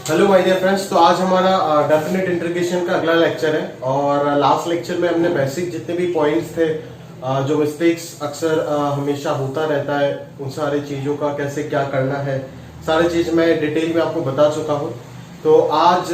Hello my dear friends. तो आज हमारा डेफिनेट इंटीग्रेशन का अगला लेक्चर है और लास्ट लेक्चर में हमने बेसिक जितने भी पॉइंट्स थे जो मिस्टेक्स अक्सर हमेशा होता रहता है उन सारी चीज़ों का कैसे क्या करना है सारी चीज़ मैं डिटेल में आपको बता चुका हूँ। तो आज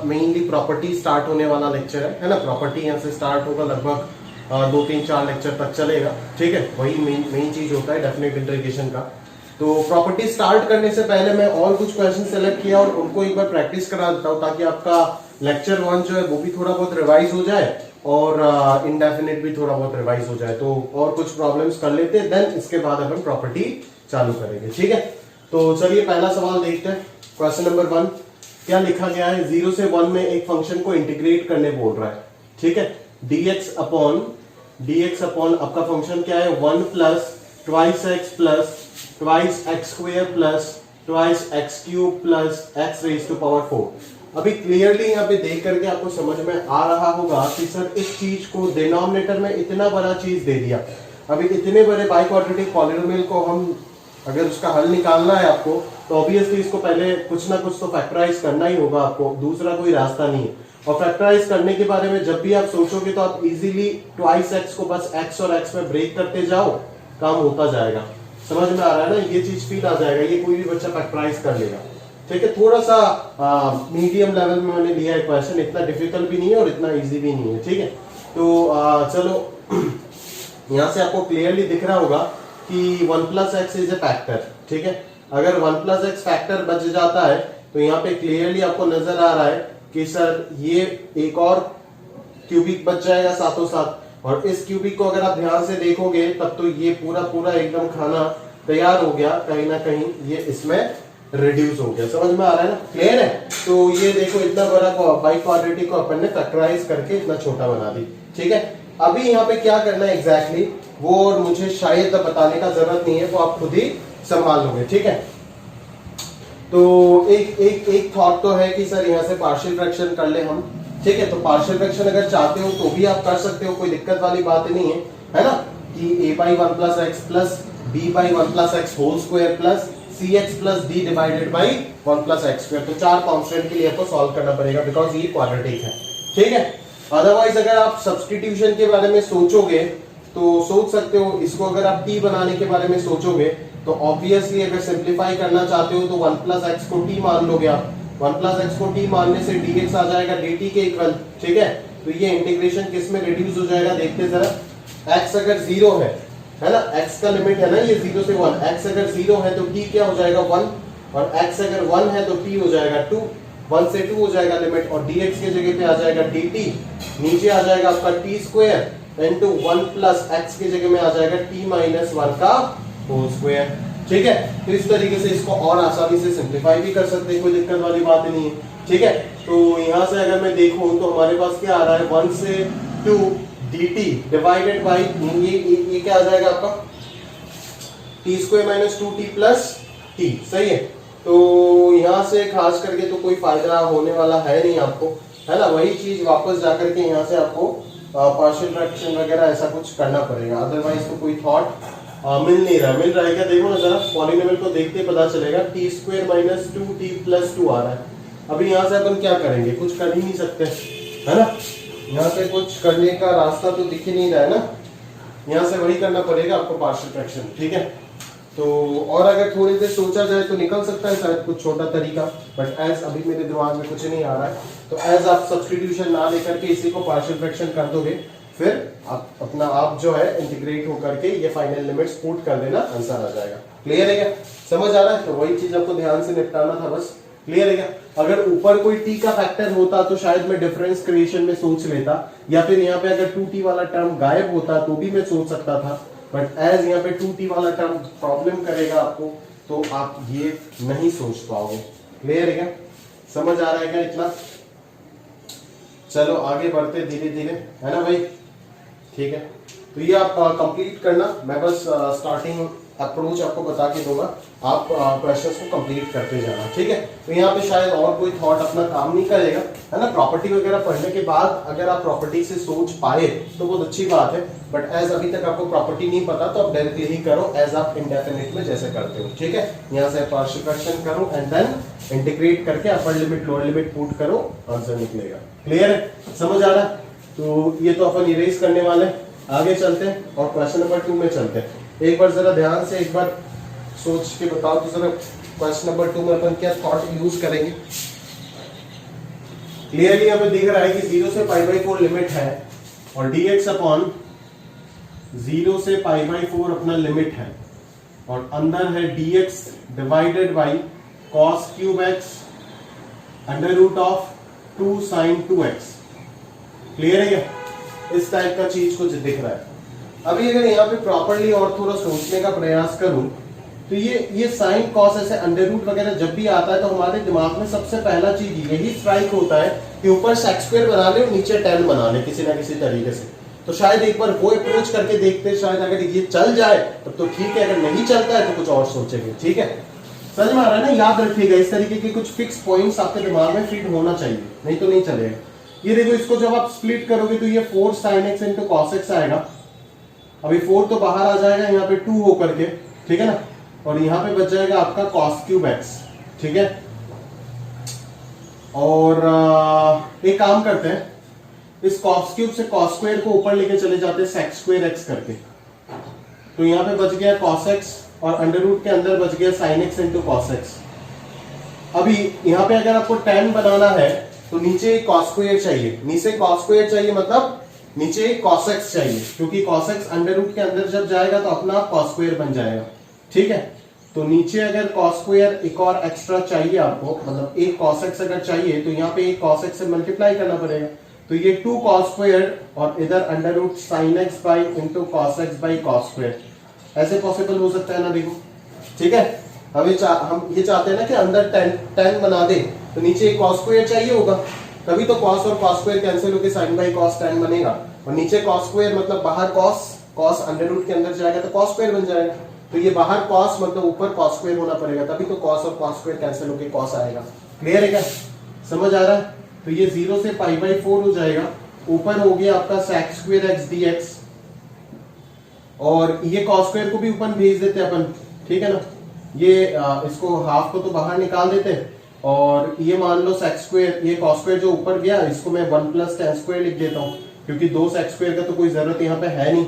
मेनली प्रॉपर्टी स्टार्ट होने वाला लेक्चर है ना। प्रॉपर्टी यहाँ से स्टार्ट होगा, लगभग 2-3-4 लेक्चर तक चलेगा। ठीक है, वही मेन चीज़ होता है डेफिनेट इंटीग्रेशन का। तो प्रॉपर्टी स्टार्ट करने से पहले मैं और कुछ क्वेश्चन सेलेक्ट किया और उनको एक बार प्रैक्टिस करा देता हूँ ताकि आपका लेक्चर 1 जो है वो भी थोड़ा बहुत रिवाइज हो जाए और इनडेफिनेट भी थोड़ा बहुत रिवाइज हो जाए। तो और कुछ प्रॉब्लम्स कर लेते हैं, देन इसके बाद अपन प्रॉपर्टी चालू करेंगे। ठीक है, तो चलिए पहला सवाल देखते हैं। क्वेश्चन नंबर 1 क्या लिखा गया है? 0 से 1 में एक फंक्शन को इंटीग्रेट करने बोल रहा है। ठीक है, dx अपॉन आपका फंक्शन क्या है? 1 plus twice x plus twice x square plus twice x cube plus x raise to power 4। अभी क्लियरली यहाँ पे देख करके आपको समझ में आ रहा होगा कि सर इस चीज को डिनोमिनेटर में इतना बड़ा चीज दे दिया। अभी इतने बड़े बाई क्वाड्रेटिक पॉलिनोमियल को हम अगर उसका हल निकालना है आपको तो ऑब्वियसली इसको पहले कुछ ना कुछ तो फैक्टराइज करना ही होगा आपको, दूसरा कोई रास्ता नहीं है। और फैक्टराइज करने के बारे में जब भी आप सोचोगे तो आप इजीली ट्वाइस एक्स को बस एक्स और एक्स में ब्रेक करते जाओ, काम होता जाएगा। समझ में आ रहा है ना? ये चीज फील आ जाएगा, ये कोई भी बच्चा फैक्टराइज कर लेगा। ठीक है, थोड़ा सा मीडियम लेवल में मैंने लिया है क्वेश्चन, इतना डिफिकल्ट भी नहीं है और इतना इजी भी नहीं है। ठीक है, तो चलो यहाँ से आपको क्लियरली दिख रहा होगा कि 1 plus x is a factor. ठीक है, अगर 1 प्लस एक्स फैक्टर बच जाता है तो यहाँ पे क्लियरली आपको नजर आ रहा है कि सर ये एक और क्यूबिक बच जाएगा साथों साथ। और इस क्यूबिक को अगर आप ध्यान से देखोगे तब तो ये पूरा एकदम खाना तैयार हो गया, कहीं ना कहीं ये इसमें रिड्यूस हो गया। समझ में आ रहा है ना? क्लियर है? तो ये देखो इतना बड़ा बाई क्वाड्रेटिक को अपन ने फैक्टराइज करके इतना छोटा बना दी। ठीक है, अभी यहाँ पे क्या करना है एग्जैक्टली वो और मुझे शायद बताने का जरूरत नहीं है, वो आप खुद ही संभाल लोगे। ठीक है, तो एक थॉट तो है कि सर यहाँ से पार्शियल फ्रैक्शन कर ले हम। ठीक है, तो पार्शियल फ्रैक्शन अगर चाहते हो तो भी आप कर सकते हो, कोई दिक्कत वाली बात नहीं है ना? कि a by 1 plus x plus b by 1 plus x whole square plus cx plus d divided by 1 plus x square. तो 4 कांस्टेंट के लिए आपको सॉल्व करना पड़ेगा बिकॉज ये क्वाड्रेटिक है। ठीक है, अदरवाइज अगर आप सब्स्टिट्यूशन के बारे में सोचोगे तो सोच सकते हो, इसको अगर आप t बनाने के बारे में सोचोगे तो ऑब्वियसली अगर सिंप्लीफाई करना चाहते हो तो 1 प्लस एक्स को t मान लोगे आप। 1 प्लस एक्स को t मानने से dx आ जाएगा dt के इक्वल। ठीक है, तो ये इंटीग्रेशन किस में रिड्यूस हो जाएगा देखते जरा। x अगर 0 है ना, x का लिमिट है ना ये 0 से 1, x अगर 0 है तो t क्या हो जाएगा 1 और x अगर 1 है तो t हो जाएगा 2, 1 से 2 हो जाएगा लिमिट और dx के जगह पे आ जाएगा dt, नीचे आ जाएगा आपका t square into 1 plus x के जगह में आ जाएगा t माइनस 1 का होल स्क्वायर। ठीक है, तो इस तरीके से इसको और आसानी से सिंप्लीफाई भी कर सकते हैं, कोई दिक्कत वाली बात नहीं है। ठीक है, तो यहाँ से अगर मैं देखूं तो हमारे पास क्या आ रहा है 1 से 2 dt डिवाइडेड बाई ये क्या आ जाएगा आपका t square minus 2t plus t। सही है, तो यहाँ से खास करके तो कोई फायदा होने वाला है नहीं आपको, है ना? वही चीज वापस जाकर के यहाँ से आपको पार्शियल फ्रैक्शन वगैरह ऐसा कुछ करना पड़ेगा, अदरवाइज तो कोई थॉट मिल नहीं रहा। मिल रहा है क्या? देखो ना जरा, पॉलिनोमियल को देखते पता चलेगा t square minus 2t plus 2 आ रहा है। अभी यहाँ से अपन क्या करेंगे? कुछ कर ही नहीं सकते, है ना? यहाँ से कुछ करने का रास्ता तो दिख ही नहीं रहा है ना। यहाँ से वही करना पड़ेगा आपको पार्शियल फ्रैक्शन। ठीक है, तो और अगर थोड़ी देर सोचा जाए तो निकल सकता है शायद कुछ छोटा तरीका, बट एज अभी मेरे दिमाग में कुछ नहीं आ रहा है। तो एज आप सब्स्टिट्यूशन ना लेकर के इसी को पार्शियल फ्रैक्शन कर दोगे, फिर आप अपना आप जो है इंटीग्रेट होकर के ये फाइनल लिमिट्स पुट कर देना, आंसर आ जाएगा। क्लियर है क्या? समझ आ रहा है? तो वही चीज आपको ध्यान से निपटाना था बस। क्लियर है क्या? अगर ऊपर कोई t का फैक्टर होता तो शायद मैं डिफरेंस क्रिएशन में सोच लेता, या फिर यहाँ पे अगर 2t वाला टर्म गायब होता तो भी मैं सोच सकता था, बट एज यहाँ पे 2t वाला टर्म प्रॉब्लम करेगा आपको तो आप ये नहीं सोच पाओगे। क्लियर है क्या? समझ आ रहा है क्या इतना? चलो आगे बढ़ते धीरे धीरे, है ना भाई? ठीक है, तो ये आप कंप्लीट करना, मैं बस स्टार्टिंग अप्रोच आपको बता के दूंगा, आप क्वेश्चंस को कंप्लीट करते जाना, ठीक है। तो यहाँ पे शायद और कोई थॉट अपना काम नहीं करेगा, है ना। प्रॉपर्टी वगैरह पढ़ने के बाद अगर आप प्रॉपर्टी से सोच पाए तो बहुत अच्छी बात है, बट एज अभी तक आपको प्रॉपर्टी नहीं पता तो आप डायरेक्टली ही करो एज आप इंडेफिनिट में जैसे करते हो, ठीक है। यहाँ से पार्शियल फ्रैक्शन करो एंड देन इंटीग्रेट करके upper limit lower limit put करो, आंसर निकलेगा। क्लियर है, समझ आ रहा है। तो ये तो अपन इरेज करने वाले, आगे चलते हैं और क्वेश्चन नंबर 2 में चलते हैं। एक बार जरा ध्यान से एक बार सोच के बताओ तो जरा क्वेश्चन नंबर 2 में अपन क्या थॉट यूज करेंगे। क्लियरली हमें दिख रहा है कि 0 से π/4 लिमिट है और dx अपॉन 0 से π/4 अपना लिमिट है और अंदर है dx divided by cos cube x under root of 2 sin 2x। Clear है क्या, इस टाइप का चीज कुछ दिख रहा है। अभी अगर यहाँ पे प्रॉपर्ली और थोड़ा सोचने का प्रयास करूं तो ये साइन कॉस ऐसे अंडर रूट वगैरह जब भी आता है तो हमारे दिमाग में सबसे पहला चीज यही स्ट्राइक होता है कि ऊपर सेक स्क्वायर बना ले और नीचे tan बना ले किसी ना किसी तरीके से। तो शायद एक बार वो अप्रोच करके देखते, शायद अगर ये चल जाए तब तो ठीक है, अगर नहीं चलता है तो कुछ और सोचेंगे, ठीक है। समझ में आ रहा है ना, याद रखिएगा इस तरीके के कुछ फिक्स पॉइंट्स आपके दिमाग में फिट होना चाहिए, नहीं तो नहीं चलेगा। ये देखो, इसको जब आप स्प्लिट करोगे तो ये 4 sin x into cos x आएगा। अभी 4 तो बाहर आ जाएगा यहाँ पे 2 होकर के, ठीक है ना, और यहाँ पे बच जाएगा आपका cos क्यूब x, ठीक है। और एक काम करते हैं, इस cos क्यूब से cos स्क्वायर को ऊपर लेके चले जाते हैं sec स्क्वायर x करके, तो यहाँ पे बच गया cos x और अंडर रूट के अंदर बच गया sin x into cos x। अभी यहाँ पे अगर आपको tan बनाना है तो नीचे cos स्क्वायर चाहिए, नीचे cos स्क्वायर चाहिए मतलब नीचे cos x चाहिए, क्योंकि cos x अंडर रूट के अंदर जब जाएगा तो अपना cos स्क्वायर बन जाएगा, ठीक है। तो नीचे अगर cos स्क्वायर एक और एक्स्ट्रा चाहिए आपको, मतलब एक cos x अगर चाहिए तो यहाँ पे एक cos x से मल्टीप्लाई करना पड़ेगा, तो ये 2 cos स्क्वायर और इधर under root sin x by into cos x by cos square, ऐसे पॉसिबल हो सकता है ना, देखो, ठीक है। हम ये चाहते हैं ना कि अंदर tan बना दे तो नीचे एक cos स्क्वायर चाहिए होगा, तभी तो cos और cos स्क्वायर कैंसिल होकर sin बाई cos tan बनेगा, और नीचे cos स्क्वायर मतलब बाहर cos अंडर रूट के अंदर जाएगा तो cos स्क्वायर बन जाएगा, तो ये बाहर cos मतलब ऊपर cos स्क्वायर होना पड़ेगा, तभी तो cos और cos स्क्वायर कैंसिल होकर cos आएगा। क्लियर है क्या, समझ आ रहा है। तो ये 0 से π/4 हो जाएगा, ऊपर हो गया आपका sec स्क्वायर x dx, और ये cos स्क्वायर को भी ऊपर भेज देते हैं अपन, ठीक है ना। ये इसको हाफ को तो बाहर निकाल देते हैं और ये मान लो sec स्क्वायर, ये cos स्क्वायर जो ऊपर गया इसको मैं 1 + tan स्क्वायर लिख देता हूँ, क्योंकि 2 sec स्क्वायर का तो कोई जरूरत यहाँ पे है नहीं,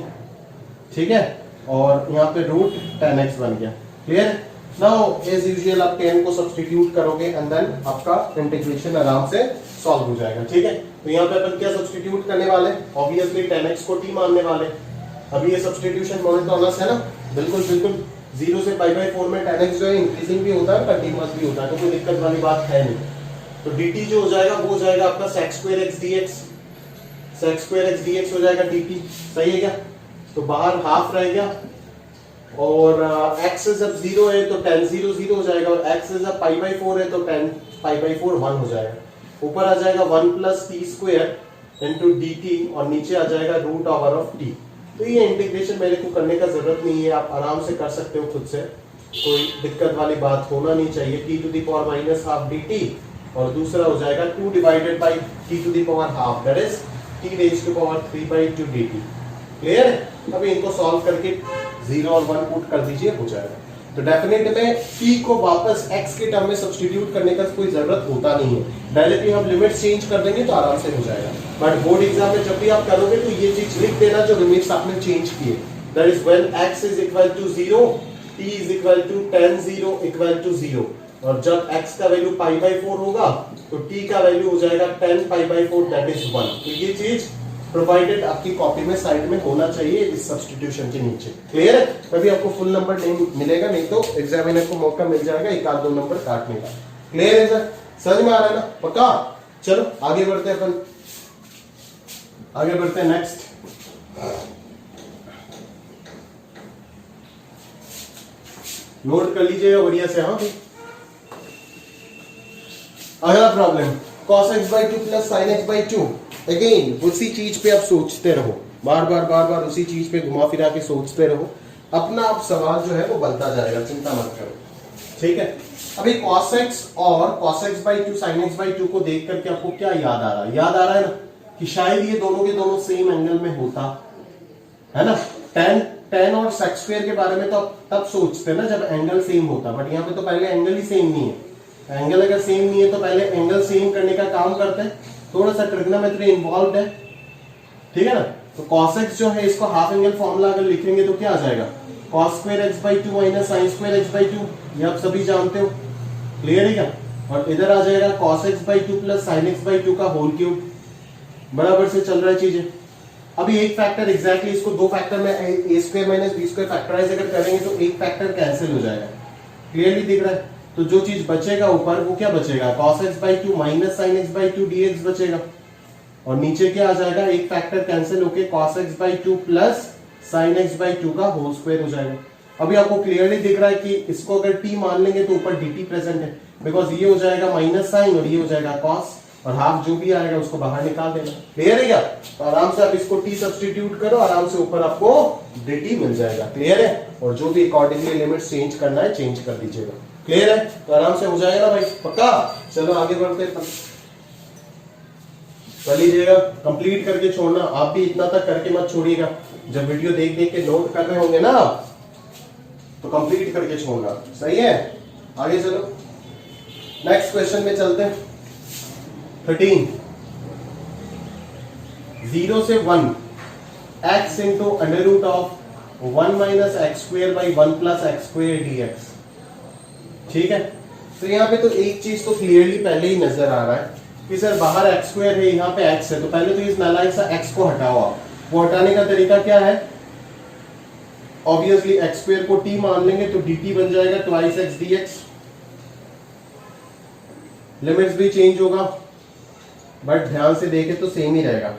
ठीक है। और यहाँ पे रूट tan x बन गया। क्लियर, नाउ एज यूजुअल आप tan को सब्स्टिट्यूट करोगे एंड देन आपका इंटीग्रेशन आराम से सॉल्व हो जाएगा, ठीक है। तो यहाँ पे अपन क्या सब्स्टिट्यूट करने वाले, ऑब्वियसली tan x को t मानने वाले। अभी ये सब्स्टिट्यूशन मोनोटोनस है ना, बिल्कुल बिल्कुल। 0 से π/4 में tan x जो है इंक्रीजिंग भी होता है, कंटीन्यूअस भी होता है, तो कोई दिक्कत वाली बात है नहीं। तो dt जो हो जाएगा वो हो जाएगा आपका sec square x dx, sec square x dx हो जाएगा dt, सही है क्या। तो बाहर हाफ रह गया और x जब 0 है तो tan 0 0 हो जाएगा, और x जब π/4 है तो tan π/4 1 हो जाएगा। ऊपर आ जाएगा 1 + t स्क्वायर इंटू dt और नीचे आ जाएगा रूट ओवर ऑफ t। तो ये इंटीग्रेशन मेरे को करने का जरूरत नहीं है, आप आराम से कर सकते हो खुद से, कोई दिक्कत वाली बात होना नहीं चाहिए। t⁻⁻½ dt और दूसरा हो जाएगा 2 divided by t⁻½ that is t⁻³ dt। Clear है। अभी इनको सॉल्व करके 0 और 1 पुट कर दीजिए, हो जाएगा। तो डेफिनेट में t को वापस x के टर्म में सब्स्टिट्यूट करने का कोई जरूरत होता नहीं है, डायरेक्टली हम लिमिट चेंज कर देंगे तो आराम से हो जाएगा। बट बोर्ड एग्जाम में जब भी आप करोगे तो ये चीज लिख देना जो लिमिट्स आपने चेंज किए, that is when x is equal to 0 t is equal to tan 0 equal to 0, और जब x का वैल्यू π/4 होगा तो t का वैल्यू हो जाएगा tan π/4 दैट इज 1। तो ये चीज प्रोवाइडेड आपकी कॉपी में साइड में होना चाहिए इस सब्स्टिट्यूशन के नीचे। क्लियर है। तभी आपको फुल नंबर नहीं मिलेगा, नहीं तो एग्जामिनर को मौका मिल जाएगा 1-2 नंबर काटने का। क्लियर है सर, समझ में आ रहा है ना, पक्का। चलो आगे बढ़ते हैं अपन, आगे बढ़ते हैं नेक्स्ट। नोट कर लीजिएगा बढ़िया से। हाँ, अगला problem cos x/2 + sin x/2। Again उसी चीज पे आप सोचते रहो, बार बार उसी चीज पे घुमा फिरा के सोचते रहो, अपना आप सवाल जो है वो बनता जाएगा, चिंता मत करो, ठीक है। अभी cos x और cos x by 2 sin x by 2 को देख करके आपको क्या याद आ रहा है? याद आ रहा है ना कि शायद ये दोनों के दोनों सेम एंगल में होता है ना। tan और sec स्क्वायर के बारे में तो आप तब सोचते हैं ना जब एंगल सेम होता, बट यहाँ पे तो पहले एंगल ही सेम नहीं है। एंगल अगर सेम नहीं है तो पहले एंगल सेम करने का काम करते हैं, थोड़ा सा ट्रिग्नोमेट्री इन्वॉल्व है, ठीक है ना। तो cos x जो है इसको हाफ एंगल फॉर्मूला अगर लिखेंगे तो क्या आ जाएगा? cos square x by 2 minus sin square x by 2, ये आप सभी जानते हो, क्लियर है क्या। और इधर आ जाएगा cos x by 2 plus sin x by 2 का होल क्यूब, बराबर से चल रहा है चीजें। अभी एक फैक्टर एग्जैक्टली इसको दो फैक्टर में a square minus b square factorise अगर करेंगे तो एक फैक्टर कैंसिल हो जाएगा, क्लियरली दिख रहा है। तो जो चीज बचेगा ऊपर वो क्या बचेगा? cos x by 2 minus sin x by 2 dx बचेगा, और नीचे क्या आ जाएगा? एक फैक्टर कैंसिल होके cos x by 2 plus sin x by 2 का होल स्क्वायर हो जाएगा। अभी आपको क्लियरली दिख रहा है कि इसको अगर t मान लेंगे तो ऊपर dt प्रेजेंट है, बिकॉज ये हो जाएगा माइनस साइन और ये हो जाएगा cos, और हाफ जो भी आएगा उसको बाहर निकाल देना, क्लियर है क्या। तो आराम से आप इसको t सब्स्टिट्यूट करो, आराम से ऊपर आपको dt मिल जाएगा, क्लियर है। और जो भी अकॉर्डिंगली लिमिट चेंज करना है चेंज कर दीजिएगा, क्लियर है। तो आराम से हो जाएगा ना भाई, पक्का। चलो आगे बढ़ते हैं, कर लीजिएगा, कंप्लीट करके छोड़ना। आप भी इतना तक करके मत छोड़िएगा, जब वीडियो देख देख के नोट कर रहे होंगे ना तो कंप्लीट करके छोड़ना, सही है। आगे चलो, नेक्स्ट क्वेश्चन में चलते हैं। 13, 0 से 1 x into under root of 1 minus x square by 1 plus x square dx, ठीक है। तो यहाँ पे तो एक चीज तो क्लियरली पहले ही नजर आ रहा है कि सर बाहर एक्स स्क्वायर है, यहाँ पे एक्स है, तो पहले तो इस नालायक सा एक्स को हटाओ आप। वो हटाने का तरीका क्या है? ऑब्वियसली एक्स स्क्वायर को t मान लेंगे तो dt बन जाएगा ट्वाइस एक्स dx, लिमिट्स भी चेंज होगा बट ध्यान से देखे तो सेम ही रहेगा।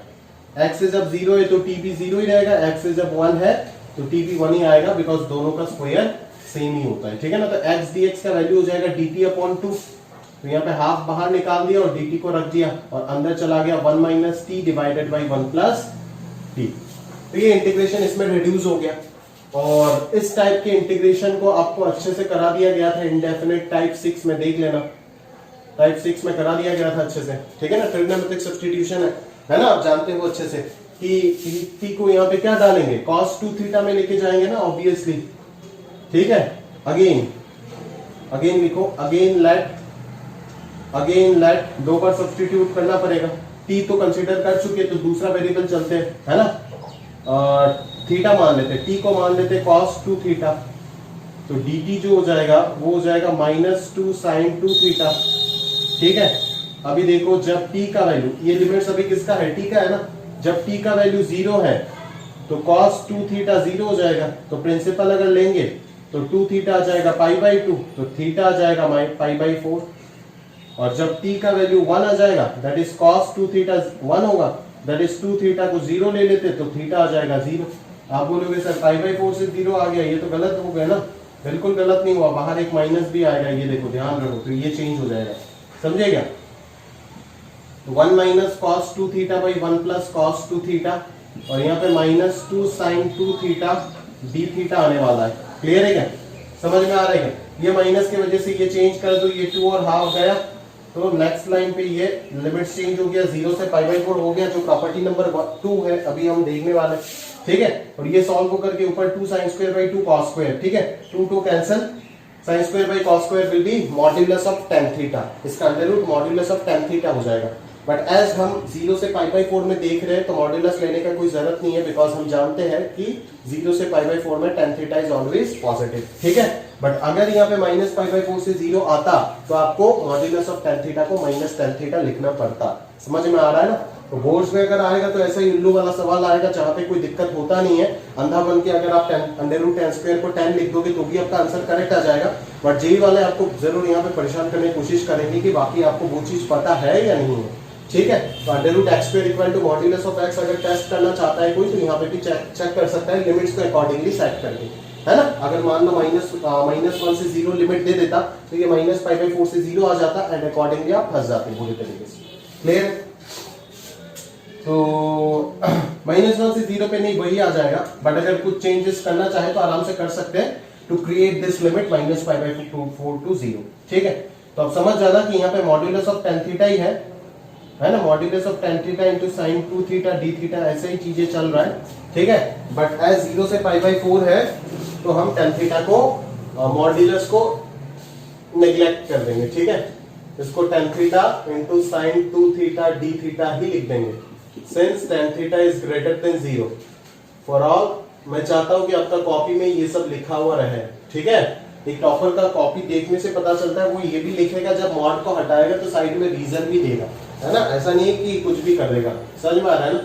x से जब 0 है तो t भी 0 ही रहेगा, x से जब 1 है तो t भी 1 ही आएगा, बिकॉज दोनों का स्क्वायर सेम ही होता है, ठीक है ना। तो x dx का वैल्यू हो जाएगा dt अपॉन 2, तो यहाँ पे हाफ बाहर निकाल दिया और dt को रख दिया और अंदर चला गया 1 minus T divided by 1 plus T. तो ये इंटीग्रेशन इसमें रिड्यूस हो गया, और इस टाइप के इंटीग्रेशन को आपको अच्छे से करा दिया गया था इंडेफिनिट टाइप 6 में, देख लेना, टाइप 6 में करा दिया गया था अच्छे से, ठीक है ना। ट्रिग्नोमेट्रिक सब्स्टिट्यूशन है ना, आप जानते हो अच्छे से कि t को यहाँ पे क्या डालेंगे? cos 2 थीटा में लेके जाएंगे ना, ऑब्वियसली, ठीक है। अगेन लिखो, अगेन लेट 2 बार सब्स्टिट्यूट करना पड़ेगा। t तो कंसीडर कर चुके, तो दूसरा वेरिएबल चलते हैं, है ना। थीटा मान लेते, t को मान लेते cos 2 थीटा, तो dt जो हो जाएगा वो हो जाएगा माइनस 2 sin 2 थीटा, ठीक है। अभी देखो जब t का वैल्यू, ये लिमिट अभी किसका है? t का है ना। जब t का वैल्यू 0 है तो cos 2 थीटा 0 हो जाएगा, तो प्रिंसिपल अगर लेंगे तो 2 थीटा आ जाएगा पाई बाई 2, तो थीटा आ जाएगा पाई बाई 4। और जब t का वैल्यू 1 आ जाएगा, दैट इज cos 2 थीटा 1 होगा, दैट इज 2 थीटा को 0 ले लेते तो थीटा आ जाएगा 0। आप बोलोगे सर पाई बाई 4 से 0 आ गया, ये तो गलत हो गया ना। बिल्कुल गलत नहीं हुआ, बाहर एक माइनस भी आएगा, ये देखो ध्यान रखो, तो ये चेंज हो जाएगा, समझे क्या। तो 1 minus cos 2 theta by 1 plus cos 2 theta, और यहाँ पे minus 2 sin 2 theta d theta आने वाला है, क्लियर है क्या? समझ में आ रहा है क्या? ये माइनस की वजह से ये चेंज कर दो, ये 2 और हाफ गया, तो नेक्स्ट लाइन पे ये लिमिट चेंज हो गया, 0 से पाई बाई 4 हो गया, जो प्रॉपर्टी नंबर 2 है अभी हम देखने वाले, ठीक है। और ये सॉल्व करके ऊपर 2 sin square by 2 cos square, ठीक है, 2 cancel, sin square by cos square will be modulus of tan theta, इसका under root modulus of tan theta हो जाएगा। बट एज हम 0 से पाई बाई 4 में देख रहे हैं तो मॉड्यूलस लेने का कोई जरूरत नहीं है, बिकॉज हम जानते हैं कि 0 से पाई बाई 4 में tan theta is always positive, ठीक है। बट अगर यहाँ पे माइनस पाई बाई 4 से 0 आता तो आपको मॉड्यूलस ऑफ tan थीटा को माइनस tan थीटा लिखना पड़ता, समझ में आ रहा है ना। तो बोर्ड्स में अगर आएगा तो ऐसा ही उल्लू वाला सवाल आएगा, जहां पे कोई दिक्कत होता नहीं है, अंधा बन के अगर आप अंडर रूट tan स्क्वायर को 10 लिख दोगे तो भी आपका आंसर करेक्ट आ जाएगा। बट जेई वाले आपको जरूर यहाँ पे परेशान करने की कोशिश करेंगे कि बाकी आपको वो चीज पता है या नहीं है, ठीक है। तो under root x square equal to modulus of x अगर टेस्ट करना चाहता है कोई, तो यहाँ पे भी चेक कर सकता है लिमिट्स को अकॉर्डिंगली सेट करके, है ना। अगर मान लो माइनस 1 से 0 लिमिट दे देता तो ये माइनस पाई बाई 4 से 0 आ जाता, एंड अकॉर्डिंगली आप फंस जाते पूरे तरीके से, क्लियर। तो -1 से 0 पे नहीं वही आ जाएगा, बट अगर कुछ चेंजेस करना चाहे तो आराम से कर सकते हैं to create this limit -π/4 to 0। ठीक है, तो अब समझ जाना कि यहाँ पे मॉड्यूलस ऑफ tan थीटा ही है ना, modulus of tan theta into sin 2 theta d theta ऐसे ही चीजें चल रहा है। ठीक है, बट एज 0 से π/4 है तो हम tan थीटा को मॉड्यूलस को नेग्लेक्ट कर देंगे। ठीक है, इसको tan theta into sin 2 theta d theta ही लिख देंगे, since tan theta is greater than 0 for all. मैं चाहता हूं कि आपका कॉपी में ये सब लिखा हुआ रहे। ठीक है, एक टॉपर का कॉपी देखने से पता चलता है, वो ये भी लिखेगा जब मॉड को हटाएगा तो साइड में रीजन भी देगा, है ना, ऐसा नहीं है कि कुछ भी करेगा। समझ में आ रहा है ना,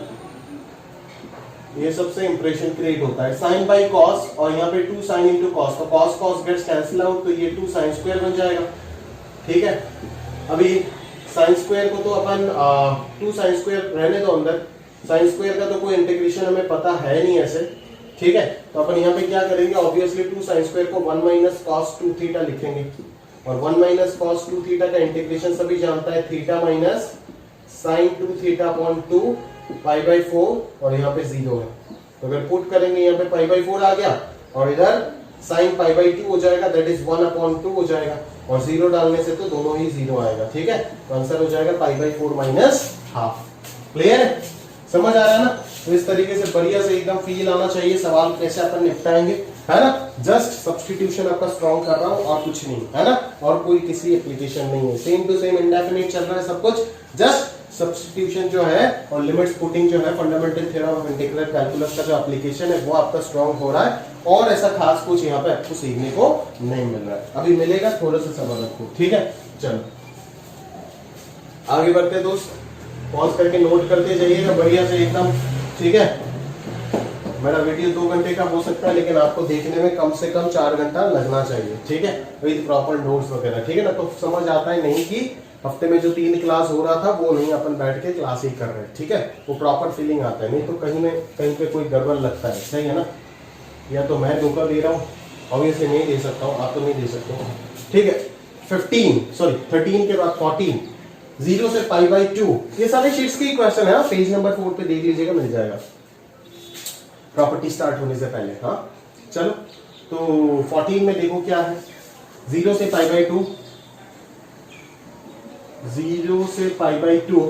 ये सबसे इंप्रेशन क्रिएट होता है। साइन बाई कॉस और यहाँ पे 2 साइन इंटू कॉस, तो cos cos gets cancel out, तो ये 2 साइन स्क्वायर बन जाएगा। ठीक है, अभी साइन स्क्वायर को तो अपन 2 साइन स्क्वायर रहने दो अंदर, साइन स्क्वायर का तो कोई इंटीग्रेशन हमें पता है नहीं ऐसे। ठीक है, तो अपन यहाँ पे क्या करेंगे, ऑब्वियसली 2 साइन स्क्वायर को 1 माइनस कॉस 2 थीटा लिखेंगे, और 1 माइनस कॉस 2 थीटा का इंटीग्रेशन सभी जानता है, theta minus sine 2 theta upon 2 π/4, और यहाँ पे 0 है, तो अगर पुट करेंगे यहाँ पे π/4 आ गया, और इधर साइन π/2 हो जाएगा, दैट इज 1/2 हो जाएगा, और 0 डालने से तो दोनों ही 0 आएगा। ठीक है, तो आंसर हो जाएगा π/4 माइनस हाफ। क्लियर है, समझ आ रहा है ना। तो इस तरीके से बढ़िया से एकदम फील आना चाहिए सवाल कैसे अपन निपटाएंगे, है ना। जस्ट सब्स्टिट्यूशन आपका स्ट्रॉन्ग कर रहा हूं और कुछ नहीं, है ना, और कोई किसी एप्लीकेशन नहीं है, सेम टू सेम इंडेफिनिट चल रहा है सब कुछ, जस्ट सब्स्टिट्यूशन जो है और लिमिट्स पुटिंग जो है, fundamental theorem of integral calculus का जो एप्लीकेशन है वो आपका स्ट्रॉन्ग हो रहा है, और ऐसा खास कुछ यहाँ पे आपको सीखने को नहीं मिल रहा है, अभी मिलेगा, थोड़ा सा सबर रखो। ठीक है, चलो आगे बढ़ते दोस्त, पॉज करके नोट करते जाइएगा बढ़िया से एकदम। ठीक है, मेरा वीडियो 2 घंटे का हो सकता है, लेकिन आपको देखने में कम से कम 4 घंटा लगना चाहिए। ठीक है, विद प्रॉपर नोट्स वगैरह। ठीक है ना, तो समझ आता है नहीं कि हफ्ते में जो 3 क्लास हो रहा था वो नहीं अपन बैठ के क्लास ही कर रहे हैं। ठीक है, वो प्रॉपर फीलिंग आता है, नहीं तो कहीं पे कोई गड़बड़ लगता है। सही है ना, या तो मैं धोखा दे रहा हूँ, ऑब्वियसली नहीं दे सकता हूँ, आप तो नहीं दे सकते हो। ठीक है, 13 के बाद 14, 0 से π/2, ये सारे शीट्स के क्वेश्चन है, पेज नंबर 4 पे देख लीजिएगा, मिल जाएगा प्रॉपर्टी स्टार्ट होने से पहले। हाँ चलो, तो 14 में देखो क्या है, 0 से π/2, 0 से π/2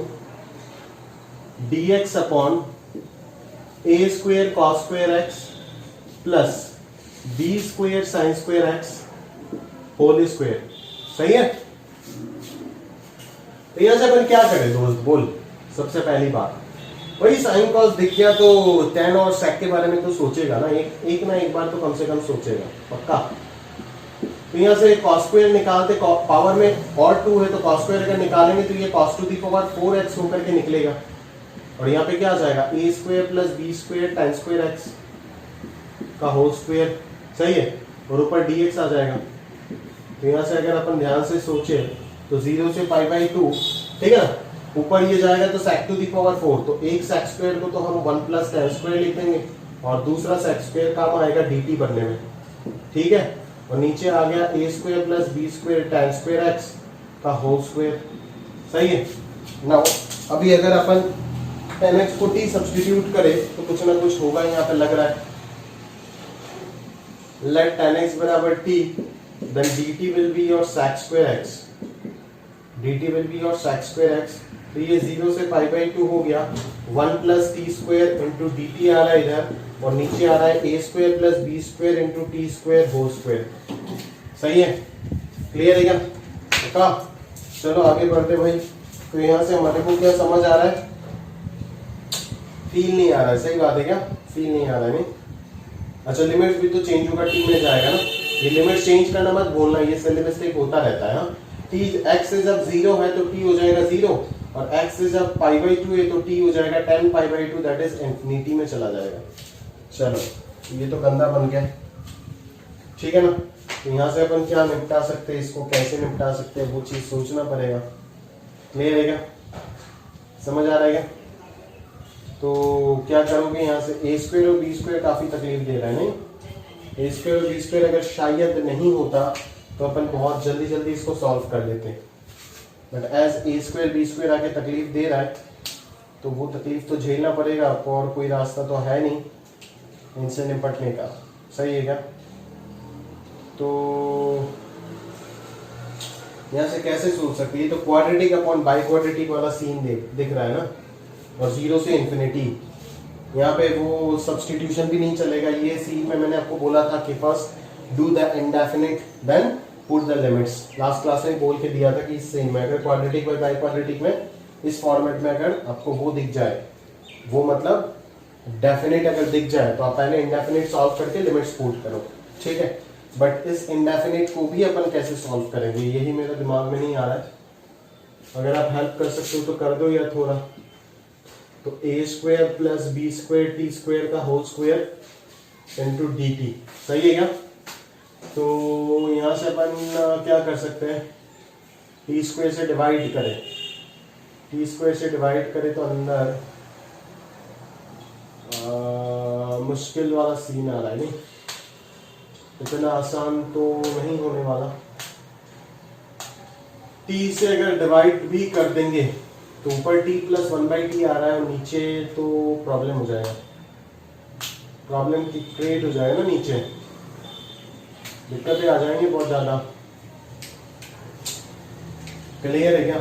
dx upon a square cos square x plus b square sine square x whole square. सही है, तो यहां से अपन क्या करें दोस्त, बोल। सबसे पहली बात, वही साइन कॉस दिख गया तो tan और sec के बारे में तो सोचेगा ना, एक ना एक बार तो कम से कम सोचेगा पक्का। तो यहाँ से cos स्क्वायर निकालते, पावर में और 2 है तो cos स्क्वायर अगर निकालेंगे तो ये cos to the power 4x होकर के निकलेगा, और यहाँ पे क्या आ जाएगा, a square plus b square tan square x का होल स्क्वायर। सही है, और ऊपर dx आ जाएगा। तो यहाँ से अगर अपन ध्यान से सोचे तो 0 से π/2, ठीक है ना, ऊपर ये जाएगा तो sec टू दी पावर 4, तो एक sec स्क्वायर को तो हम 1 प्लस tan स्क्वायर लिख देंगे, और दूसरा sec स्क्वायर काम आएगा dt बनने में। ठीक है, और नीचे आ गया a square plus b square tan square x का होल स्क्वायर। सही है ना। अभी अगर अपन tan x को t सब्स्टिट्यूट करें तो कुछ ना कुछ होगा, यहाँ पे लग रहा है। लेट tan x बराबर t, then dt will be your sec square x, dt will be your sec square x। तो ये 0 से π/2 हो गया, 1 plus T square into D T आ रहा है इधर, और नीचे आ रहा है a square plus b square into T square whole square. सही है, क्लियर है क्या? चलो आगे बढ़ते भाई। तो यहाँ से हमारे को क्या समझ आ रहा है, फील नहीं आ रहा है। सही बात है क्या, फील नहीं आ रहा है नहीं। अच्छा, लिमिट्स भी तो चेंज होगा, टी में जाएगा ना, ये लिमिट चेंज करना मत भूलना, ये सिलेबस में होता रहता है। टी एक्स से जब 0 है तो टी हो जाएगा 0, और x से जब π/2 है तो t हो जाएगा tan π/2, दैट इज इंफिनिटी में चला जाएगा। चलो ये तो गंदा बन गया, ठीक है ना। तो यहाँ से अपन क्या निपटा सकते हैं, इसको कैसे निपटा सकते हैं, वो चीज सोचना पड़ेगा। क्लियर है क्या, समझ आ रहा है क्या? तो क्या करोगे, यहाँ से a स्क्वायर और b स्क्वायर काफी तकलीफ दे रहा है नहीं। a स्क्वायर और b स्क्वायर अगर शायद नहीं होता तो अपन बहुत जल्दी जल्दी इसको सॉल्व कर लेते, but as a square b square आके तकलीफ दे रहा है तो वो तकलीफ तो झेलना पड़ेगा आपको, और कोई रास्ता तो है नहीं इनसे निपटने का। सही है क्या? तो यहाँ से कैसे सोच सकते हैं? ये तो क्वाड्रेटिक अपॉन बाई क्वाड्रेटिक वाला सीन दिख रहा है ना, और जीरो से इन्फिनिटी। यहाँ पे वो सब्स्टिट्यूशन भी नहीं चलेगा। ये सीन में मैंने आपको बोला था कि first do the indefinite then put the limits. Last class में बोल के दिया था कि इस सीन में अगर क्वाड्रेटिक बाई बाई क्वाड्रेटिक में इस फॉर्मेट में अगर आपको वो दिख जाए, वो मतलब डेफिनेट अगर दिख जाए, तो आप पहले इंडेफिनिट सॉल्व करके लिमिट्स पुट करो, ठीक है। बट इस इंडेफिनिट को भी अपन कैसे सॉल्व करेंगे, यही मेरे दिमाग में नहीं आ रहा है। अगर आप हेल्प कर सकते हो तो कर दो या थोड़ा। तो A square plus B square T square का whole square into D T, सही है क्या? तो यहां से अपन क्या कर सकते हैं, टी स्क्वायर से डिवाइड करें, टी स्क्वायर से डिवाइड करें तो अंदर मुश्किल वाला सीन आ रहा है, नहीं इतना आसान तो नहीं होने वाला। टी से अगर डिवाइड भी कर देंगे तो ऊपर टी प्लस 1/t आ रहा है और नीचे तो प्रॉब्लम हो जाएगा, प्रॉब्लम की क्रिएट हो जाएगा ना, नीचे दिक्कतें आ जाएंगी बहुत ज्यादा। क्लियर है क्या?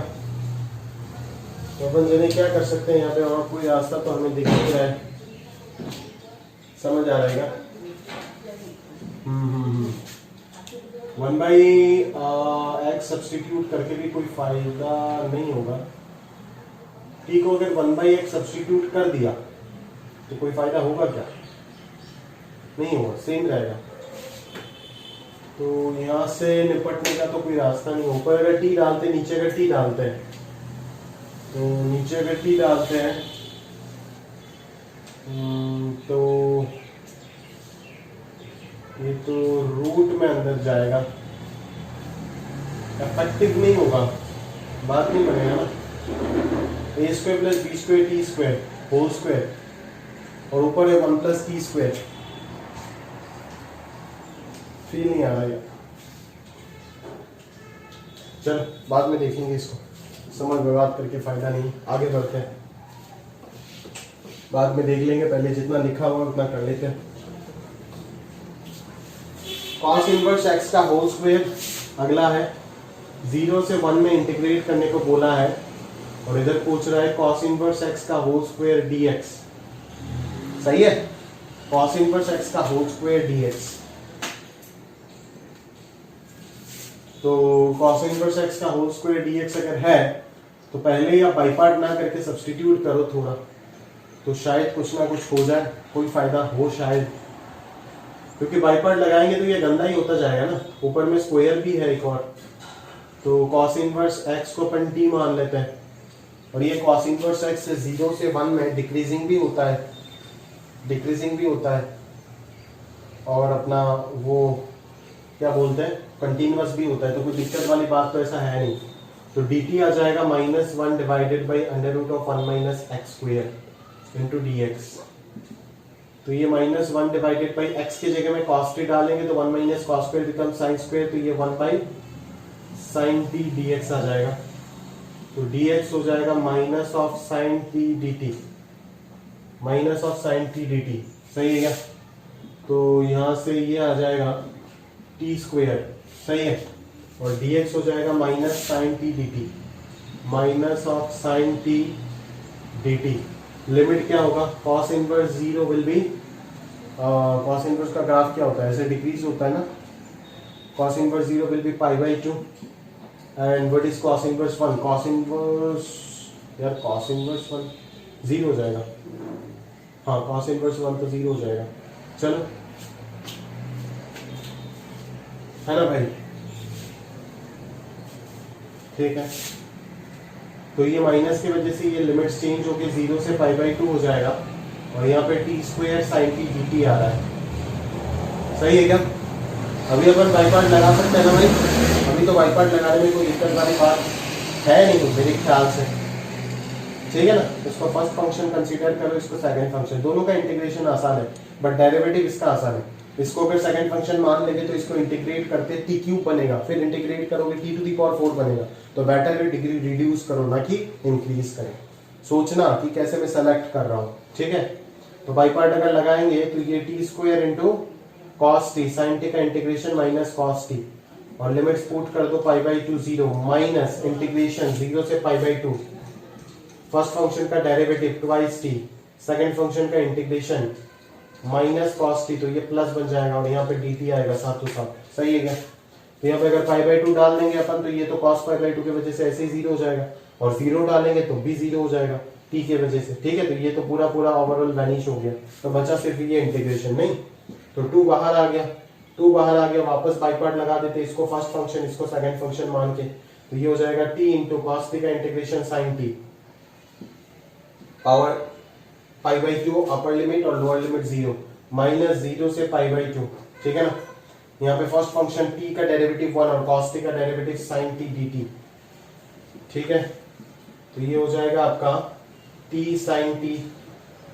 तो अपन जने क्या कर सकते हैं यहाँ पे, और कोई रास्ता तो हमें दिख नहीं रहा है, समझ आ रहा है क्या? 1/x सब्स्टिट्यूट करके भी कोई फायदा नहीं होगा। टी को अगर 1/x सब्स्टिट्यूट कर दिया तो कोई फायदा होगा क्या? नहीं होगा, सेम रहेगा। तो यहां से निपटने का तो कोई रास्ता नहीं। ऊपर अगर टी डालते, नीचे अगर टी डालते हैं, तो नीचे अगर टी डालते हैं तो ये तो रूट में अंदर जाएगा, इफेक्टिव नहीं होगा, बात नहीं बनेगा ना। A square plus B square T square whole square, और ऊपर है 1 प्लस टी स्क्वायर। फील नहीं आ रहा है। चल बाद में देखेंगे इसको, समझ बर्बाद करके फायदा नहीं, आगे बढ़ते हैं, बाद में देख लेंगे, पहले जितना लिखा हुआ उतना कर लेते हैं। cos इनवर्स x का होल स्क्वायर अगला है, 0 से 1 में इंटीग्रेट करने को बोला है, और इधर पूछ रहा है cos इनवर्स x का होल स्क्वायर dx। सही है, cos इनवर्स x का होल स्क्वायर dx। तो cos इनवर्स x का होल स्क्वायर dx अगर है तो पहले ही आप बाई पार्ट ना करके सब्स्टिट्यूट करो थोड़ा, तो शायद कुछ ना कुछ हो जाए, कोई फायदा हो शायद, क्योंकि बाई पार्ट लगाएंगे तो ये गंदा ही होता जाएगा ना। ऊपर में स्क्वायर भी है एक और, तो cos इनवर्स x को अपन t मान लेते हैं, और ये cos इनवर्स x से 0 से 1 में डिक्रीजिंग भी होता है, डिक्रीजिंग भी होता है, और अपना वो क्या बोलते हैं कंटिन्यूअस भी होता है, तो कोई दिक्कत वाली बात तो ऐसा है नहीं। तो dt आ जाएगा -1 divided by √1 minus x square into dx। तो ये -1 डिवाइडेड बाई x की जगह में cos t डालेंगे तो 1 minus cos square become sin square, तो ये 1 बाई sin t dx आ जाएगा। तो dx हो जाएगा minus of sin t dt, minus of sin t dt। सही है क्या? तो यहां से ये आ जाएगा t स्क्वायर, सही है, और dx हो जाएगा minus sin t dt, minus of sin t dt। Limit क्या होगा, cos inverse 0 will be, cos inverse का ग्राफ क्या होता है, ऐसे डिक्रीज होता है ना, cos inverse 0 will be π/2, and what is cos inverse 1, cos inverse यार cos इनवर्स 1 0 हो जाएगा, हाँ cos इनवर्स 1 तो 0 हो जाएगा। चलो है ना भाई, ठीक है। तो ये माइनस की वजह से ये लिमिट्स चेंज होके 0 से π/2 हो जाएगा, और यहाँ पे t square sin t dt आ रहा है। सही है क्या? अभी अपन बाई पार्ट लगा सकते हैं ना भाई, अभी तो बाई पार्ट लगाने में कोई दिक्कत वाली बात है नहीं मेरे ख्याल से, ठीक है ना। इसको फर्स्ट फंक्शन कंसीडर करो, इसको सेकंड फंक्शन, दोनों का इंटीग्रेशन आसान है, बट डेरिवेटिव इसका आसान है। इसको अगर सेकंड फंक्शन मान लेंगे तो इसको इंटीग्रेट करते t क्यूब बनेगा, फिर इंटीग्रेट करोगे t टू द पावर 4 बनेगा। तो बेटर है डिग्री रिड्यूस करो ना कि इंक्रीज करें, सोचना कि कैसे मैं सेलेक्ट कर रहा हूँ, ठीक है। तो बाई पार्ट अगर लगाएंगे तो ये T square into cos T, sine T का इंटीग्रेशन माइनस कॉस टी, और लिमिट्स पुट कर दो pi by two 0 minus integration 0 से pi by two, first function का derivative twice T, second function का इंटीग्रेशन माइनस कॉस टी, तो ये plus बन जाएगा और यहाँ पे डी टी आएगा साथ साथ, सही है क्या। तो यहाँ पे अगर पाई बाई टू डाल देंगे अपन तो ये तो कॉस पाई बाई टू की वजह से ऐसे ही 0 हो जाएगा, और 0 डालेंगे तो भी 0 हो जाएगा टी के वजह से, ठीक है। तो ये तो पूरा पूरा ओवरऑल वैनिश हो गया, तो बचा सिर्फ ये इंटीग्रेशन, नहीं तो 2 बाहर आ गया, 2 बाहर आ गया, वापस बाई पार्ट लगा देते, इसको फर्स्ट फंक्शन इसको सेकंड फंक्शन मान के, तो ये हो जाएगा टी इंटू कॉस टी का integration sine t, power pi by two upper limit और लोअर लिमिट 0 माइनस 0 से पाई बाई टू, ठीक है ना। यहाँ पे फर्स्ट फंक्शन t का डेरिवेटिव 1 और cos t का डेरिवेटिव sin t dt, ठीक है। तो ये हो जाएगा आपका t sin t,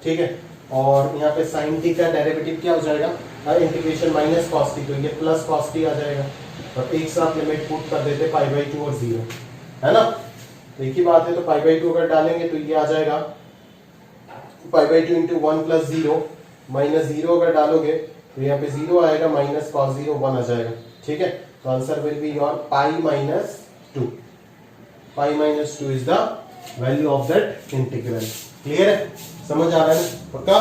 ठीक है। और यहाँ पे sin t का डेरिवेटिव क्या हो जाएगा, इंटीग्रेशन माइनस cos t, तो ये प्लस cos t आ जाएगा, और एक साथ लिमिट पुट कर देते पाई बाई टू और 0, है ना। तो एक ही बात है, तो पाई बाई टू अगर डालेंगे तो ये आ जाएगा पाई by two into 1 plus 0 minus 0 अगर डालोगे तो यहाँ पे 0 आएगा, माइनस कॉस 0 1 आ जाएगा, ठीक है। तो answer will be your pi minus 2, pi minus 2 is the value of that integral. Clear है, समझ आ रहा है पक्का,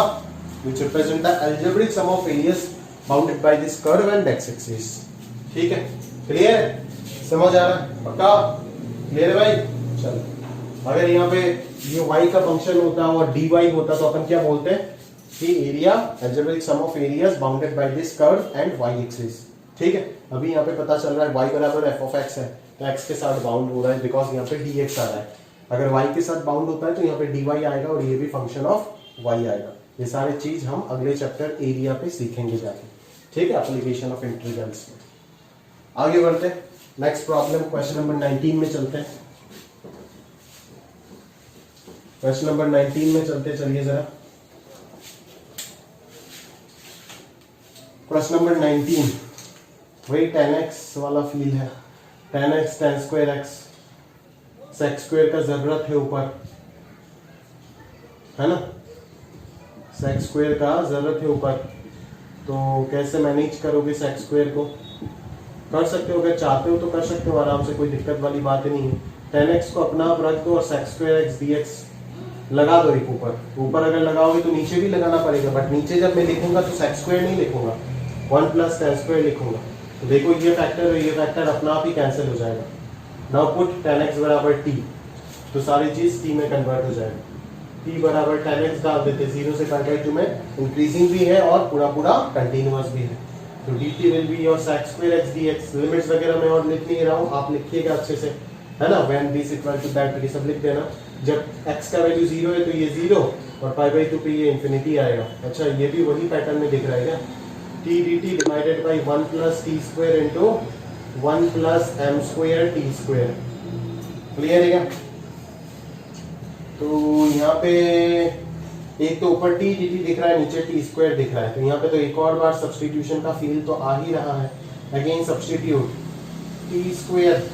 which represent the algebraic sum of areas bounded by this curve and x axis, ठीक है। क्लियर है, समझ आ रहा है पक्का, क्लियर है भाई। चलो अगर यहाँ पे ये y का फंक्शन होता और dy होता तो अपन क्या बोलते हैं कि area algebraic sum of areas bounded by this curve and y axis, ठीक है। अभी यहाँ पे पता चल रहा है y बराबर f of x है, तो x के साथ बाउंड हो रहा है बिकॉज यहाँ पे dx आ रहा है, अगर y के साथ बाउंड होता है तो यहाँ पे dy आएगा और ये भी फंक्शन ऑफ y आएगा। ये सारे चीज हम अगले चैप्टर एरिया पे सीखेंगे जाके, ठीक है, एप्लीकेशन ऑफ इंटीग्रल्स में। आगे बढ़ते हैं, नेक्स्ट प्रॉब्लम क्वेश्चन नंबर 19 में चलते हैं, क्वेश्चन नंबर 19 में चलते, चलिए जरा। क्वेश्चन नंबर 19 वही tan x वाला फील है, tan x tan square x, sec square का जरूरत है ऊपर, है ना, sec स्क्वायर का जरूरत है ऊपर, तो कैसे मैनेज करोगे sec स्क्वायर को, कर सकते हो, अगर चाहते हो तो कर सकते हो आराम से, कोई दिक्कत वाली बात नहीं है। tan x को अपना आप रख दो और sec स्क्वायर x dx लगा दो एक ऊपर, ऊपर अगर लगाओगे तो नीचे भी लगाना पड़ेगा, बट नीचे जब मैं लिखूंगा तो sec स्क्वायर नहीं लिखूंगा, 1 प्लस tan स्क्वायर लिखूंगा। तो देखो ये फैक्टर और ये फैक्टर अपना आप ही कैंसिल हो जाएगा। नाउ पुट tan x बराबर t, तो सारी चीज t में कन्वर्ट हो जाएगा, t बराबर tan x डाल देते, 0 से पाई बाई 2 में इंक्रीजिंग भी है और पूरा पूरा कंटिन्यूअस भी है, तो dt will be your sec square x dx। Limits वगैरह मैं और लिख नहीं रहा हूँ, आप लिखिएगा अच्छे से, है ना, when b is equal to that, ये सब लिख देना। जब x का वैल्यू 0 है तो ये 0 और पाई बाई 2 पे ये इंफिनिटी आएगा। अच्छा ये भी वही पैटर्न में दिख रहा है क्या, t dt divided by 1 plus T square into 1 plus m square T square, clear है क्या। तो यहाँ पे एक तो ऊपर t dt दिख रहा है, नीचे टी स्क्वायर दिख रहा है, तो यहाँ पे तो एक और बार सब्स्टिट्यूशन का फील तो आ ही रहा है। Again substitute, t square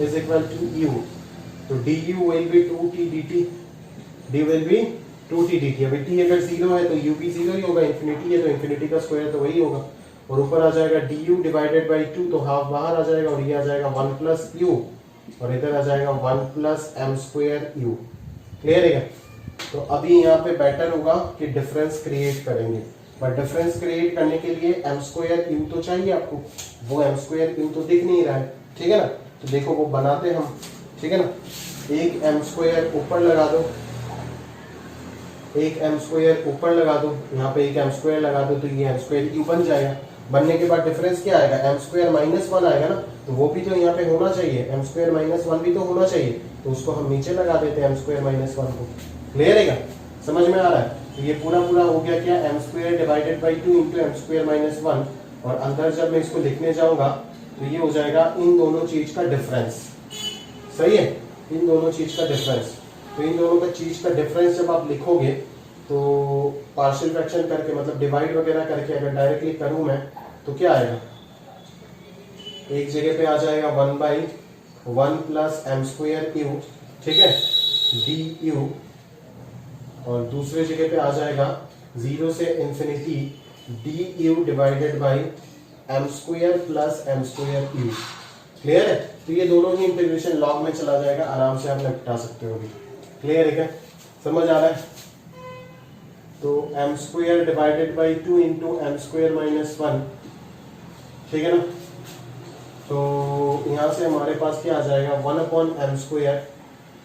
is equal to u, तो du will be 2t dt, d will be 2t dt। अभी t अगर 0 है तो u भी 0 ही होगा, इंफिनिटी है तो इंफिनिटी का स्क्वायर तो वही होगा, और ऊपर आ जाएगा du डिवाइडेड बाई 2, तो हाफ बाहर आ जाएगा और ये आ जाएगा 1 प्लस u, और इधर आ जाएगा 1 plus m square u, clear है। तो अभी यहाँ पे बेटर होगा कि डिफरेंस क्रिएट करेंगे, पर डिफरेंस क्रिएट करने के लिए एम स्क्वायर u तो चाहिए आपको, वो एम स्क्वायर u तो दिख नहीं रहा है, ठीक है ना। तो देखो वो बनाते हम, ठीक है ना, एक एम स्क्वायर ऊपर लगा दो, एक एम स्क्वायर ऊपर लगा दो, यहाँ पे एक एम स्क्वायर लगा दो, तो ये एम स्क्वायर यू बन जाएगा। बनने के बाद डिफरेंस क्या आएगा, एम स्क्वायर माइनस 1 आएगा ना, तो वो भी तो यहाँ पे होना चाहिए, एम स्क्वायर माइनस 1 भी तो होना चाहिए, तो उसको हम नीचे लगा देते हैं एम स्क्वायर माइनस 1 को, क्लियर है, समझ में आ रहा है। तो ये पूरा पूरा हो गया क्या, m square divided by 2 into m square minus 1, और अंदर जब मैं इसको लिखने जाऊंगा तो ये हो जाएगा इन दोनों चीज का डिफरेंस, सही है, इन दोनों चीज का डिफरेंस। तो इन दोनों का चीज का डिफरेंस जब आप लिखोगे तो पार्शियल फ्रैक्शन करके, मतलब डिवाइड वगैरह करके अगर डायरेक्टली करूं मैं तो क्या आएगा, एक जगह पे आ जाएगा 1 by 1 plus m square u, ठीक है, डी यू और दूसरे जगह पे आ जाएगा 0 से infinity d u divided by m square plus m square u. Clear है? तो ये दोनों ही इंटीग्रेशन लॉग में चला जाएगा, आराम से आप निपटा सकते हो। क्लियर है क्या? समझ आ रहा है? तो m square divided by 2 into m square minus 1, ठीक है ना। तो यहां से हमारे पास क्या आ जाएगा 1 upon m square,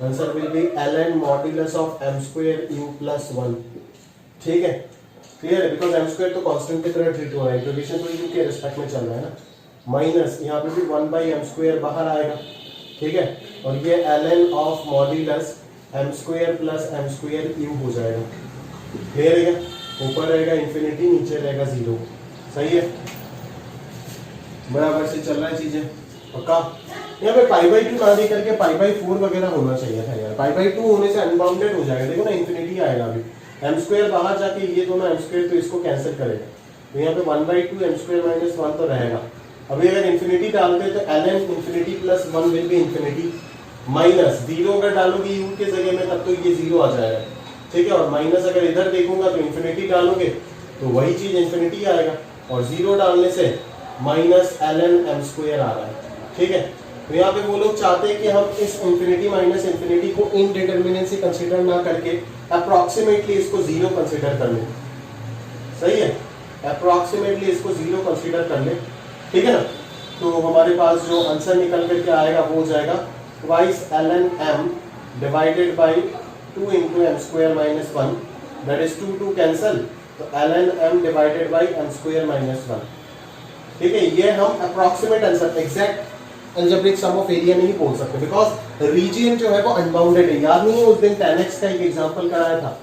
answer will be ln modulus of m square u plus 1। ठीक है, क्लियर है? बिकॉज एम स्क्वायर तो कांस्टेंट की तरह ट्रीट हो रहा है, इंटीग्रेशन तो यू के रिस्पेक्ट में चल रहा है ना। माइनस यहाँ पे भी 1 बाई एम स्क्वायर बाहर आएगा, ठीक है, और ये ln of modulus m square plus m square u हो जाएगा। क्लियर है क्या? ऊपर रहेगा इंफिनिटी, नीचे रहेगा 0। सही है, बराबर से चल रहा है चीजें, पक्का। यहाँ पे पाई बाई 2 ना दे करके पाई बाई 4 वगैरह होना चाहिए था यार। पाई बाई 2 होने से अनबाउंडेड हो जाएगा, देखो ना इंफिनिटी आएगा अभी। एम स्क्वायर बाहर जाके ये दोनों एम स्क्वायर तो इसको कैंसिल करेगा, तो यहाँ पे 1/2 एम स्क्वायर माइनस 1 तो रहेगा। अभी अगर इंफिनिटी डालते हैं तो ln infinity plus 1 will be infinity, minus 0 अगर डालोगे यू के जगह में तब तो ये 0 आ जाएगा, ठीक है। और माइनस अगर इधर देखूंगा तो इंफिनिटी डालोगे तो वही चीज इंफिनिटी आएगा, और 0 डालने से माइनस ln एम स्क्वायर आ रहा है, ठीक है। तो यहाँ पे वो लोग चाहते हैं कि हम इस इंफिनिटी माइनस इंफिनिटी को इनडिटरमिनेंसी कंसीडर ना करके अप्रोक्सीमेटली इसको 0 कंसीडर कर ले। सही है, अप्रोक्सीमेटली इसको 0 कंसीडर कर ले, ठीक है ना। तो हमारे पास जो आंसर निकल करके आएगा वो हो जाएगा twice ln m divided by 2 into m square minus 1, that is 2 cancel, तो ln m divided by m square minus 1, ठीक है। ये हम approximate answer, exact algebraic sum of area नहीं बोल सकते, बिकॉज रीजियन जो है वो अनबाउंडेड है। याद नहीं है उस दिन 10x का एक एग्जांपल कराया था,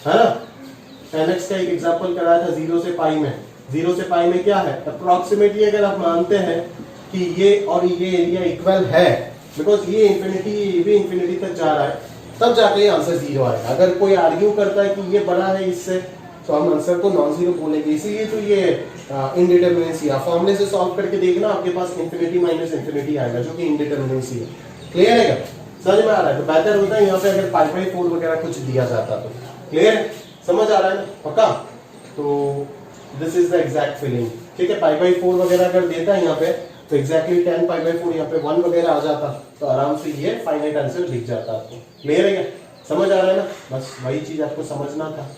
है ना। 10x का एक एग्जांपल कराया था 0 से पाई में। 0 से पाई में क्या है, अप्रोक्सीमेटली अगर आप मानते हैं कि ये और ये एरिया इक्वल है, बिकॉज ये इंफिनिटी ये भी इंफिनिटी तक जा रहा है, तब जाके ये आंसर 0 आएगा। अगर कोई आर्ग्यू करता है कि ये बड़ा है इससे, तो हम आंसर को नॉन जीरो बोलेंगे। इसीलिए तो ये इनडिटरमिनेंसी है। फॉर्मूले से सॉल्व करके देखना, आपके पास इंफिनिटी माइनस इंफिनिटी आएगा जो कि इनडिटरमिनेंसी है। क्लियर है क्या? समझ में आ रहा है? तो बेहतर होता है यहाँ पे अगर π/4 वगैरह कुछ दिया जाता तो। क्लियर है? समझ आ रहा है ना? पक्का? तो this is the exact feeling, ठीक है। π/4 वगैरह अगर देता है यहाँ पे तो एग्जैक्टली 10 π/4 यहाँ पे 1 वगैरह आ जाता, तो आराम से ये फाइनाइट आंसर दिख जाता आपको। क्लियर है क्या? समझ आ रहा है ना? बस वही चीज आपको समझना था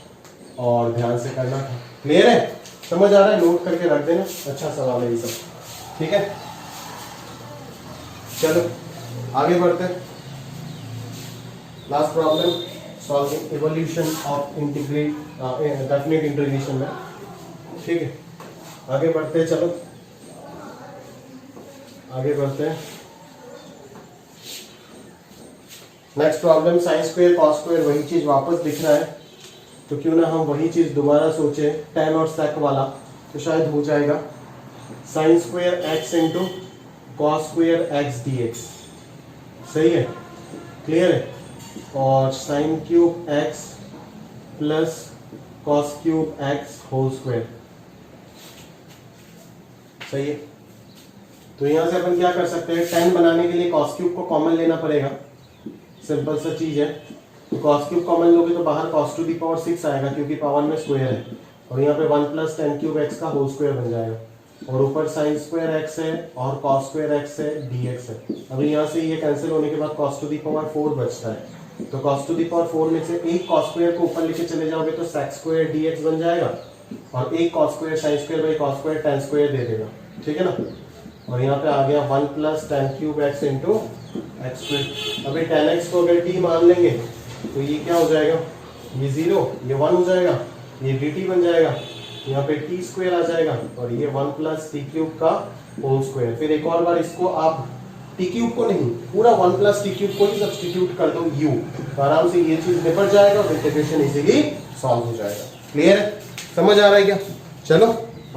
और ध्यान से करना था। क्लियर है? समझ आ रहा है? नोट करके रख देना, अच्छा सवाल है ये सब, ठीक है। चलो आगे बढ़ते हैं। Last problem, solving evolution of integrate definite integration में, ठीक है। आगे बढ़ते हैं, चलो आगे बढ़ते हैं। Next problem, sine square cos square वही चीज वापस दिख रहा है, तो क्यों ना हम वही चीज दोबारा सोचे, tan और sec वाला, तो शायद हो जाएगा sine square x into cos square x dx। सही है? क्लियर है? और sine cube x plus cos cube x whole square. सही है? तो यहां से अपन क्या कर सकते हैं, tan बनाने के लिए कॉस क्यूब को कॉमन लेना पड़ेगा, सिंपल सा चीज है। तो cos क्यूब कॉमन लोगे तो बाहर cos टू दी पावर 6 आएगा, क्योंकि पावर में स्क्वायर है, और यहाँ पे 1 प्लस tan क्यूब x का होल स्क्वायर बन जाएगा, और ऊपर sin स्क्वायर x है और cos स्क्वायर x है, dx है। अभी यहाँ से ये कैंसिल होने के बाद cos टू दी पावर 4 बचता है, तो cos टू दी पावर 4 में से एक cos स्क्वायर को ऊपर लेके चले जाओगे तो sec स्क्वायर dx बन जाएगा, और एक cos square sin square by cos square tan square दे देगा, ठीक है ना। और यहाँ पे आ गया 1 plus tan cube x into x square. अभी tan x को अगर t मान लेंगे तो ये क्या हो जाएगा, ये 0, ये 1 हो जाएगा, ये dt बन जाएगा, यहाँ पे t स्क्वायर आ जाएगा, और ये 1 प्लस t क्यूब का होल स्क्वायर। फिर एक और बार इसको आप t क्यूब को नहीं, पूरा 1 प्लस t क्यूब को ही सब्स्टिट्यूट कर दो u, तो आराम से ये चीज निपट जाएगा और इंटीग्रेशन इजीली सॉल्व हो जाएगा। क्लियर है? समझ आ रहा है क्या? चलो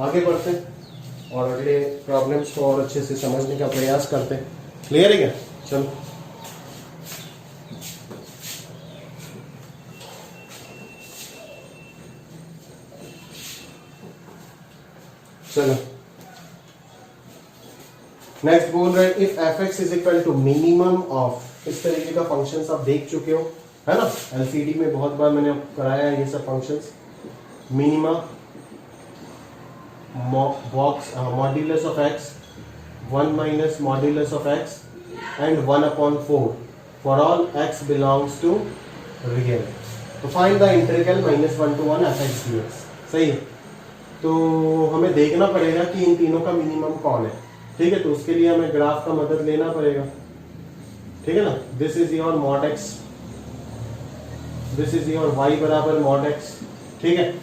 आगे बढ़ते हैं और अगले प्रॉब्लम्स को और अच्छे से समझने का प्रयास करते हैं। क्लियर है क्या? चलो चलो नेक्स्ट बोल रहे हैं, if f x is equal to minimum of, इस तरीके का फंक्शन आप देख चुके हो, है ना। एलसीडी में बहुत बार मैंने कराया है ये सब functions. Minima box modulus of x 1 minus modulus of x and 1/4 for all x belongs to real. तो find the integral -1 to 1 fx dx। सही है, तो हमें देखना पड़ेगा कि इन तीनों का मिनिमम कौन है। ठीक है, तो उसके लिए हमें ग्राफ का मदद लेना पड़ेगा। ठीक है ना, this is your mod x, this is your y बराबर मॉड एक्स। ठीक है,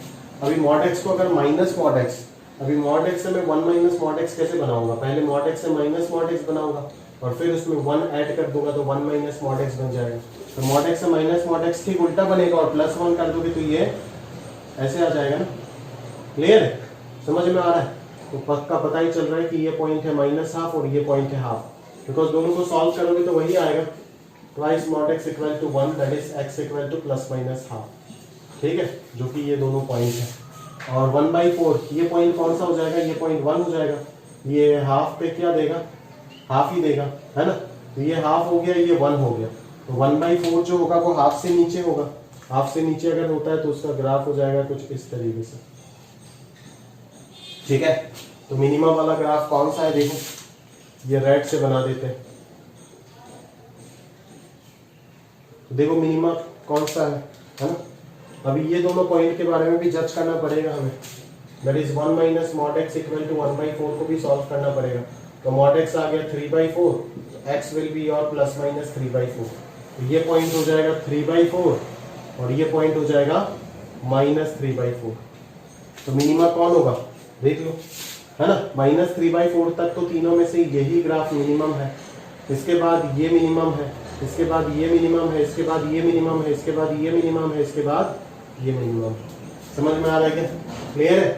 अभी मॉड एक्स को अगर माइनस मॉड एक्स, अभी मॉड एक्स से मैं 1 माइनस मॉड एक्स कैसे बनाऊंगा, पहले मॉड एक्स से माइनस मॉड एक्स बनाऊंगा और फिर उसमें 1 ऐड कर दूंगा तो 1 माइनस मॉड एक्स बन जाएगा। तो मॉड एक्स से माइनस मॉड एक्स ठीक उल्टा बनेगा और +1 कर दोगे तो ये ऐसे आ जाएगा ना। क्लियर है, समझ में आ रहा है। तो पक्का पता ही चल रहा है कि ये पॉइंट है -½ और ये पॉइंट है ½ बिकॉज दोनों को सॉल्व करोगे तो वही आएगा, twice mod x equal to 1 that is x equal to ±½ ठीक है, जो कि ये दोनों पॉइंट है। और 1/4 ये पॉइंट कौन सा हो जाएगा, ये पॉइंट 1 हो जाएगा। ये ½ पे क्या देगा, ½ ही देगा, है ना। तो ये ½ हो गया, ये 1 हो गया। तो 1/4 जो होगा वो ½ से नीचे होगा। ½ से नीचे अगर होता है तो उसका ग्राफ हो जाएगा कुछ इस तरीके से। ठीक है, तो मिनिमम वाला ग्राफ कौन सा है, देखो ये रेड से बना देते हैं। तो देखो मिनिमम कौन सा है ना। अभी ये दोनों पॉइंट के बारे में भी जज करना पड़ेगा हमें। That is 1 minus mod x equal to 1/4 को भी सॉल्व करना पड़ेगा। तो मॉड एक्स आ गया 3/4, एक्स विल बी और ±3/4। तो ये पॉइंट हो जाएगा 3/4 और ये पॉइंट हो जाएगा -3/4। तो मिनिमा कौन होगा देख लो, है ना। -3/4 तक तो तीनों में से यही ग्राफ मिनिमम है। इसके बाद ये मिनिमम है, इसके बाद ये मिनिमम है, इसके बाद ये मिनिमम है, इसके बाद ये मिनिमम है, इसके बाद ये मिनिमम। समझ में आ रहा है क्या, क्लियर है।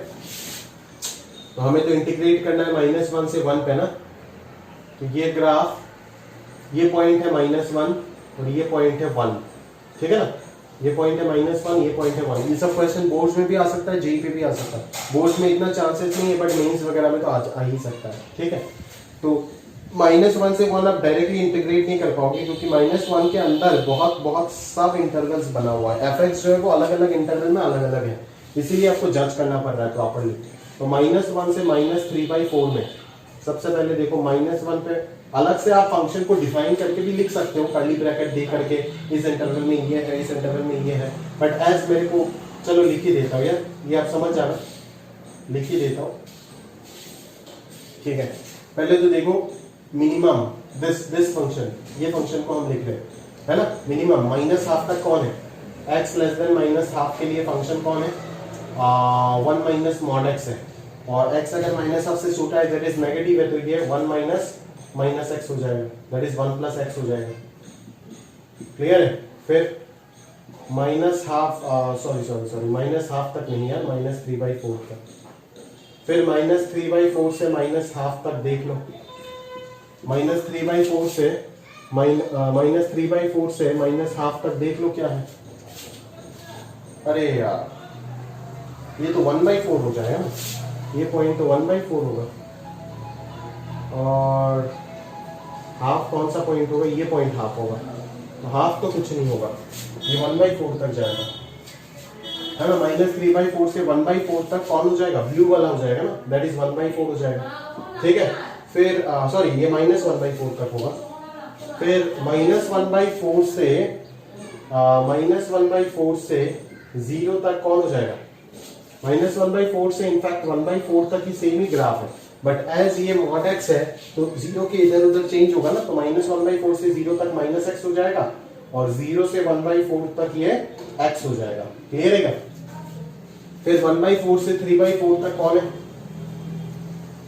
तो हमें तो इंटीग्रेट करना है -1 से 1 पे ना। तो ये ग्राफ, ये पॉइंट है -1 और ये पॉइंट है 1, ठीक है ना। ये पॉइंट है -1, ये पॉइंट है 1। ये सब क्वेश्चन बोर्ड्स में भी आ सकता है, जेई पे भी आ सकता है। बोर्ड्स में इतना चांसेस नहीं है बट मेंस वगैरह में तो आ ही सकता है। ठीक है, तो -1 से 1 आप डायरेक्टली इंटीग्रेट नहीं कर पाओगे क्योंकि -1 के अंदर बहुत सब इंटरवल्स बना हुआ है। एफएक्स जो है वो अलग अलग इंटरवल में अलग अलग है, इसीलिए आपको जज करना पड़ रहा है प्रॉपर्ली। तो -1 से -3/4 में सबसे पहले देखो -1 पे अलग से आप फंक्शन को डिफाइन करके भी लिख सकते हो, कर्ली ब्रैकेट दे करके, इस इंटरवल में ये है, इस इंटरवल में ये है। बट एज मेरे को चलो लिख ही देता हूँ यार, ये आप समझ जाना, लिख ही देता हूँ। ठीक है, पहले तो देखो मिनिमम दिस फंक्शन, ये फंक्शन को हम लिख रहे हैं, है ना। मिनिमम -½ तक कौन है, x -½ के लिए फंक्शन कौन है, 1 माइनस मॉड एक्स है। और x अगर -½ से छोटा है दैट इज नेगेटिव है, तो ये 1 माइनस x हो जाएगा, दैट इज 1 + x हो जाएगा। क्लियर है। फिर -½ तक नहीं है, -3/4 तक। फिर -3/4 से -½ तक देख लो। -3/4 से -½ तक देख लो क्या है। अरे यार ये तो 1/4 हो जाएगा ना, ये पॉइंट तो 1/4 होगा। और ½ कौन सा पॉइंट होगा, ये पॉइंट ½ होगा। तो ½ तो कुछ नहीं होगा, ये 1/4 तक जाएगा, है ना। -3/4 से 1/4 तक कौन हो जाएगा, ब्लू वाला हो जाएगा ना, दैट इज 1/4 हो जाएगा। ठीक है, फिर सॉरी ये -1/4 तक होगा। फिर -1/4 से 0 तक कौन हो जाएगा, -1/4 से इनफैक्ट 1/4 तक ही सेम ही ग्राफ है, बट एज ये मॉड एक्स है तो 0 के इधर उधर चेंज होगा ना। तो -1/4 से 0 तक -x हो जाएगा और 0 से 1/4 तक ये x हो जाएगा। क्लियर है क्या। फिर 1/4 से 3/4 तक कौन है,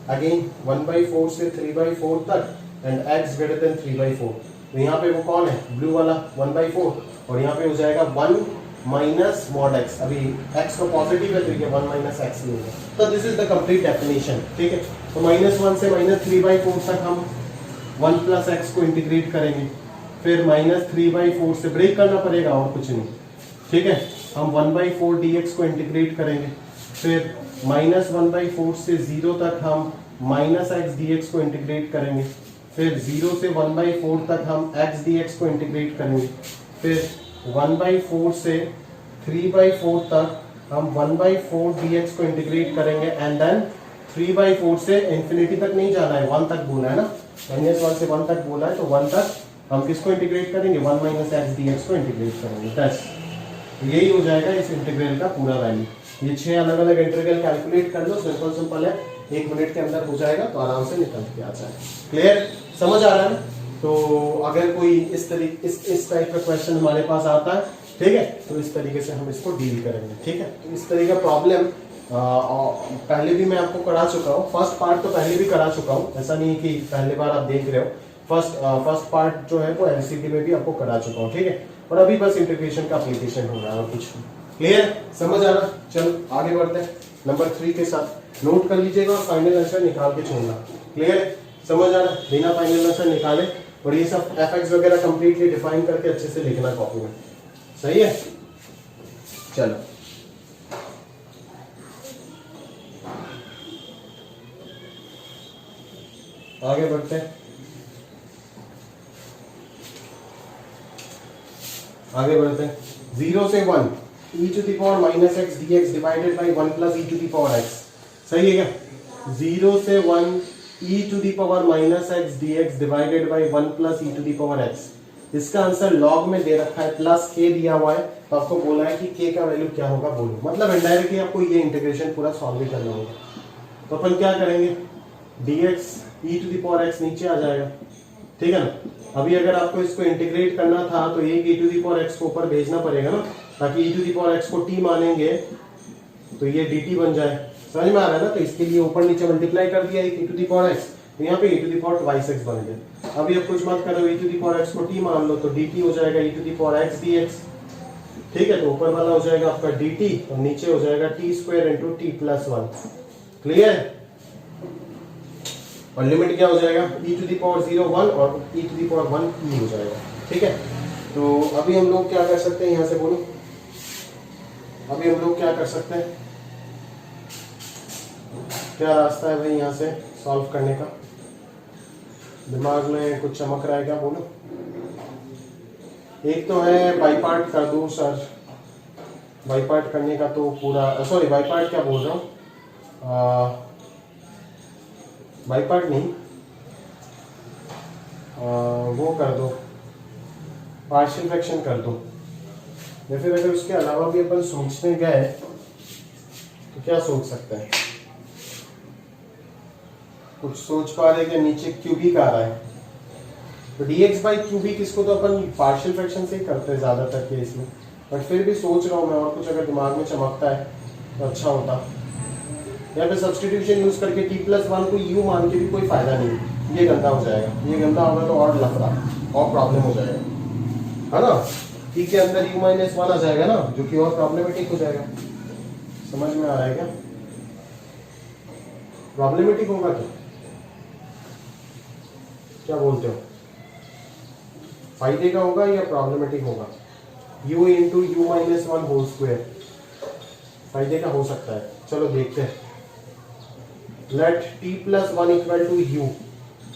अगेन 1/4 से 3/4 तक एंड x ग्रेटर देन 3/4। तो यहाँ पे वो कौन है, ब्लू वाला 1/4 और यहाँ पे हो जाएगा 1 माइनस मॉड एक्स। अभी x तो पॉजिटिव है तो ये 1 - x ही होगा। तो this is the complete definition. ठीक है, तो -1 से -3/4 तक हम 1 + x को इंटीग्रेट करेंगे। फिर -3/4 से ब्रेक करना पड़ेगा और कुछ नहीं। ठीक है, हम 1/4 dx को इंटीग्रेट करेंगे। फिर -1/4 से 0 तक हम -x dx को इंटीग्रेट करेंगे। फिर 0 से 1/4 तक हम x dx को इंटीग्रेट करेंगे। फिर 1/4 से 3/4 तक हम 1/4 dx को इंटीग्रेट करेंगे एंड देन 3/4 से इंफिनिटी तक नहीं जाना है, 1 तक बोला है ना, -1 से 1 तक बोला है, तो 1 तक हम किसको इंटीग्रेट करेंगे, 1 - x dx को इंटीग्रेट करेंगे। बस यही हो जाएगा इस इंटीग्रल का पूरा वैल्यू। ये 6 अलग अलग इंटीग्रल कैलकुलेट कर लो, सिंपल सिंपल है, 1 मिनट के अंदर हो जाएगा, तो आराम से निकल के आ जाएगा। क्लियर, समझ आ रहा है? तो अगर कोई इस टाइप का क्वेश्चन हमारे पास आता है, ठीक है, तो इस तरीके से हम इसको डील करेंगे। ठीक है, तो इस तरह का प्रॉब्लम पहले भी मैं आपको करा चुका हूँ, फर्स्ट पार्ट तो पहले भी करा चुका हूँ, ऐसा नहीं कि पहली बार आप देख रहे हो। फर्स्ट पार्ट जो है वो एलसीडी में भी आपको करा चुका हूँ, ठीक है, और अभी बस इंटीग्रेशन का एप्लीकेशन हो रहा है और कुछ। क्लियर, समझ आ रहा? चलो आगे बढ़ते हैं नंबर 3 के साथ। नोट कर लीजिएगा और फाइनल आंसर निकाल के छोड़ना। क्लियर, समझ आ रहा? बिना फाइनल आंसर निकाले और ये सब एफएक्स वगैरह कंप्लीटली डिफाइन करके अच्छे से लिखना कॉपी में। सही है, चलो आगे बढ़ते हैं। आगे बढ़ते हैं 0 से 1 e⁻⁻x dx divided by 1 plus e⁻x। सही है क्या? 0 से 1 e⁻⁻x dx divided by 1 plus e⁻x। इसका आंसर लॉग में दे रखा है, प्लस k दिया हुआ है, तो आपको बोला है कि k का वैल्यू क्या होगा बोलो। मतलब इनडायरेक्टली आपको ये इंटीग्रेशन पूरा सॉल्व करना होगा। तो अपन क्या करेंगे, dx e⁻x नीचे आ जाएगा, ठीक है ना। अभी अगर आपको इसको इंटीग्रेट करना था तो एक e⁻x को ऊपर भेजना पड़ेगा ना, ताकि e⁻x को t मानेंगे तो ये dt बन जाए। समझ में आ रहा है ना? तो इसके लिए ऊपर नीचे मल्टीप्लाई कर दिया एक e⁻x, तो यहाँ पे e⁻2x बन गया। अभी अब कुछ मत करो, e⁻x को t मान लो तो dt हो जाएगा e⁻x dx। ठीक है, तो ऊपर वाला हो जाएगा आपका dt और नीचे हो जाएगा t² × t+1। क्लियर? और लिमिट क्या हो जाएगा, e⁻0 1 और e⁻1 e हो जाएगा। ठीक है, तो अभी हम लोग क्या कर सकते हैं, यहाँ से बोलो, अभी हम लोग क्या कर सकते हैं, क्या रास्ता है भाई यहाँ से सॉल्व करने का? दिमाग में कुछ चमक रहा है क्या, बोलो। एक तो है बाई पार्ट कर दो सर, बाई पार्ट करने का तो पूरा, सॉरी बाई पार्ट क्या बोल रहा हूँ, बाई पार्ट नहीं, वो कर दो, पार्शियल फ्रैक्शन कर दो। या फिर अगर उसके अलावा भी अपन सोचने गए तो क्या सोच सकते हैं, कुछ सोच पा रहे क्या? नीचे क्यूबिक आ रहा है, तो dx/क्यूबिक इसको तो अपन पार्शियल फ्रैक्शन से ही करते हैं ज्यादातर केस में, बट फिर भी सोच रहा हूँ मैं, और कुछ अगर दिमाग में चमकता है तो अच्छा होता। यहाँ पे सब्स्टिट्यूशन यूज करके t+1 को u मान के भी कोई फायदा नहीं, ये गंदा हो जाएगा, ये गंदा होगा तो और लफड़ा और प्रॉब्लम हो जाएगा, है ना। t के अंदर u-1 आ जाएगा ना, जो कि और प्रॉब्लमेटिक हो जाएगा। समझ में आ रहा है क्या? प्रॉब्लमेटिक होगा क्या बोलते हो? फायदे का होगा या प्रॉब्लमेटिक होगा? u × u-1 होल स्क्वायर फायदे का हो सकता है। चलो देखते हैं। Let t+1 equal to u,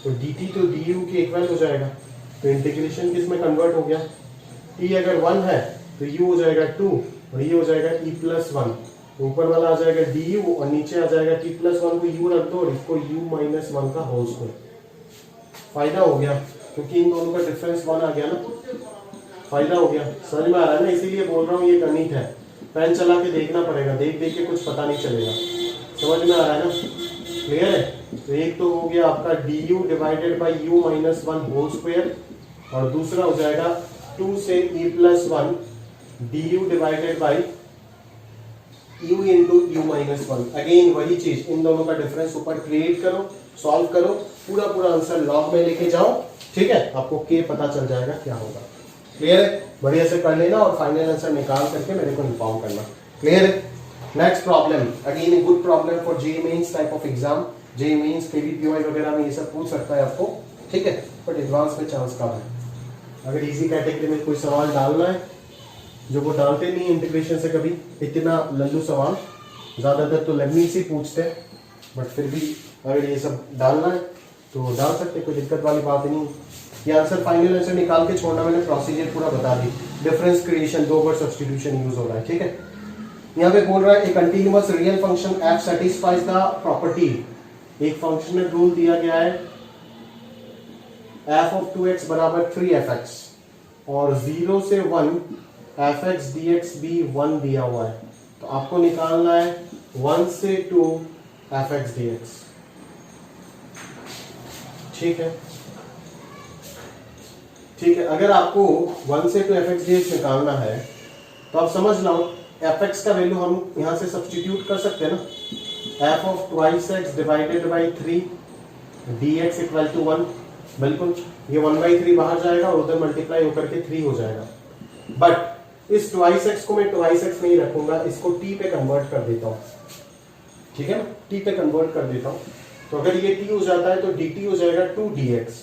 तो dt तो du के इक्वल हो जाएगा, तो इंटीग्रेशन किस में कन्वर्ट हो गया, t अगर 1 है तो u हो जाएगा 2 और ये हो जाएगा e+1, तो ऊपर वाला आ जाएगा du और नीचे आ जाएगा t+1 को u रख दो और इसको u-1 का होल स्क्वायर। फायदा हो गया क्योंकि इन दोनों का डिफरेंस 1 आ गया ना, फायदा हो गया। समझ में आ रहा है ना? इसीलिए बोल रहा हूँ ये गणित है, पेन चला के देखना पड़ेगा, देख देख के कुछ पता नहीं चलेगा। समझ में आ रहा है ना? क्लियर है? तो एक तो हो गया आपका du divided by u-1 whole square, और दूसरा हो जाएगा 2 से e+1 du divided by u × u-1। Again वही चीज, इन दोनों का डिफरेंस ऊपर क्रिएट करो, सॉल्व करो, पूरा पूरा आंसर लॉग में लेके जाओ। ठीक है, आपको के पता चल जाएगा क्या होगा। क्लियर है? बढ़िया से कर लेना और फाइनल आंसर निकाल करके मेरे को इन्फॉर्म करना। क्लियर है? Next problem, again a good problem for JEE mains type of exam. JEE mains, KVPY वगैरह में ये सब पूछ सकता है आपको, ठीक है, बट एडवांस में चांस कम है। अगर इजी कैटेगरी में कोई सवाल डालना है, जो वो डालते नहीं इंटीग्रेशन से कभी इतना लल्लू सवाल, ज्यादातर तो लेबनीज से पूछते हैं, बट फिर भी अगर ये सब डालना है तो डाल सकते, कोई दिक्कत वाली बात नहीं। ये आंसर फाइनल आंसर निकाल के छोड़ना, मैंने प्रोसीजर पूरा बता दी। डिफरेंस क्रिएशन, 2 बार सब्स्टिट्यूशन यूज हो रहा है, ठीक है। यहाँ पे बोल रहा है a continuous real function F satisfies the property, एक फंक्शनल रूल दिया गया है एफ ऑफ 2x बराबर 3fx और 0 से 1 fx dx भी 1 दिया हुआ है, तो आपको निकालना है 1 से 2 fx dx, ठीक है। ठीक है, अगर आपको 1 से 2 fx dx निकालना है तो आप समझ लो fx का वैल्यू हम यहां से सब्स्टिट्यूट कर सकते हैं ना, f of twice x divided by 3 dx equal to 1, बिल्कुल ये 1/3 बाहर जाएगा और उधर मल्टीप्लाई होकर के 3 हो जाएगा। बट इस ट्वाइस x को मैं ट्वाइस x नहीं रखूंगा, इसको t पे कन्वर्ट कर देता हूं, ठीक है ना, t पे कन्वर्ट कर देता हूं, तो अगर ये t हो जाता है तो dt हो जाएगा 2dx,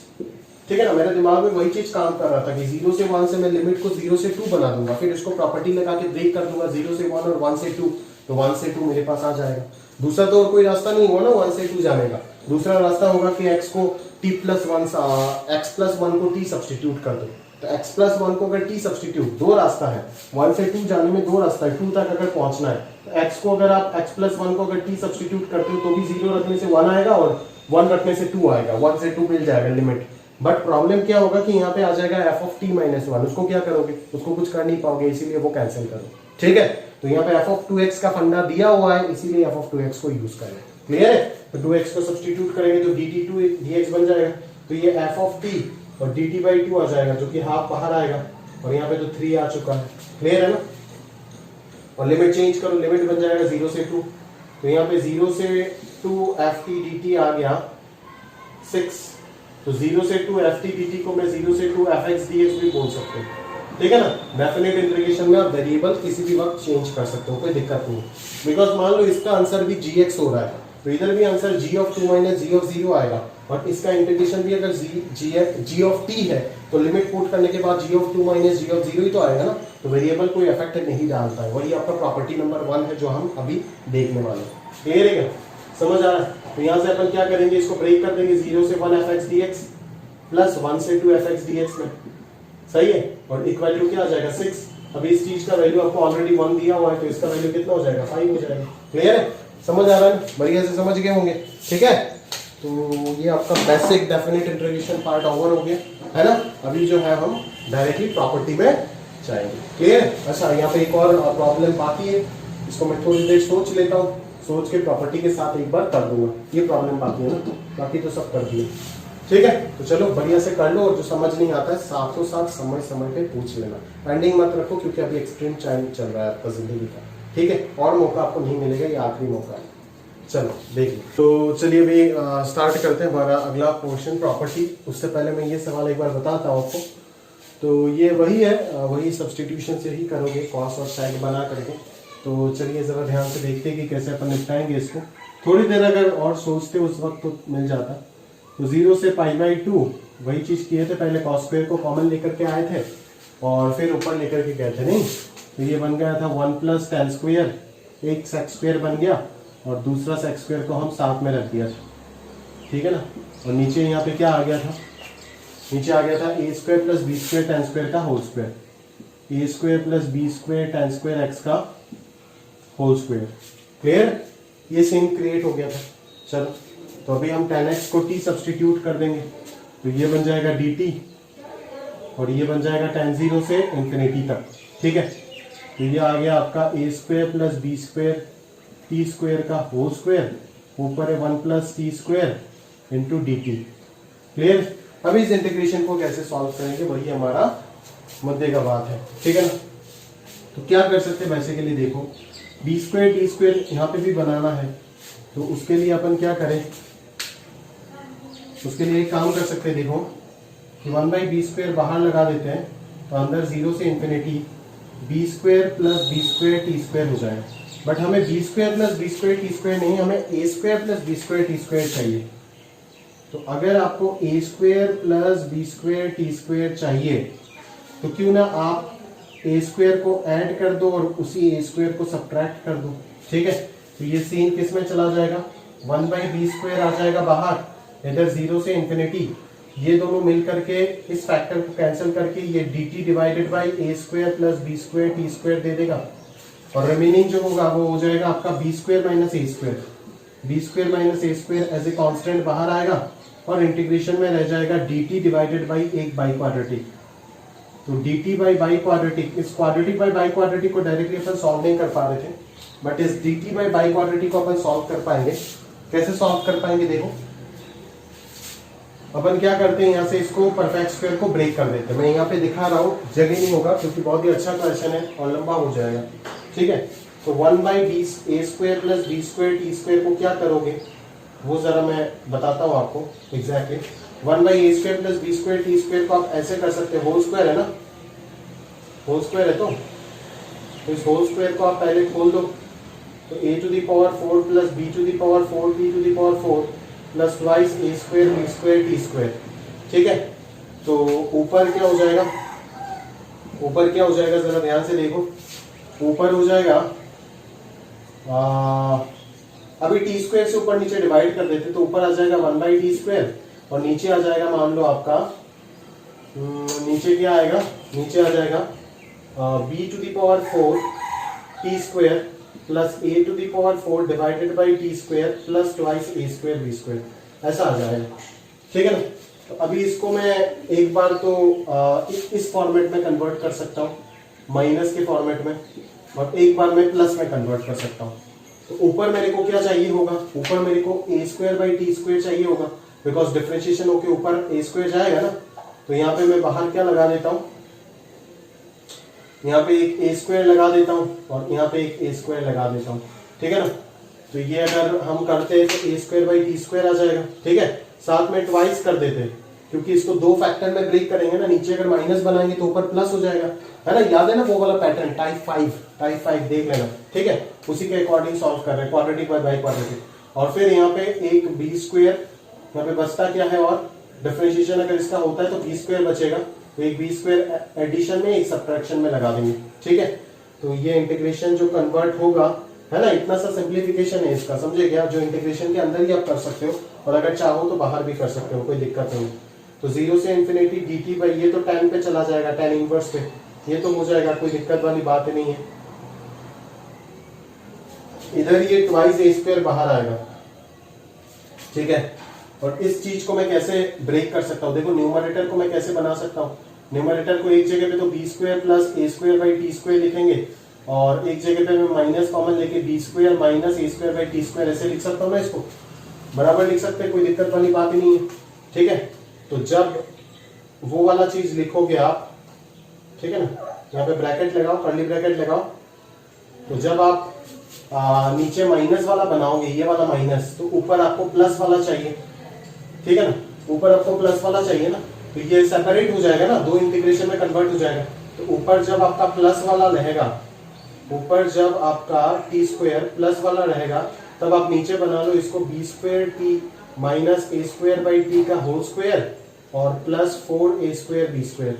ठीक है ना। मेरे दिमाग में वही चीज काम कर रहा था कि 0 से 1 से मैं लिमिट को 0 से 2 बना दूंगा, फिर इसको प्रॉपर्टी लगा के ब्रेक कर दूंगा 0 से 1 और 1 से 2, तो 1 से 2 मेरे पास आ जाएगा। दूसरा तो और कोई रास्ता नहीं होगा ना 1 से 2 जाने का, दूसरा रास्ता होगा कि x को t प्लस 1 को t सब्स्टिट्यूट कर दो, तो x प्लस 1 को अगर t सब्स्टिट्यूट, दो रास्ता है 1 से 2 जाने में, दो रास्ता है 2 तक अगर पहुंचना है, तो x को अगर आप x प्लस 1 को अगर t सब्स्टिट्यूट करते हो तो भी 0 रखने से 1 आएगा और 1 रखने से 2 आएगा, 1 से 2 मिल जाएगा लिमिट। बट प्रॉब्लम क्या होगा कि यहाँ पे आ जाएगा f ऑफ t माइनस 1, उसको क्या करोगे, उसको कुछ कर नहीं पाओगे, इसीलिए वो कैंसिल करो, ठीक है। तो यहाँ पे f ऑफ 2x का फंडा दिया हुआ है, इसीलिए f ऑफ 2x को यूज करें, क्लियर है। तो 2x को सब्स्टिट्यूट करेंगे तो dt 2dx बन जाएगा, तो ये f ऑफ t और dt बाई 2 आ जाएगा, जो कि हाफ बाहर आएगा, और यहाँ पे तो 3 आ चुका है, क्लियर है ना। और लिमिट चेंज करो, लिमिट बन जाएगा 0 से 2, तो यहाँ पे 0 से 2 ft dt आ गया 6, तो 0 से 2 ft dt को मैं 0 से 2 fx dx भी बोल सकते हैं, ठीक है ना। डेफिनेट इंटीग्रेशन में आप वेरिएबल किसी भी वक्त चेंज कर सकते हो, कोई दिक्कत नहीं, बिकॉज मान लो इसका आंसर भी gx हो रहा है, तो इधर भी answer g of 2 minus g of 0 आएगा, और इसका इंटीग्रेशन भी अगर g ऑफ t है तो लिमिट पुट करने के बाद g of 2 minus g of 0 ही तो आएगा ना, तो वेरिएबल कोई इफेक्ट नहीं डालता है। वही आपका प्रॉपर्टी नंबर 1 है जो हम अभी देखने वाले हैं, क्लियर है क्या, समझ आ रहा है। तो यहाँ से अपन क्या करेंगे, इसको ब्रेक कर देंगे 0 से 1 fx dx प्लस 1 से 2 fx dx में, सही है, और इक्वल टू क्या आ जाएगा 6। अभी इस चीज का वैल्यू आपको ऑलरेडी 1 दिया हुआ है, तो इसका वैल्यू कितना हो जाएगा 5 हो जाएगा, क्लियर है, समझ आ रहा है, बढ़िया से समझ गए होंगे, ठीक है। तो ये आपका basic definite integration part over हो गया है ना। अभी जो है हम डायरेक्टली प्रॉपर्टी में जाएंगे, क्लियर। अच्छा, यहाँ पे एक और प्रॉब्लम बाकी है, इसको मैं थोड़ी देर सोच लेता हूँ, सोच के प्रॉपर्टी के साथ एक बार कर दूंगा, ये प्रॉब्लम बाकी है ना, बाकी तो सब कर दिए, ठीक है। तो चलो बढ़िया से कर लो, और जो समझ नहीं आता है साथों साथ समय समय पे पूछ लेना, पेंडिंग मत रखो, क्योंकि अभी एक्सट्रीम टाइम चल रहा है आपका जिंदगी का, ठीक है, और मौका आपको नहीं मिलेगा, ये आखिरी मौका है। चलो देख लो, तो चलिए अभी स्टार्ट करते हैं हमारा अगला पोर्शन प्रॉपर्टी। उससे पहले मैं ये सवाल एक बार बताता हूँ आपको, तो ये वही है, वही सब्सटीट्यूशन से ही करोगे कॉस और साइन बना करके। तो चलिए जरा ध्यान से देखते हैं कि कैसे अपन निपटाएंगे इसको। थोड़ी देर अगर और सोचते उस वक्त तो मिल जाता। तो 0 से π/2 वही चीज किए थे, पहले कॉस स्क्वायर को कॉमन लेकर के आए थे और फिर ऊपर लेकर के गए थे, नहीं तो ये बन गया था 1 + tan स्क्वायर, एक सेक्स स्क्वायर बन गया और दूसरा सेक्स स्क्वायर को हम साथ में रख दिया था, ठीक है ना। और नीचे यहाँ पे क्या आ गया था, नीचे आ गया था a² + b² tan स्क्वायर का whole square, a² + b² tan square x का होल स्क्वायर, क्लियर। ये सेम क्रिएट हो गया था। चलो तो अभी हम tan x को t सब्सटीट्यूट कर देंगे, तो ये बन जाएगा dt और ये बन जाएगा tan 0 से इंफिनिटी तक, ठीक है। तो ये आ गया आपका a² + b² t स्क्वायर का होल स्क्वायर, ऊपर है 1 + t² इंटू dt, क्लियर। अभी इस इंटीग्रेशन को कैसे सॉल्व करेंगे वही हमारा मुद्दे का बात है, ठीक है ना। तो क्या कर सकते हैं बेसिकली, देखो b² t² यहाँ पे भी बनाना है, तो उसके लिए अपन क्या करें, उसके लिए एक काम कर सकते हैं, देखो कि 1/b² बाहर लगा देते हैं, तो अंदर 0 से इंफिनिटी b² + b² t² हो जाएगा। बट हमें b² + b² t² नहीं, हमें a² + b² t² चाहिए। तो अगर आपको a² + b² t² चाहिए तो क्यों ना आप a² को ऐड कर दो और उसी a² को सब्ट्रैक्ट कर दो, ठीक है। तो ये सीन किस में चला जाएगा, 1/b² आ जाएगा बाहर, इधर 0 से इंफिनिटी ये दोनों मिल करके इस फैक्टर को कैंसिल करके ये dt divided by A square plus B square T square दे देगा, और रिमेनिंग जो होगा वो हो जाएगा आपका B square minus A square, B square minus A square as a constant बाहर आएगा, और इंटीग्रेशन में रह जाएगा dt डिवाइडेड बाई एक बाई क्वाड्रेटिक। तो dt बाई क्वाड्रेटिक, इस क्वाड्रेटिक बाई क्वाड्रेटिक को डायरेक्टली अपन सॉल्व नहीं कर पा रहे थे, बट इस dt बाई क्वाड्रेटिक को अपन सॉल्व कर पाएंगे। कैसे सॉल्व कर पाएंगे देखो, अपन क्या करते हैं, यहाँ से इसको परफेक्ट स्क्वायर को ब्रेक कर देते हैं। मैं यहाँ पे दिखा रहा हूँ, जगह नहीं होगा क्योंकि बहुत ही अच्छा क्वेश्चन है और लंबा हो जाएगा, ठीक है। तो 1/b A square plus B square T square को क्या करोगे वो जरा मैं बताता हूँ आपको exactly. 1/a square plus B square T square को आप ऐसे कर सकते हो, होल स्क्वायर है ना, होल स्क्वायर है तो इस होल स्क्वायर को आप पहले खोल दो, तो a to the power 4 plus b to the power 4 t to the power 4 plus twice a square B square T square, ठीक है। तो ऊपर क्या हो जाएगा, ऊपर क्या हो जाएगा जरा ध्यान से देखो, ऊपर हो जाएगा अभी टी स्क्वायर से ऊपर नीचे डिवाइड कर देते तो ऊपर आ जाएगा 1/t स्क्वायर, और नीचे आ जाएगा मान लो आपका नीचे क्या आएगा, नीचे आ जाएगा b to the power 4 t square plus a to the power 4 divided by t square plus twice a square b square, ऐसा आ जाएगा, ठीक है ना। तो अभी इसको मैं एक बार तो इस फॉर्मेट में कन्वर्ट कर सकता हूँ, माइनस के फॉर्मेट में, और एक बार मैं प्लस में कन्वर्ट कर सकता हूँ। तो ऊपर मेरे को क्या चाहिए होगा, ऊपर मेरे को a square by T square चाहिए होगा, बिकॉज डिफरेंशिएशन होके ऊपर a स्क्वायर जाएगा ना। तो यहाँ पे मैं बाहर क्या लगा देता हूँ, यहाँ पे एक a स्क्वायर लगा देता हूँ और यहाँ पे एक a स्क्वायर लगा देता हूँ, ठीक है ना। तो ये अगर हम करते हैं तो a square by T square आ जाएगा, ठीक है। साथ में ट्वाइस कर देते हैं क्योंकि इसको दो फैक्टर में ब्रेक करेंगे ना, नीचे अगर माइनस बनाएंगे तो ऊपर प्लस हो जाएगा, है ना। याद है ना वो वाला पैटर्न टाइप 5 देख लेना, ठीक है। उसी के अकॉर्डिंग सॉल्व कर रहे हैं, क्वाड्रेटिक बाई क्वाड्रेटिक। और फिर यहाँ पे एक बी स्क्वायर, यहाँ पे बचता क्या है, और डिफरेंशिएशन अगर इसका होता है तो बी स्क्वायर बचेगा, तो एक बी स्क्वायर एडिशन में एक सब्ट्रैक्शन में लगा देंगे, ठीक है। तो ये इंटीग्रेशन जो कन्वर्ट होगा, है ना, इतना सा सिंप्लीफिकेशन है इसका, समझे क्या, जो इंटीग्रेशन के अंदर ही आप कर सकते हो और अगर चाहो तो बाहर भी कर सकते हो, कोई दिक्कत नहीं। तो 0 से इंफिनिटी dt बाई, ये तो tan पे चला जाएगा, tan इनवर्स पे, ये तो हो जाएगा, कोई दिक्कत वाली बात नहीं है। इधर ये ट्वाइस ए स्क्वायर बाहर आएगा, ठीक है। और इस चीज को मैं कैसे ब्रेक कर सकता हूँ, देखो न्यूमरेटर को मैं कैसे बना सकता हूँ। न्यूमरेटर को एक जगह पे तो b square plus a square by T square लिखेंगे, और एक जगह पे मैं माइनस कॉमन लेके b square minus A square by T square ऐसे लिख सकता हूँ ना, इसको बराबर लिख सकते हैं, कोई दिक्कत वाली बात ही नहीं है, ठीक है। तो जब वो वाला चीज लिखोगे आप, ठीक है ना, यहाँ पे ब्रैकेट लगाओ, कर्ली ब्रैकेट लगाओ, तो जब आप नीचे माइनस वाला बनाओगे, ये वाला माइनस, तो ऊपर आपको प्लस वाला चाहिए, ठीक है ना, ऊपर आपको प्लस वाला चाहिए ना, तो ये सेपरेट हो जाएगा ना, दो इंटीग्रेशन में कन्वर्ट हो जाएगा। तो ऊपर जब आपका प्लस वाला रहेगा, ऊपर जब आपका टी स्क्वायर प्लस वाला रहेगा, तब आप नीचे बना लो इसको b square t minus A square by t का होल स्क्वायर और plus 4 a square B square.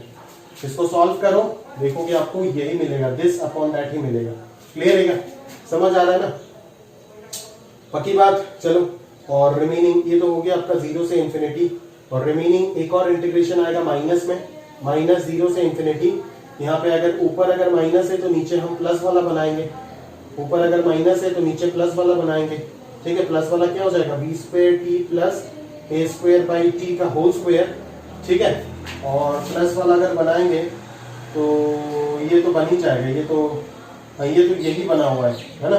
इसको सॉल्व करो, देखोगे आपको यही मिलेगा, दिस अपॉन दैट ही मिलेगा। क्लियर है क्या, समझ आ रहा है ना, पक्की बात। चलो, और रिमेनिंग ये तो हो गया आपका 0 से इंफिनिटी, और रिमेनिंग एक और इंटीग्रेशन आएगा माइनस में, माइनस 0 से इंफिनिटी। यहाँ पे अगर ऊपर अगर माइनस है तो नीचे हम प्लस वाला बनाएंगे, ऊपर अगर माइनस है तो नीचे प्लस वाला बनाएंगे, ठीक है। प्लस वाला क्या हो जाएगा, b square t plus a square by t का होल स्क्वायर, ठीक है। और प्लस वाला अगर बनाएंगे तो ये तो बन ही जाएगा, ये तो यही बना हुआ है ना,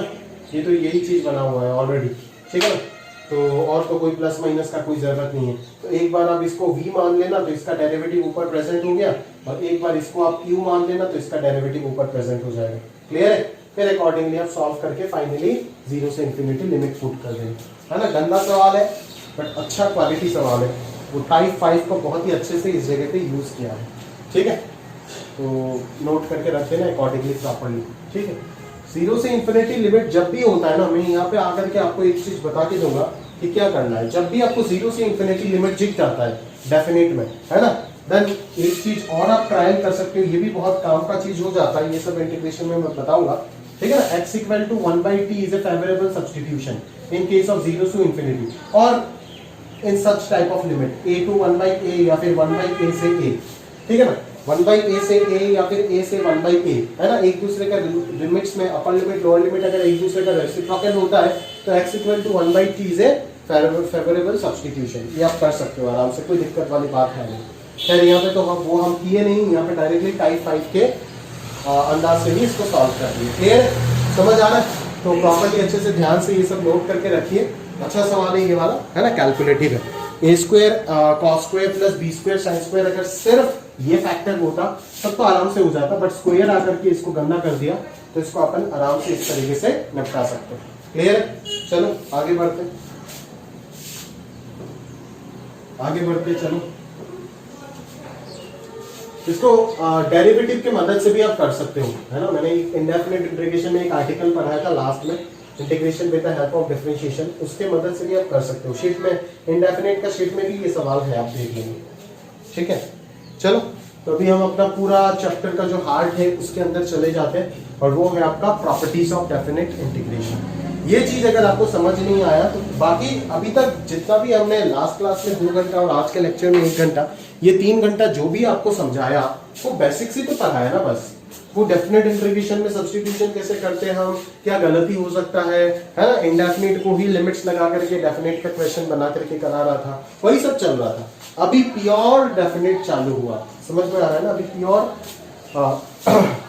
ये तो यही चीज बना हुआ है ऑलरेडी, ठीक है ना। तो और तो कोई प्लस माइनस का कोई जरूरत नहीं है। तो एक बार आप इसको v मान लेना तो इसका डेरिवेटिव ऊपर प्रेजेंट हो गया, और एक बार इसको आप q मान लेना तो इसका डेरिवेटिव ऊपर प्रेजेंट हो जाएगा। क्लियर है, फिर अकॉर्डिंगली आप सॉल्व करके फाइनली 0 से इंफिनिटी लिमिट पुट कर देंगे, है ना। गंदा सवाल है बट अच्छा क्वालिटी सवाल है, वो टाइप 5 को बहुत ही अच्छे से इस जगह पे यूज किया है, ठीक है। तो नोट करके रख देना अकॉर्डिंगली प्रॉपर्ली, ठीक है। 0 से इंफिनिटी लिमिट जब भी होता है ना, मैं यहाँ पे आकर के आपको एक चीज बता के दूंगा कि क्या करना है। जब भी आपको 0 से इंफिनिटी लिमिट दिख जाता है डेफिनेट में, है ना, देन एक चीज और आप ट्रायल कर सकते हो, ये भी बहुत काम का चीज हो जाता है, ये सब इंटीग्रेशन में मैं बताऊंगा, ठीक है ना। x = 1/t is a favourable substitution in case of 0 to infinity. और in such type of limit a to 1/a या फिर 1/a से a, ठीक है ना, 1/a से a या फिर a से 1/a, है ना, एक दूसरे का लिमिट्स में अपर लिमिट लोअर लिमिट अगर एक दूसरे का रेसिप्रोकल होता है तो x equal to 1/t is a favourable substitution. ये आप कर सकते हो आराम से, कोई दिक्कत वाली बात है नहीं। खैर यहाँ पे तो हम किए नहीं, यहाँ पे डायरेक्टली टाइप 5 के अंदाज से ही इसको सॉल्व कर दिए। क्लियर, समझ आ रहा है? तो प्रॉपर्ली अच्छे से ध्यान से ये सब नोट करके रखिए। अच्छा सवाल है ये वाला, है ना, कैलकुलेटिव है। a square cos square plus b square sin square, अगर सिर्फ ये फैक्टर होता तब तो आराम से हो जाता, बट स्क्वायर आकर के इसको गंदा कर दिया तो इसको अपन आराम से इस तरीके से निपटा सकते हैं। क्लियर है? चलो आगे बढ़ते चलो। इसको डेरिवेटिव की मदद से भी आप कर सकते हो, है ना। मैंने इंडेफिनिट इंटीग्रेशन में एक आर्टिकल पढ़ाया था लास्ट में, integration with the help of differentiation, उसके मदद से भी आप कर सकते हो। शीट में इंडेफिनिट का शीट में भी ये सवाल है, आप देख लेंगे। ठीक है, चलो तो अभी हम अपना पूरा चैप्टर का जो हार्ट है उसके अंदर चले जाते हैं, और वो है आपका प्रॉपर्टीज ऑफ डेफिनिट इंटीग्रेशन। ये चीज अगर आपको समझ नहीं आया तो बाकी अभी तक जितना भी हमने लास्ट क्लास में 2 घंटा और आज के लेक्चर में 1 घंटा, ये 3 घंटा जो भी आपको समझाया वो बेसिक्स ही तो पढ़ाया ना बस। वो डेफिनेट इंटीग्रेशन में सब्स्टिट्यूशन कैसे करते हैं हम, क्या गलती हो सकता है ना, इंडेफिनिट को ही लिमिट्स लगा करके डेफिनेट का क्वेश्चन बना करके करा रहा था, वही सब चल रहा था। अभी प्योर डेफिनेट चालू हुआ, समझ में आ रहा है ना, अभी प्योर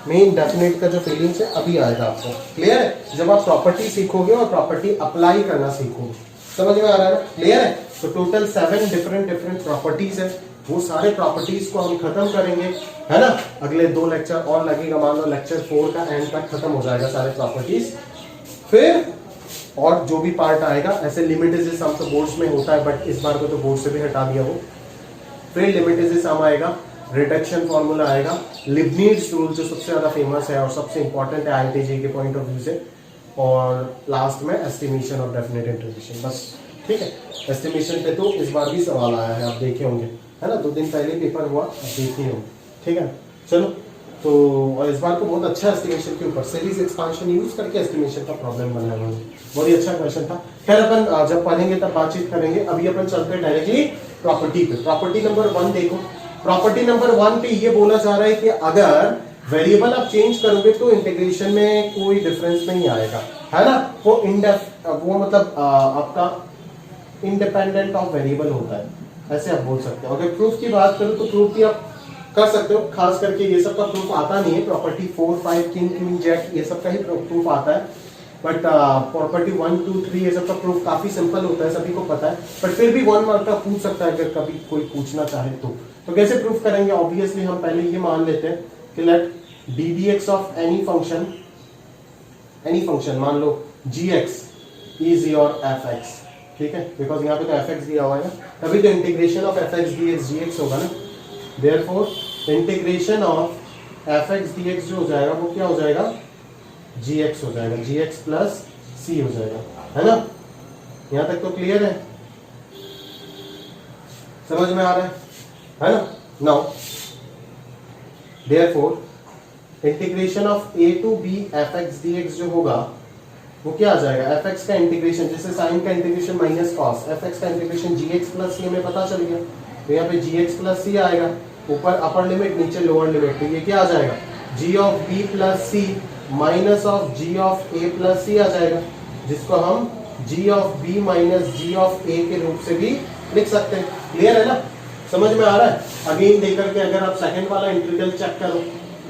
मेन डेफिनेट का जो फीलिंग्स है अभी आएगा आपको। क्लियर है? जब आप प्रॉपर्टी सीखोगे और प्रॉपर्टी अप्लाई करना सीखोगे, समझ में आ रहा है ना? क्लियर है? तो टोटल 7 डिफरेंट प्रॉपर्टीज है, वो सारे प्रॉपर्टीज को हम खत्म करेंगे, है ना। अगले 2 लेक्चर और लगेगा, मान लो लेक्चर 4 का एंड तक खत्म हो जाएगा सारे प्रॉपर्टीज। फिर और जो भी पार्ट आएगा, ऐसे लिमिटेड सम तो बोर्ड्स में होता है, बट इस बार को तो बोर्ड से भी हटा दिया वो। फिर लिमिटेड सम आएगा, रिडक्शन फॉर्मूला आएगा, लिबनीज रूल जो सबसे ज्यादा फेमस है और सबसे इंपॉर्टेंट है आईआईटी के पॉइंट ऑफ व्यू से, और लास्ट में एस्टिमेशन ऑफ डेफिनेट इंटीग्रेशन। बस ठीक है, एस्टिमेशन पे तो इस बार भी सवाल आया है, आप देखे होंगे, है ना, 2 दिन पहले पेपर हुआ, आप देखे होंगे। ठीक है, चलो तो और इस बार को बहुत अच्छा एस्टिमेशन के ऊपर सीरीज एक्सपांशन यूज करके एस्टिमेशन का प्रॉब्लम बनाया हुआ है, बहुत ही अच्छा क्वेश्चन था। खैर अपन जब पढ़ेंगे तब बातचीत करेंगे, अभी अपन चलते हैं डायरेक्टली प्रॉपर्टी पे। प्रॉपर्टी नंबर 1 देखो, प्रॉपर्टी नंबर 1 पे ये बोला जा रहा है कि अगर वेरिएबल आप चेंज करोगे तो इंटीग्रेशन में कोई डिफरेंस नहीं आएगा, है ना। वो मतलब आपका इंडिपेंडेंट ऑफ वेरिएबल होता है, ऐसे आप बोल सकते हो। अगर प्रूफ की बात करो तो प्रूफ भी आप कर सकते हो, खास करके ये सब का प्रूफ आता नहीं है, प्रॉपर्टी 4, 5, किंग, क्वीन, जैक, ये सब का ही प्रूफ आता है, बट प्रॉपर्टी 1, 2, 3 ये सब का प्रूफ काफी सिंपल होता है, सभी को पता है, बट फिर भी 1 मार्क का पूछ सकता है अगर कभी कोई पूछना चाहे तो कैसे प्रूफ करेंगे। ऑब्वियसली हम पहले ये मान लेते हैं कि let ddx of any function मान लो gx इज योर fx, ठीक है, बिकॉज यहाँ पे तो fx दिया हुआ है ना, तभी तो integration of fx dx gx होगा ना। Therefore integration of fx dx जो हो जाएगा वो क्या हो जाएगा, gx हो जाएगा, gx प्लस c हो जाएगा, है ना। यहाँ तक तो क्लियर है, समझ में आ रहा है ना। Now therefore integration of a to b fx dx जो होगा वो क्या आ जाएगा, fx का इंटीग्रेशन, जैसे साइन का इंटीग्रेशन माइनस कॉस, fx का इंटीग्रेशन gx प्लस c हमें पता चल गया, तो यहाँ पे gx प्लस c आएगा, ऊपर अपर लिमिट नीचे लोअर लिमिट, तो ये क्या आ जाएगा, g of b plus c minus of g of a plus c आ जाएगा, जिसको हम g of b minus g of a के रूप से भी लिख सकते हैं। क्लियर है ना, समझ में आ रहा है। अगेन देकर के अगर आप सेकंड वाला इंटीग्रल चेक करो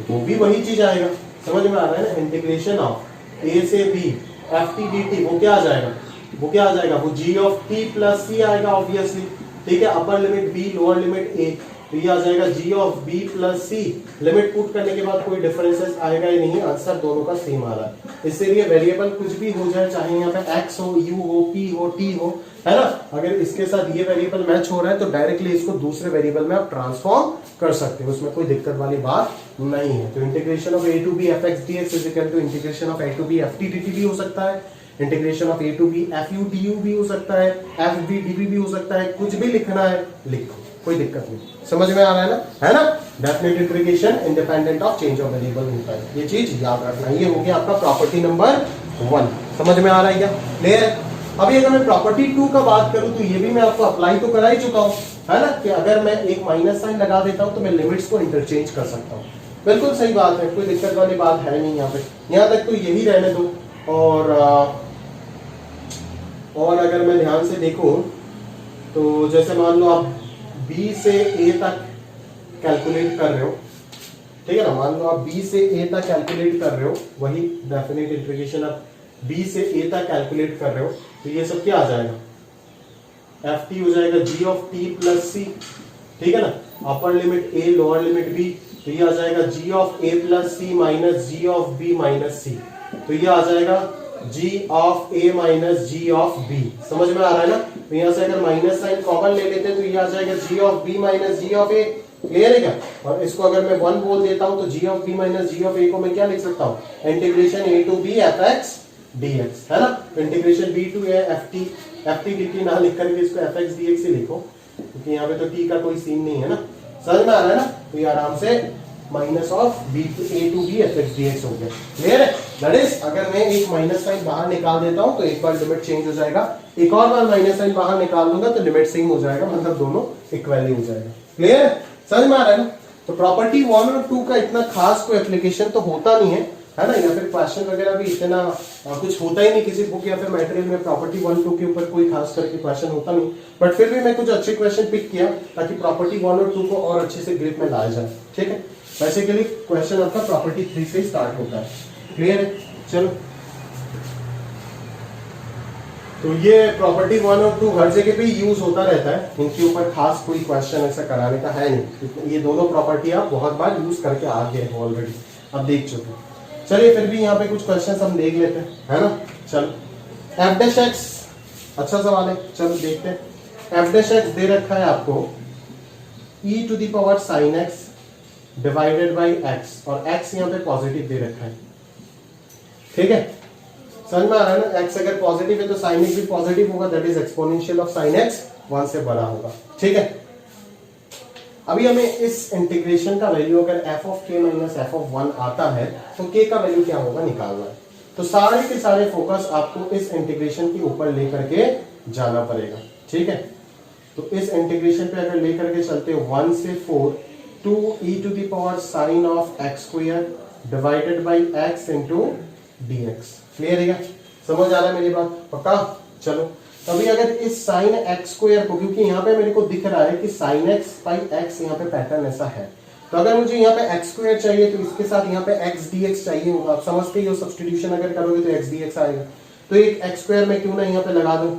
वो भी वही चीज आएगा, समझ में आ रहा है ना। इंटीग्रेशन ऑफ a से b ft dt वो क्या आ जाएगा, वो g of t plus c आएगा ऑब्वियसली, ठीक है, अपर limit b lower limit a, तो ये आ जाएगा g of b plus c। Limit put करने के बाद कोई डिफरेंसेस आएगा ही नहीं, आंसर दोनों का सेम आ रहा है। इसीलिए वेरिएबल कुछ भी हो जाए, चाहे यहाँ पे x हो, u हो, p हो, t हो, है ना, अगर इसके साथ ये वेरिएबल मैच हो रहा है तो डायरेक्टली इसको दूसरे वेरिएबल में आप ट्रांसफॉर्म कर सकते हो, उसमें कोई दिक्कत वाली बात नहीं है। तो integration of a to b fx dx is equal to integration of a to b ft dt भी हो सकता है, integration of a to b fu du भी हो सकता है, fv dv भी हो सकता है, कुछ भी लिखना है लिखो, कोई दिक्कत नहीं। समझ में आ रहा है ना, है ना। Definite integration independent of change of variable होता है, ये चीज याद रखना। ये हो गया आपका प्रॉपर्टी नंबर 1, समझ में आ रहा है क्या, क्लियर है। अभी अगर मैं प्रॉपर्टी 2 का बात करूं तो ये भी मैं आपको अप्लाई तो करा ही चुका हूं, है ना, कि अगर मैं एक माइनस साइन लगा देता हूं तो मैं लिमिट्स को इंटरचेंज कर सकता हूं। बिल्कुल सही बात है, कोई दिक्कत वाली बात है नहीं यहाँ पे, यहाँ तक तो यही रहने दो। और अगर मैं ध्यान से देखूं तो जैसे मान लो आप B से A तक कैलकुलेट कर रहे हो, ठीक है ना, मान लो आप B से A तक कैलकुलेट कर रहे हो, वही डेफिनेट इंटीग्रेशन आप B से A तक कैलकुलेट कर रहे हो, तो ये सब क्या आ जाएगा, ft हो जाएगा g of t plus c, ठीक है ना, upper limit a lower limit b, तो ये आ जाएगा g of a plus c minus g of b minus c, तो ये आ जाएगा g of a minus g of b। समझ में आ रहा है ना, तो यहाँ से अगर माइनस साइन कॉमन ले लेते हैं तो ये आ जाएगा g of b minus g of a। Clear है क्या? और इसको अगर मैं 1 बोल देता हूं तो g of b minus g of a को मैं क्या लिख सकता हूं, integration a to b fx dx, है ना, integration b to a ft dt ना लिख करके इसको fx dx ही लिखो, क्योंकि यहाँ पे तो t का कोई सीन नहीं है ना, समझ में आ रहा है ना, तो ये आराम से minus of b to a to b fx dx हो गया। क्लियर है? दैट इज अगर मैं एक माइनस साइन बाहर निकाल देता हूं तो एक बार लिमिट चेंज हो जाएगा, एक और बार माइनस साइन बाहर निकाल दूंगा तो लिमिट सेम हो जाएगा, मतलब दोनों इक्वली हो जाएगा। क्लियर है? समझ में आ रहा है ना? तो प्रॉपर्टी 1 और 2 का इतना खास कोई एप्लीकेशन तो होता नहीं है ना, या फिर क्वेश्चन वगैरह भी इतना कुछ होता ही नहीं किसी बुक या फिर मटेरियल में प्रॉपर्टी 1 2 के ऊपर कोई खास करके क्वेश्चन होता नहीं, बट फिर भी मैं कुछ अच्छे क्वेश्चन पिक किया ताकि प्रॉपर्टी 1 और 2 को और अच्छे से ग्रिप में लाया जाए। ठीक है, बेसिकली क्वेश्चन आपका प्रॉपर्टी 3 से स्टार्ट होता है। क्लियर है? चलो, तो ये प्रॉपर्टी 1 और 2 हर जगह पे यूज होता रहता है, इनके ऊपर खास कोई क्वेश्चन ऐसा कराने का है नहीं, ये दोनों प्रॉपर्टी आप बहुत बार यूज करके आ गए हो ऑलरेडी, अब देख चुके। चलिए फिर भी यहाँ पे कुछ क्वेश्चन हम देख लेते हैं, है ना। चलो, एफ डैश एक्स, अच्छा सवाल है, चलो देखते हैं। एफ डैश एक्स दे रखा है आपको e to the power sine x divided by x, और x यहाँ पे पॉजिटिव दे रखा है। ठीक है, समझ में आ रहा है ना, x अगर पॉजिटिव है तो साइन एक्स भी पॉजिटिव होगा, that is exponential of sine x 1 से बड़ा होगा। ठीक है, अभी हमें इस इंटीग्रेशन का वैल्यू अगर f of k minus f of 1 आता है तो k का वैल्यू क्या होगा निकालना है, तो सारे के सारे फोकस आपको इस इंटीग्रेशन के ऊपर लेकर के जाना पड़ेगा। ठीक है, तो इस इंटीग्रेशन पे अगर लेकर के चलते 1 से 4 2 e to the power sine of x square divided by x into dx। Clear है क्या? समझ आ रहा है मेरी बात? पक्का? चलो, अभी अगर इस साइन x स्क्वायर को, क्योंकि यहाँ पे मेरे को दिख रहा है कि साइन x बाई x यहाँ पे पैटर्न ऐसा है, तो अगर मुझे यहाँ पे x स्क्वायर चाहिए तो इसके साथ यहाँ पे x dx चाहिए होगा। आप समझते ही हो, सब्स्टिट्यूशन अगर करोगे तो x dx आएगा, तो एक x स्क्वायर में क्यों ना यहाँ पे लगा दो,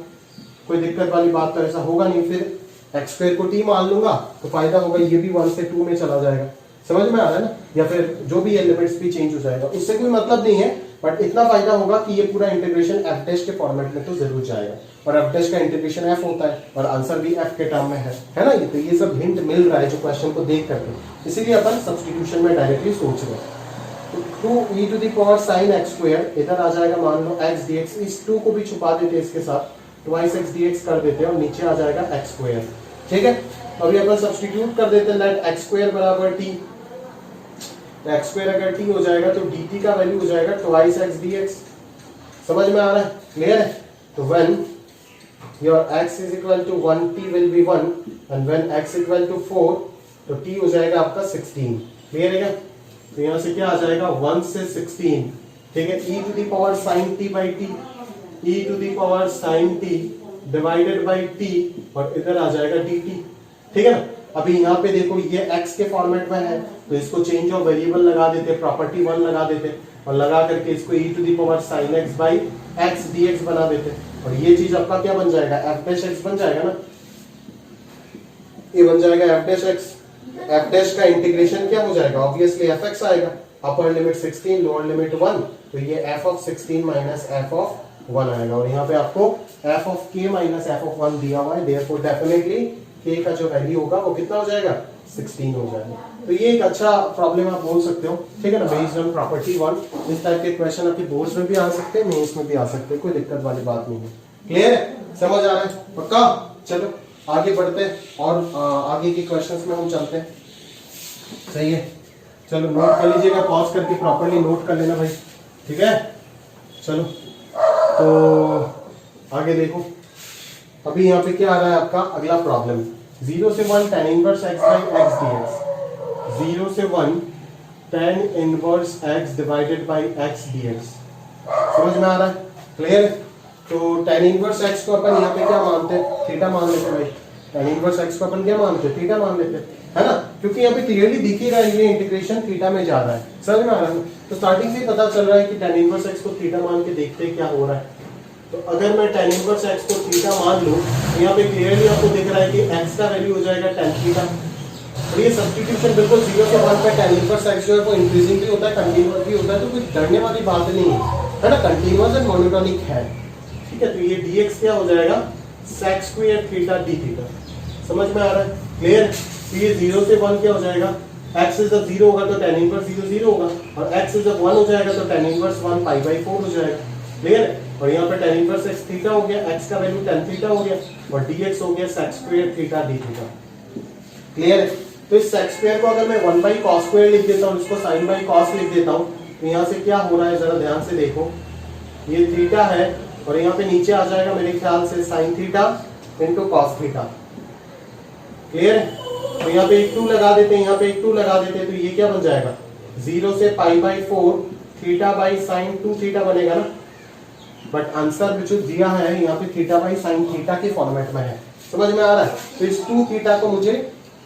कोई दिक्कत वाली बात तो ऐसा होगा नहीं। फिर x स्क्वायर को t मान लूंगा तो फायदा होगा, ये भी 1 से 2 में चला जाएगा। समझ में आ रहा है ना, या फिर जो भी एलिमेंट्स भी चेंज हो जाएगा, उससे कोई मतलब नहीं है, बट इतना फायदा होगा कि ये पूरा इंटीग्रेशन f डैश के फॉर्मेट में तो जरूर जाएगा, और f डैश का इंटीग्रेशन f होता है और आंसर भी f के टर्म में है ना। ये तो ये सब हिंट मिल रहा है जो क्वेश्चन को देख करके, इसीलिए अपन सब्स्टिट्यूशन में डायरेक्टली सोच रहे हैं। तो 2 e to the power sine x square इधर आ जाएगा, मान लो x dx, इस 2 को भी छुपा देते हैं, इसके साथ ट्वाइस x dx कर देते हैं और नीचे आ जाएगा x स्क्वायर। ठीक है, अभी अपन सब्स्टिट्यूट कर देते हैं, लेट x स्क्वायर बराबर t, x स्क्वायर अगर t हो जाएगा तो dt का वैल्यू हो जाएगा ट्वाइस x dx। समझ में आ रहा है? क्लियर है? तो when your x is equal to 1 t will be 1 and when x equal to 4 तो t हो जाएगा आपका 16। क्लियर है क्या? तो यहाँ से क्या आ जाएगा 1 से 16। ठीक है, e to the power sin t by t, e to the power sin t divided by t, और इधर आ जाएगा dt। ठीक है ना, अभी यहाँ पे देखो ये x के फॉर्मेट में है तो इसको चेंज ऑफ वेरिएबल लगा देते, प्रॉपर्टी 1 लगा देते, और लगा करके इसको e to the power sin x by x dx बना देते, और ये चीज आपका क्या बन जाएगा, f डैश x बन जाएगा ना, ये बन जाएगा f dash x। f dash का इंटीग्रेशन क्या हो जाएगा, ऑब्वियसली fx आएगा, अपर लिमिट 16 लोअर लिमिट 1, तो ये f of 16 minus f of 1 आएगा, और यहाँ पे आपको f of k minus f of 1 दिया हुआ है, देयरफॉर डेफिनेटली k का जो वैल्यू होगा वो कितना हो जाएगा, 16 हो जाएगा। तो ये एक अच्छा प्रॉब्लम आप बोल सकते हो। ठीक है ना, बेस्ड ऑन प्रॉपर्टी 1 इस टाइप के क्वेश्चन आपके बोर्ड्स में भी आ सकते हैं, मेंस में भी आ सकते हैं, कोई दिक्कत वाली बात नहीं है। क्लियर है? समझ आ रहा है? पक्का? चलो आगे बढ़ते हैं और आगे के क्वेश्चंस में हम चलते हैं। सही है, चलो नोट कर लीजिएगा, पॉज करके प्रॉपर्ली नोट कर लेना भाई। ठीक है, चलो तो आगे देखो, अभी यहाँ पे क्या आ रहा है आपका अगला प्रॉब्लम, 0 से 1 tan inverse x by x dx, 0 से 1 tan inverse x divided by x dx। समझ में आ रहा है? क्लियर? तो tan इनवर्स x को अपन यहाँ पे क्या मानते हैं, थीटा मान लेते हैं भाई। tan इनवर्स x को अपन क्या मानते हैं, थीटा मान लेते हैं, है ना, क्योंकि यहाँ पे क्लियरली दिख ही रहा है ये इंटीग्रेशन थीटा में जा रहा है। समझ में आ रहा है? तो स्टार्टिंग से ही पता चल रहा है कि tan इनवर्स x को थीटा मान के देखते हैं क्या हो रहा है। तो अगर मैं tan इनवर्स x को थीटा मान लूं तो यहाँ पे क्लियरली आपको दिख रहा है कि x का वैल्यू हो जाएगा tan थीटा। और ये सब्स्टिट्यूशन बिल्कुल 0 से 1 पे tan इनवर्स x जो है वो इंक्रीजिंग भी होता है, कंटीन्यूअस भी होता है, तो कुछ डरने वाली बात नहीं है ना, कंटीन्यूअस एंड मोनोटोनिक है। ठीक है, तो ये dx क्या हो जाएगा, sec square theta d theta. समझ में आ रहा है? क्लियर? तो ये 0 से 1 क्या हो जाएगा, x से जब 0 होगा तो tan इनवर्स 0 0 होगा, और x से जब 1 हो जाएगा तो tan इनवर्स 1 पाई बाई 4 हो जाएगा। क्लियर है? और यहाँ पे tan इनवर्स x थीटा हो गया, x का वैल्यू tan थीटा हो गया, और dx हो गया sec square theta d theta. Clear है? तो इस sec स्क्वायर को अगर मैं 1 बाई cos स्क्वायर लिख देता हूँ, इसको sin बाई cos लिख देता हूँ, तो यहाँ से क्या हो रहा है जरा ध्यान से देखो, ये थीटा है और यहाँ पे नीचे आ जाएगा मेरे ख्याल से sin theta into cos theta. Clear है? तो यहाँ पे एक 2 लगा देते हैं, यहाँ पे एक 2 लगा देते हैं, तो ये क्या बन जाएगा, 0 से pi by 4 theta by sine 2 theta बनेगा ना। बट आंसर जो दिया है यहाँ पे थीटा बाई साइन थीटा के फॉर्मेट में है। समझ में आ रहा है? तो इस 2 थीटा को मुझे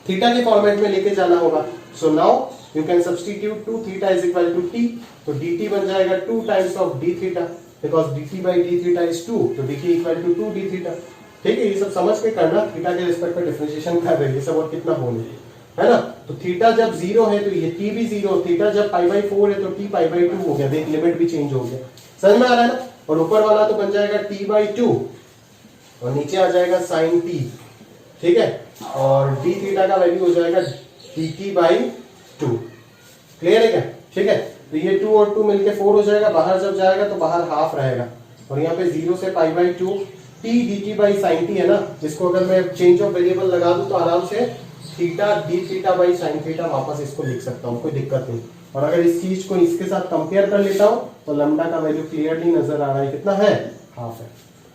थीटा के फॉर्मेट में लेके जाना होगा। So now you can substitute 2 theta is equal to t, तो dt बन जाएगा 2 times of d theta, because dt by d theta is 2, तो dt equal to 2 d theta. ठीक है, ये सब समझ के करना, थीटा के रिस्पेक्ट में डिफरेंशिएशन कर रहे हैं, ये सब और कितना बोले, है ना। तो थीटा जब 0 है तो ये t भी 0, थीटा जब पाई बाई 4 है तो t पाई बाई 2 हो गया, देख लिमिट भी चेंज हो गया। समझ में आ रहा है ना? और ऊपर वाला तो बन जाएगा t बाई 2 और नीचे आ जाएगा साइन t। ठीक है, और d थीटा का वैल्यू हो जाएगा dt बाई 2। क्लियर है क्या? ठीक है, तो ये 2 और 2 मिलके 4 हो जाएगा, बाहर जब जाएगा तो बाहर हाफ रहेगा, और यहाँ पे 0 से pi by 2 t dt by sine t है ना, इसको अगर मैं चेंज ऑफ वेरिएबल लगा दूं तो आराम से theta d theta by sine theta वापस इसको लिख सकता हूँ, कोई दिक्कत नहीं। और अगर इस चीज को इसके साथ कंपेयर कर लेता हूँ तो लैम्डा का वैल्यू क्लियरली नजर आ रहा है, कितना है, हाफ है।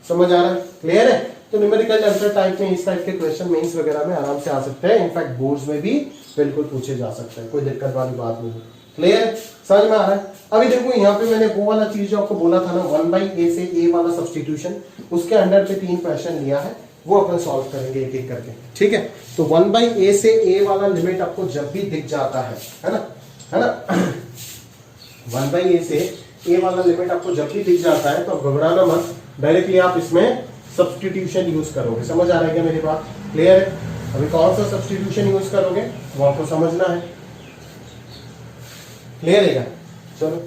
समझ आ रहा है? क्लियर है? तो न्यूमेरिकल आंसर टाइप में इस टाइप के क्वेश्चन मेंस वगैरह में आराम से आ सकते हैं, इनफैक्ट बोर्ड्स में भी बिल्कुल पूछे जा सकते हैं, कोई दिक्कत वाली बात नहीं है। क्लियर? समझ में आ रहा है? अभी देखो यहाँ पे मैंने वो वाला चीज जो आपको बोला था ना 1 बाई ए से ए वाला सब्स्टिट्यूशन, उसके अंडर पे 3 क्वेश्चन लिया है, वो अपन सॉल्व करेंगे एक एक करके। ठीक है, तो 1 बाई ए से ए वाला लिमिट आपको जब भी दिख जाता है ना, है ना 1 बाई ए से ए वाला लिमिट आपको जब भी दिख जाता है तो आप घबराना मत, डायरेक्टली आप इसमें सब्स्टिट्यूशन यूज करोगे। समझ आ रहा है क्या मेरी बात? क्लियर है? अभी कौन सा सब्स्टिट्यूशन यूज करोगे वो आपको समझना है। क्लियर है क्या? चलो,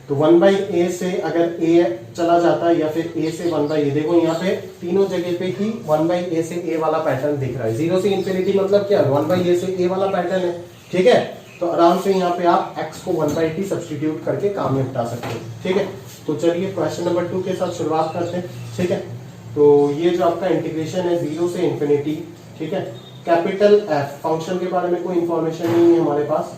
तो 1 बाई ए से अगर ए चला जाता है या फिर ए से 1 बाई ए, देखो यहाँ पे तीनों जगह पे ही 1 बाई ए से ए वाला पैटर्न दिख रहा है। 0 से इंफिनिटी मतलब क्या, 1 बाई ए से ए वाला पैटर्न है। ठीक है, तो आराम से यहाँ पे आप x को 1 बाई टी सब्स्टिट्यूट करके काम निपटा सकते हो। ठीक है, तो चलिए क्वेश्चन नंबर 2 के साथ शुरुआत करते हैं। ठीक है, तो ये जो आपका इंटीग्रेशन है 0 से इंफिनिटी, ठीक है, कैपिटल f फंक्शन के बारे में कोई इंफॉर्मेशन नहीं है हमारे पास,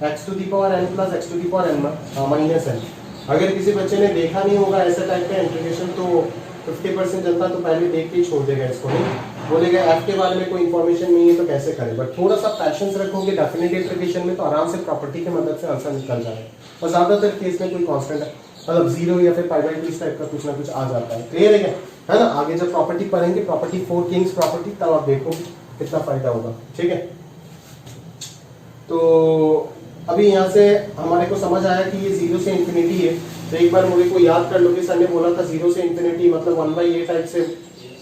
x to the power n plus x to the power n minus n। अगर किसी बच्चे ने देखा नहीं होगा ऐसा टाइप का इंटीग्रेशन तो 50% जनता तो पहले देख के ही छोड़ देगा इसको, नहीं बोलेगा f के बारे में कोई इंफॉर्मेशन नहीं है तो कैसे करें। बट थोड़ा सा पैशंस रखोगे डेफिनेट इंटीग्रेशन में तो आराम से प्रॉपर्टी की मदद से आंसर निकल जाएगा। और ज्यादातर केस में कोई कांस्टेंट है, मतलब 0 या फिर पाई बाई 2 इस टाइप का कुछ ना कुछ आ जाता है। क्लियर है क्या? है ना? आगे जब प्रॉपर्टी पढ़ेंगे, प्रॉपर्टी 4 किंग्स प्रॉपर्टी, तब आप देखोगे कितना फायदा होगा। ठीक है, तो अभी यहाँ से हमारे को समझ आया कि ये 0 से इंफिनिटी है, तो एक बार मुझे को याद कर लो कि सर ने बोला था 0 से इंफिनिटी मतलब 1 बाई ए टाइप से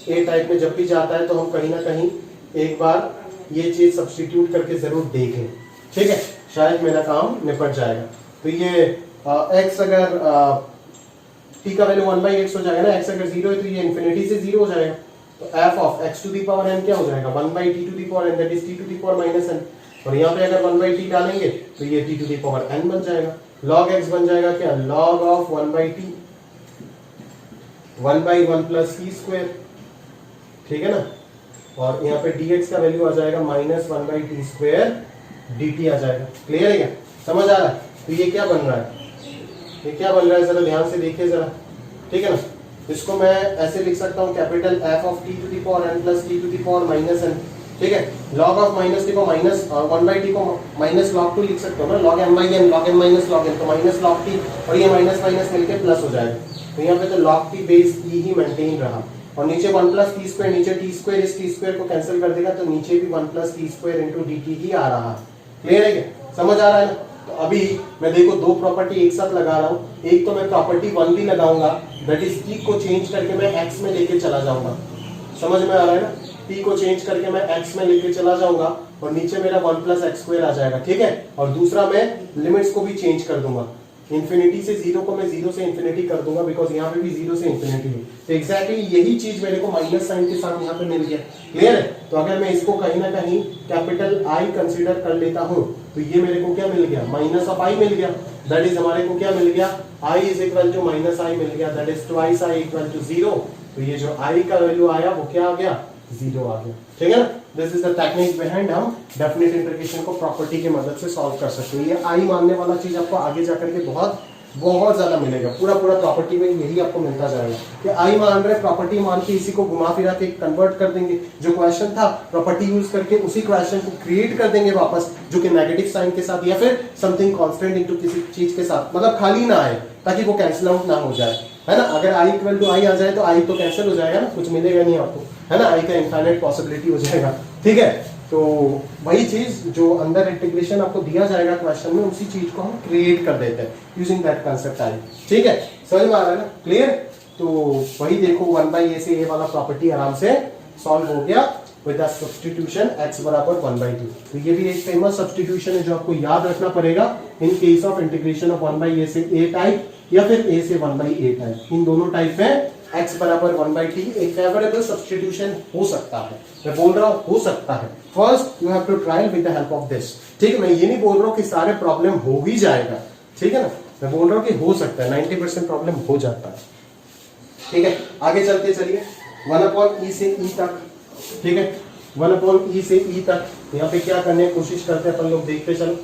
ए टाइप में जब भी जाता है तो हम कहीं ना कहीं एक बार ये चीज सब्स्टिट्यूट करके जरूर देखें। ठीक है, शायद मेरा काम निपट जाएगा। तो ये x अगर t का वैल्यू 1 बाई एक्स हो जाएगा ना, x अगर 0 है तो ये इंफिनिटी से 0 हो जाएगा, तो f of x to the power n क्या हो जाएगा, 1 by t to the power n, that is t to the power minus n। और यहाँ पे अगर 1 बाई t डालेंगे तो ये t to the power n बन जाएगा। log x बन जाएगा क्या, log of 1 by t, 1 by 1 plus t square. ठीक है ना, और यहाँ पे dx का वैल्यू आ जाएगा minus 1 by T square dt आ जाएगा। क्लियर है क्या? समझ आ रहा है? तो ये क्या बन रहा है, ये क्या बन रहा है, जरा ध्यान से देखिए जरा। ठीक है ना, इसको मैं ऐसे लिख सकता हूँ capital F of t to the power n plus t to the power minus n, ठीक है। लॉग ऑफ माइनस टी को माइनस और 1/t को माइनस लॉग 2 लिख सकते हो ना, log m by n, log m minus log n, तो माइनस लॉग t और ये माइनस माइनस मिलके प्लस हो जाएगा। तो यहाँ पे तो log t बेस e ही मेंटेन रहा और नीचे 1 प्लस टी स्क्वायर, नीचे टी स्क्वायर इस टी स्क्वायर को कैंसिल कर देगा तो नीचे भी 1 plus T square into D T ही आ रहा। क्लियर है क्या, समझ आ रहा है ना। तो अभी मैं देखो दो प्रॉपर्टी एक साथ लगा रहा हूँ, एक तो मैं प्रॉपर्टी 1 भी लगाऊंगा, दैट इज t को चेंज करके मैं x में लेके चला जाऊंगा, समझ में आ रहा है ना। t को चेंज करके मैं x में लेके चला जाऊंगा और नीचे मेरा 1 प्लस एक्स स्क्वायर आ जाएगा, ठीक है। और दूसरा मैं लिमिट्स को भी चेंज कर दूंगा, इंफिनिटी से 0 को मैं 0 से इंफिनिटी कर दूंगा, बिकॉज यहाँ पे भी 0 से इंफिनिटी है। तो एग्जैक्टली यही चीज मेरे को माइनस साइन के साथ यहाँ पे मिल गया। क्लियर है। तो अगर मैं इसको कहीं ना कहीं कैपिटल I कंसीडर कर लेता हूँ तो ये मेरे को क्या मिल गया, माइनस ऑफ I मिल गया। दैट इज हमारे को क्या मिल गया, I is equal to minus I मिल गया, that is twice I equal to 0। तो ये जो I का वैल्यू आया वो क्या आ गया, 0 आ गया, ठीक है ना। This is the technique behind हम डेफिनेट इंटीग्रेशन को प्रॉपर्टी की मदद से सॉल्व कर सकते हैं। ये I मानने वाला चीज आपको आगे जाकर के बहुत ज्यादा मिलेगा, पूरा प्रॉपर्टी में यही आपको मिलता जाएगा कि I मान रहे प्रॉपर्टी मान के इसी को घुमा फिरा के कन्वर्ट कर देंगे, जो क्वेश्चन था प्रॉपर्टी यूज करके उसी क्वेश्चन को क्रिएट कर देंगे वापस, जो कि नेगेटिव साइन के साथ या फिर समथिंग कांस्टेंट इनटू किसी चीज के साथ, मतलब खाली ना आए ताकि वो कैंसिल आउट ना हो जाए, है ना। अगर I इक्वल टू I आ जाए तो I तो कैंसिल हो जाएगा ना, कुछ मिलेगा नहीं आपको, है ना। I का इनफाइनाइट पॉसिबिलिटी हो जाएगा, ठीक है। तो वही चीज जो अंदर इंटीग्रेशन आपको दिया जाएगा क्वेश्चन में, उसी चीज को हम क्रिएट कर देते हैं यूजिंग दैट कांसेप्ट आई, ठीक है। समझ में आ रहा है ना, क्लियर। तो वही देखो 1/a से a वाला प्रॉपर्टी आराम से सॉल्व हो गया विद द सब्स्टिट्यूशन x बराबर 1/2। तो ये भी एक फेमस सब्स्टिट्यूशन है जो आपको याद रखना पड़ेगा इन case of integration of 1/a से a टाइप या फिर a से 1/a टाइप। इन दोनों टाइप में x बराबर 1/t एक फेवरेबल सब्स्टिट्यूशन हो सकता है। मैं बोल रहा हूं हो सकता है, first you have to trial with the help of this, ठीक है। मैं ये नहीं बोल रहा हूं कि सारे प्रॉब्लम हो ही जाएगा, ठीक है ना। मैं बोल रहा हूं कि हो सकता है, 90% प्रॉब्लम हो जाता है, ठीक है। आगे चलते चलिए 1/e से e तक, ठीक है। 1/e से e तक यहाँ पे क्या करने की कोशिश करते हैं अपन लोग, देखते चलो।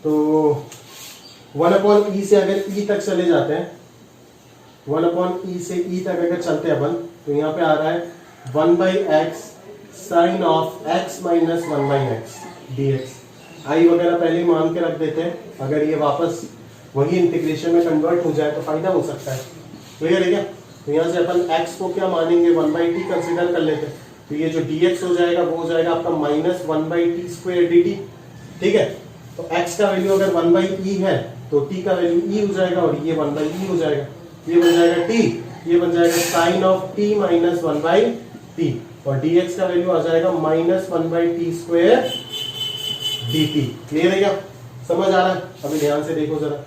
तो 1/e से अगर e तक चले जाते हैं, 1/e से e तक अगर चलते हैं अपन, तो यहाँ पे आ रहा है 1/x sine of x minus 1/x dx। I वगैरह पहले ही मान के रख देते हैं, अगर ये वापस वही इंटीग्रेशन में कन्वर्ट हो जाए तो फायदा हो सकता है। क्लियर है क्या। तो यहाँ से अपन x को क्या मानेंगे, 1/t कंसिडर कर लेते हैं। तो ये जो dx हो जाएगा वो हो जाएगा आपका माइनस 1/t स्क्वायर dt, ठीक है। तो x का वैल्यू अगर 1/e है तो t का वैल्यू e हो जाएगा और ये 1/e हो जाएगा, ये बन जाएगा t, ये बन जाएगा sign of t minus 1/t और dx का वैल्यू आ जाएगा minus 1/t square dt। Clear है क्या, समझ आ रहा है। अभी ध्यान से देखो जरा,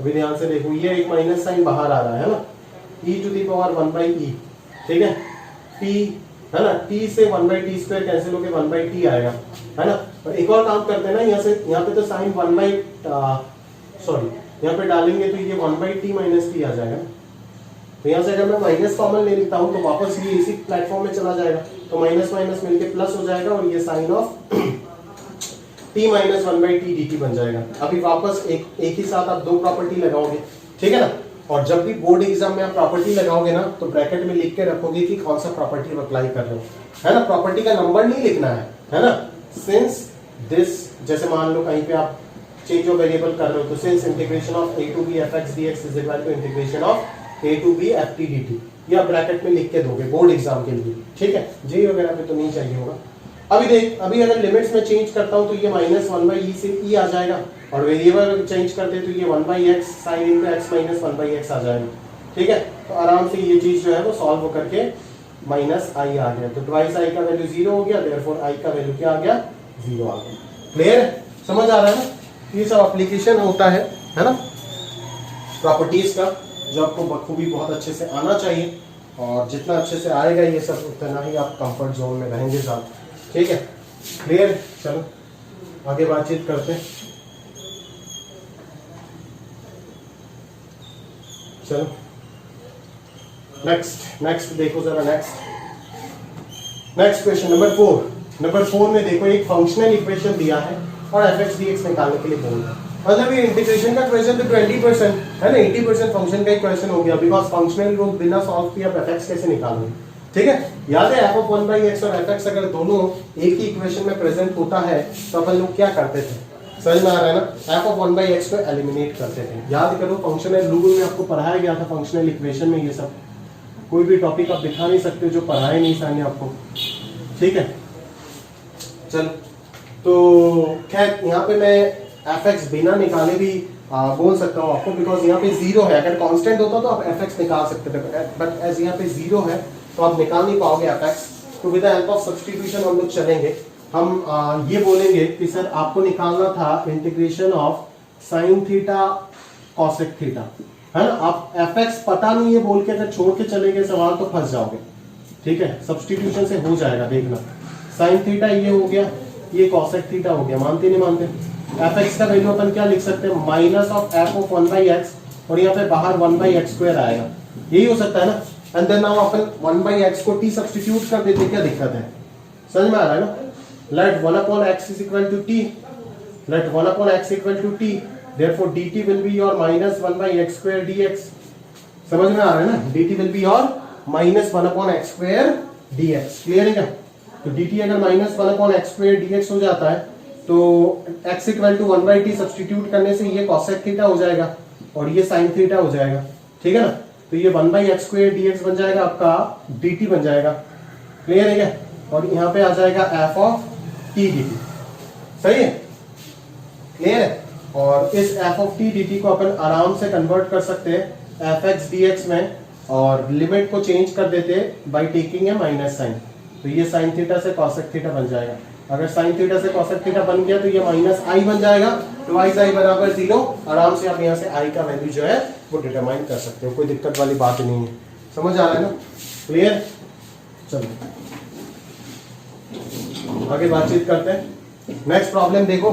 अभी ध्यान से देखो, ये एक माइनस साइन बाहर आ रहा है ना, e to the power 1/e, ठीक है। t है ना, t से 1/t स्क्वायर कैंसिल होके 1/t आएगा, है ना। और एक और काम करते हैं ना, यहाँ से यहाँ पे तो साइन यहाँ पे डालेंगे तो ये 1/t माइनस t आ जाएगा। तो यहाँ से अगर मैं माइनस कॉमन ले लेता हूँ तो वापस ये इसी प्लेटफॉर्म में चला जाएगा, तो माइनस माइनस मिलके प्लस हो जाएगा और ये sine of t minus 1/t dt बन जाएगा। अभी वापस एक ही साथ आप दो प्रॉपर्टी लगाओगे, ठीक है ना। और जब भी बोर्ड एग्जाम में आप प्रॉपर्टी लगाओगे ना तो ब्रैकेट में लिख के रखोगे कि कौन सा प्रॉपर्टी आप अप्लाई कर रहे हो, है ना। प्रॉपर्टी का नंबर नहीं लिखना है ना। सिंस दिस, जैसे मान लो कहीं पे आप चेंज ऑफ वेरिएबल कर रहे हो, तो since integration of a to b fx dx is equal to integration of a to b ft dt, ये आप ब्रैकेट में लिख के दोगे बोर्ड एग्जाम के लिए, ठीक है। जे वगैरह पे तो नहीं चाहिए होगा। अभी देख, अभी अगर लिमिट्स में चेंज करता हूं तो ये माइनस 1/e से e आ जाएगा और वेरिएबल चेंज करते तो ये 1/x sine into x minus 1/x आ जाएगा, ठीक है। तो आराम से ये चीज जो है वो सॉल्व होकर के माइनस i आ गया, तो ट्वाइस i का वैल्यू 0 हो गया, देयरफॉर i का वैल्यू क्या आ गया, 0 आ गया। क्लियर, समझ आ रहा है ना। ये सब एप्लीकेशन होता है ना प्रॉपर्टीज का, जो आपको बखूबी बहुत अच्छे से आना चाहिए, और जितना अच्छे से आएगा ये सब उतना ही आप कंफर्ट जोन में रहेंगे साथ, ठीक है। क्लियर, चलो आगे बातचीत करते हैं। चलो नेक्स्ट देखो जरा, नेक्स्ट क्वेश्चन नंबर 4 में देखो, एक फंक्शनल इक्वेशन दिया है और fx dx निकालने के लिए बोल रहा है। मतलब ये इंटीग्रेशन का क्वेश्चन तो 20% है ना, 80% फंक्शन का ही क्वेश्चन हो गया, बिकॉज फंक्शनल रूप बिना सॉल्व किए आप fx कैसे निकालोगे, ठीक है। याद है f(1/x) और fx अगर दोनों एक ही इक्वेशन में प्रेजेंट होता है तो अपन लोग क्या करते थे, समझ में आ रहा है ना, f(1/x) को एलिमिनेट करते थे। याद करो फंक्शनल रूल में आपको पढ़ाया गया था, फंक्शनल इक्वेशन में ये सब कोई भी टॉपिक आप दिखा नहीं सकते जो पढ़ाए नहीं सर ने आपको, ठीक है। चलो तो खैर यहाँ पे मैं fx बिना निकाले भी बोल सकता हूँ आपको, बिकॉज यहाँ पे जीरो है। अगर कांस्टेंट होता तो आप fx निकाल सकते थे, बट एज यहाँ पे जीरो है तो आप निकाल नहीं पाओगे fx। तो with the help of substitution हम लोग चलेंगे। हम ये बोलेंगे कि सर आपको निकालना था integration of sine theta cosec theta, है ना। आप fx पता नहीं है बोल के अगर छोड़ के चले गए सवाल तो फंस जाओगे, ठीक है। सब्स्टिट्यूशन से हो जाएगा, देखना। साइन थीटा ये हो गया, ये कॉसेक थीटा हो गया, मानते नहीं मानते। fx का वैल्यू अपन क्या लिख सकते हैं, माइनस ऑफ f(1/x) और यहाँ पे बाहर 1/x² आएगा, यही हो सकता है ना। And then now upon 1/x को t सब्स्टिट्यूट कर देते, क्या दिक्कत है, समझ में आ रहा है ना। Let 1/x is equal to t, let 1/x equal to t, therefore dt will be your minus 1/x² dx, समझ में आ रहा है ना। dt will be your minus 1/x² dx, clear है क्या। तो dt अगर minus 1/x² dx हो जाता है तो x equal to 1/t substitute करने से ये cosec थीटा हो जाएगा और ये sin थीटा हो जाएगा, ठीक है ना। तो ये 1/x² dx बन जाएगा, आपका dt बन जाएगा, क्लियर है क्या। और यहाँ पे आ जाएगा f ऑफ t dt, सही है, क्लियर है। और इस f ऑफ t dt को अपन आराम से कन्वर्ट कर सकते हैं fx dx में, और लिमिट को चेंज कर देते by taking a minus sign. तो ये साइन थीटा से कॉसेक थीटा बन जाएगा। अगर साइन थीटा से कॉसेक थीटा बन गया तो ये माइनस आई बन जाएगा, ट्वाइस आई बराबर 0। आराम से आप यहाँ से आई का वैल्यू जो है वो डिटरमाइन कर सकते हो, कोई दिक्कत वाली बात नहीं है, समझ आ रहा है ना, क्लियर। चलो आगे बातचीत करते हैं। नेक्स्ट प्रॉब्लम देखो,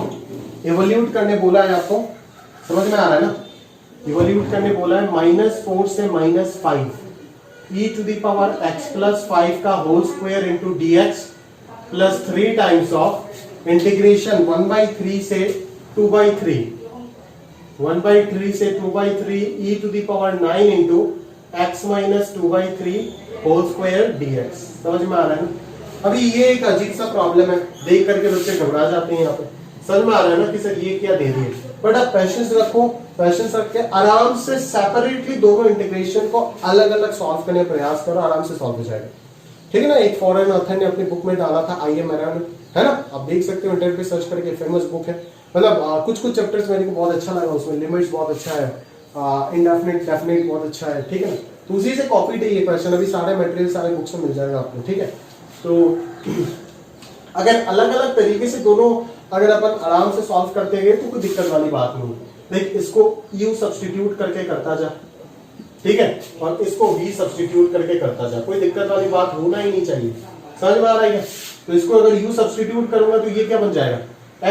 इवोल्यूट करने बोला है आपको, समझ में आ रहा है ना। इवोल्यूट करने बोला है -4 से -5 e to the power x plus 5 का whole square into dx plus 3 times of integration 1/3 से 2/3, 1/3 से 2/3 e to the power 9 into x minus 2/3 whole square dx, समझ में आ रहा है ना। अभी ये एक अजीब सा प्रॉब्लम है, देख करके बच्चे घबरा जाते हैं यहाँ पे, समझ में आ रहा है ना कि सर ये क्या दे दिए। बट आप पेशेंस रखो, पेशेंस रख के आराम से सेपरेटली दोनों इंटीग्रेशन को अलग अलग सॉल्व करने का प्रयास करो, आराम से सॉल्व हो जाएगा, ठीक है ना। एक फॉरेन ऑथर ने अपनी बुक में डाला था I.M. Moran, है ना, आप देख सकते हो इंटरनेट पे सर्च करके, फेमस बुक है। मतलब कुछ कुछ चैप्टर्स मेरे को बहुत अच्छा लगा उसमें, लिमिट्स बहुत अच्छा है, इंडेफिनिट डेफिनिट बहुत अच्छा है, ठीक है ना। तो उसी से कॉपी है ये क्वेश्चन, अभी सारे मटेरियल सारे बुक्स में मिल जाएगा आपको, ठीक है। तो अगर अलग अलग तरीके से दोनों अगर अपन आराम से सॉल्व करते गए तो कोई दिक्कत वाली बात नहीं। देख इसको u सब्स्टिट्यूट करके करता जा, ठीक है, और इसको v सब्स्टिट्यूट करके करता जा, कोई दिक्कत वाली बात होना ही नहीं चाहिए, समझ में आ रहा है क्या। तो इसको अगर u सब्स्टिट्यूट करूंगा तो ये क्या बन जाएगा,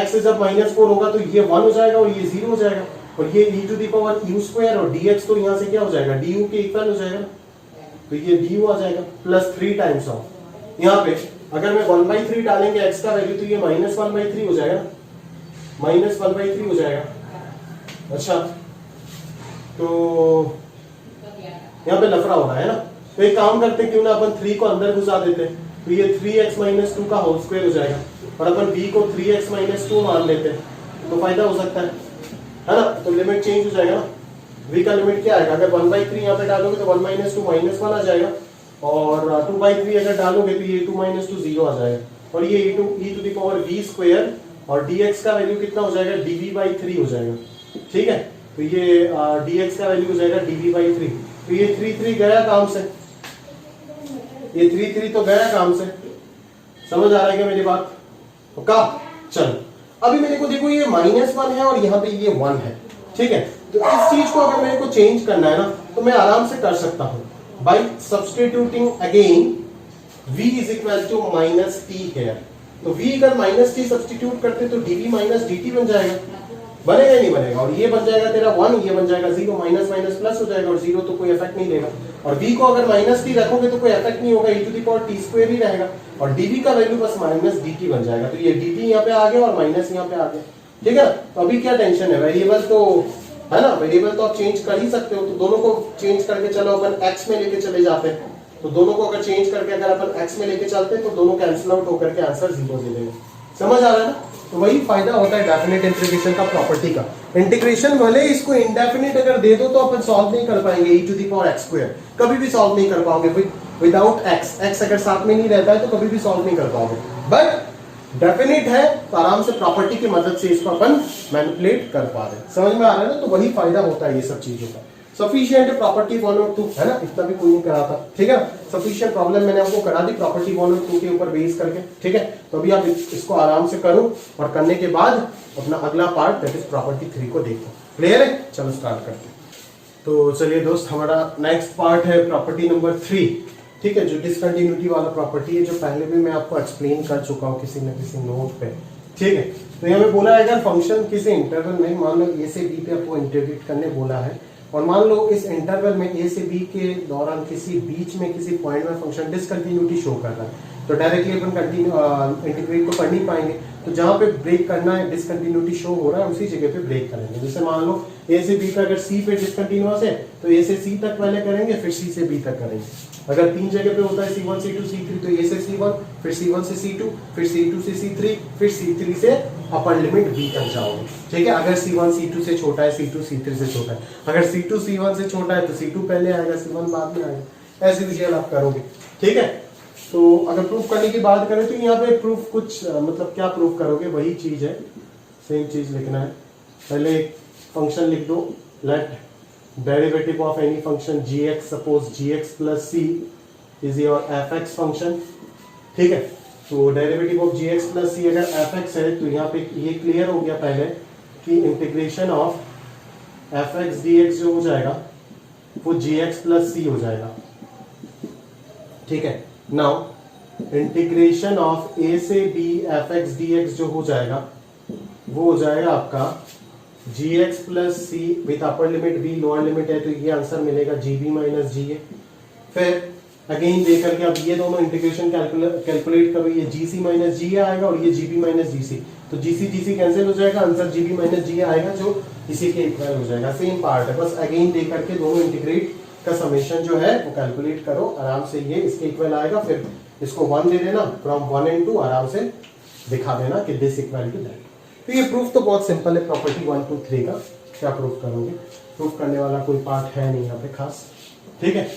x जब -4 होगा तो ये 1 हो जाएगा और ये 0 हो जाएगा, और ये e to the power u square और dx तो यहाँ से क्या हो जाएगा, du के इक्वल हो जाएगा, तो ये du आ जाएगा प्लस 3 टाइम्स ऑफ, यहाँ पे अगर मैं 1/3 डालेंगे x का वैल्यू तो ये -1/3 हो जाएगा, -1/3 हो जाएगा। अच्छा तो यहाँ पे लफड़ा हो रहा है ना, तो एक काम करते क्यों ना अपन 3 को अंदर घुसा देते, तो ये 3x - 2 का होल स्क्वायर हो जाएगा, और अपन b को 3x - 2 मान लेते तो फायदा हो सकता है ना। तो लिमिट चेंज हो जाएगा ना, v का लिमिट क्या आएगा, अगर 1/3 यहाँ पे डालोगे तो 1 - 2 -1 आ जाएगा, और 2/3 अगर डालोगे तो ये 2 - 2 0 आ जाएगा, और ये e to the power v square और dx का वैल्यू कितना हो जाएगा, dv/3 हो जाएगा, ठीक है। तो ये dx का वैल्यू हो जाएगा dv/3, तो ये 3 गया काम से, ये 3 तो गया काम से, समझ आ रहा है क्या मेरी बात, ओके। चलो अभी मेरे को देखो ये -1 है और यहाँ पे ये 1 है, ठीक है। तो इस चीज को अगर मेरे को चेंज करना है ना तो मैं आराम से कर सकता हूँ by substituting again v is equal to -t here। तो v अगर -t सब्स्टिट्यूट करते तो dv - dt बन जाएगा, बनेगा ही नहीं बनेगा, और ये बन जाएगा तेरा 1, ये बन जाएगा 0, माइनस माइनस प्लस हो जाएगा, और 0 तो कोई इफेक्ट नहीं देगा, और v को अगर -t रखोगे तो कोई इफेक्ट नहीं होगा, e to the power t square ही रहेगा, और dv का वैल्यू बस -dt बन जाएगा। तो ये dt यहाँ पे आ गया और माइनस यहाँ पे आ गया, ठीक है। तो अभी क्या टेंशन है, वेरिएबल तो है ना, वेरिएबल तो आप चेंज कर ही सकते हो, तो दोनों को चेंज करके चलो अपन एक्स में लेके चले जाते हैं, तो दोनों को अगर चेंज करके अगर अपन एक्स में लेके चलते हैं तो दोनों कैंसिल आउट होकर के आंसर 0 दे देंगे। समझ आ रहा है ना? तो वही फायदा होता है डेफिनेट इंटीग्रेशन का, प्रॉपर्टी का। इंटीग्रेशन भले इसको इंडेफिनिट अगर दे दो तो अपन सॉल्व नहीं कर पाएंगे, e to the power x square कभी भी सॉल्व नहीं कर पाओगे विदाउट x अगर साथ में नहीं रहता है तो कभी भी सॉल्व नहीं कर पाओगे। बट डेफिनेट है तो आराम से प्रॉपर्टी की मदद से इसको अपन मैनिपुलेट कर पा रहे हैं। समझ में आ रहा है ना? तो वही फायदा होता है ये सब चीजों का। सफिशिएंट प्रॉपर्टी 1 और 2 है ना, इतना भी कोई नहीं करा था, ठीक है। सफिशिएंट प्रॉब्लम मैंने आपको करा दी प्रॉपर्टी 1 और 2 के ऊपर बेस करके, ठीक है। तो अभी आप इसको आराम से करो और करने के बाद अपना अगला पार्ट दैट इज प्रॉपर्टी 3 को देखो। क्लियर है? चलो स्टार्ट करते हैं। तो चलिए दोस्त, हमारा नेक्स्ट पार्ट है प्रॉपर्टी नंबर 3, ठीक है, जो डिसकंटिन्यूटी वाला प्रॉपर्टी है, जो पहले भी मैं आपको एक्सप्लेन कर चुका हूँ किसी न किसी नोट पे, ठीक है। तो यहाँ पे बोला है अगर फंक्शन किसी इंटरवल में, मान लो ए से बी पे आपको इंटीग्रेट करने बोला है, और मान लो इस इंटरवल में ए से बी के दौरान किसी बीच में किसी पॉइंट में फंक्शन डिसकंटिन्यूटी शो कर रहा है, तो डायरेक्टली अपन इंटीग्रेट तो कर नहीं पाएंगे, तो जहां पे ब्रेक करना है, डिसकंटिन्यूटी शो हो रहा है, उसी जगह पे ब्रेक करेंगे। जैसे मान लो ए से बी का अगर सी पे डिसकंटिन्यूअस है तो ए से सी तक पहले करेंगे, फिर सी से बी तक करेंगे। अगर 3 जगह पे होता है C1 C2 C3, तो ए से C1, फिर C1 से C2, फिर C2 से C3, फिर C3 से अपर लिमिट B तक जाओगे, ठीक है। अगर C1 C2 से छोटा है, C2 C3 से छोटा है, अगर C2 C1 से छोटा है तो C2 पहले आएगा, C1 बाद में आएगा, ऐसे विषय आप करोगे, ठीक है। तो अगर प्रूफ करने की बात करें तो यहाँ पे प्रूफ कुछ मतलब क्या प्रूफ करोगे, वही चीज है, सेम चीज लिखना है। पहले फंक्शन लिख दो, let derivative of any function gx, suppose gx plus c is your fx function, ठीक है। तो derivative of gx plus c अगर fx है तो यहाँ पे ये क्लियर हो गया पहले कि इंटीग्रेशन ऑफ fx dx जो हो जाएगा वो gx प्लस c हो जाएगा, ठीक है। नाउ इंटीग्रेशन ऑफ a से b fx dx जो हो जाएगा वो हो जाएगा आपका gx plus c with upper limit b, lower limit है तो ये आंसर मिलेगा gb माइनस ga। फिर अगेन देख करके अब ये दोनों इंटीग्रेशन कैलकुलेट करो, ये gc माइनस ga आएगा और ये gb माइनस gc, तो gc gc कैंसिल हो जाएगा, आंसर gb माइनस ga आएगा जो इसी के इक्वल हो जाएगा। सेम पार्ट है, बस अगेन देख करके दोनों इंटीग्रेट का समेशन जो है वो कैलकुलेट करो आराम से, ये इसके इक्वल आएगा, फिर इसको 1 दे देना, फ्रॉम 1 and 2 आराम से दिखा देना कि दिस इक्वल टू दैट। तो ये प्रूफ तो बहुत सिंपल है प्रॉपर्टी 1 2 3 का। क्या प्रूफ करोगे, प्रूफ करने वाला कोई पार्ट है नहीं यहाँ पे खास, ठीक है।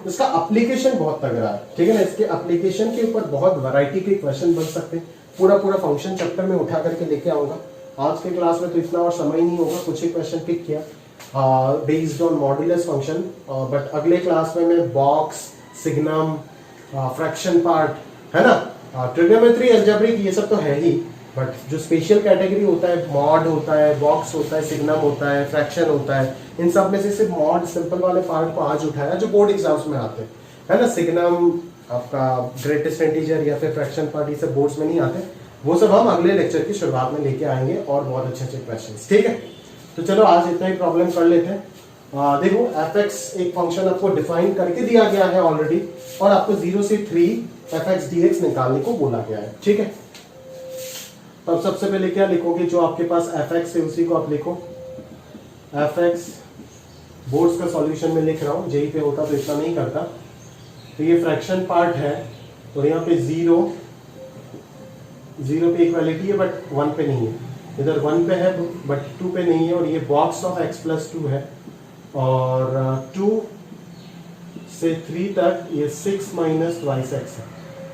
इसका एप्लीकेशन बहुत तगड़ा है, ठीक है ना। इसके एप्लीकेशन के ऊपर बहुत वैरायटी के क्वेश्चन बन सकते हैं, पूरा फंक्शन चैप्टर में उठा करके लेके आऊंगा। आज के क्लास में तो इतना और समय नहीं होगा, कुछ ही क्वेश्चन पिक किया based on modulus function, but अगले क्लास में मैं बॉक्स, सिग्नम, फ्रैक्शन पार्ट, है ना, ट्रिग्नोमेट्री, अलजेब्रिक, ये सब तो है ही, बट जो स्पेशल कैटेगरी होता है, मॉड होता है, बॉक्स होता है, सिग्नम होता है, फ्रैक्शन होता है, इन सब में से सिर्फ मॉड सिंपल वाले पार्ट को आज उठाया जो बोर्ड एग्जाम्स में आते हैं, है ना। सिग्नम, आपका ग्रेटेस्ट इंटीजर या फिर फ्रैक्शन पार्ट, ये सब बोर्ड्स में नहीं आते, वो सब हम अगले लेक्चर की शुरुआत में लेके आएंगे और बहुत अच्छे क्वेश्चंस, ठीक है। तो चलो आज इतना ही प्रॉब्लम कर लेते हैं। देखो fx एक फंक्शन आपको डिफाइन करके दिया गया है ऑलरेडी, और आपको 0 से 3 fx dx निकालने को बोला गया है, ठीक है। तब सबसे पहले क्या लिखोगे, जो आपके पास fx है उसी को आप लिखो। fx बोर्ड्स का सॉल्यूशन में लिख रहा हूं, जेई पे होता तो इतना नहीं करता। तो ये फ्रैक्शन पार्ट है और यहाँ पे 0 पे इक्वालिटी है बट 1 पे नहीं है, इधर 1 पे है बट 2 पे नहीं है, और ये बॉक्स ऑफ x प्लस 2 है, और 2 से 3 तक ये 6 माइनस ट्वाइस x है।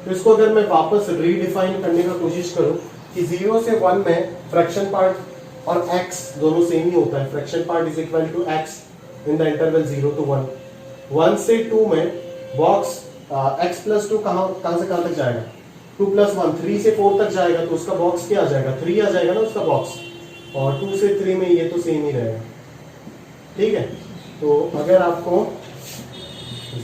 तो इसको अगर मैं वापस रीडिफाइन करने का कोशिश करूं कि 0 से 1 में फ्रैक्शन पार्ट और x दोनों सेम ही होता है, fraction part is equal to x in the interval 0 to 1। 1 से 2 में बॉक्स x प्लस 2 कहां से कहां तक जाएगा, 2 प्लस 1, 3 से 4 तक जाएगा, तो उसका बॉक्स क्या आ जाएगा, 3 आ जाएगा ना उसका बॉक्स, और 2 से 3 में ये तो सेम ही रहेगा, ठीक है। तो अगर आपको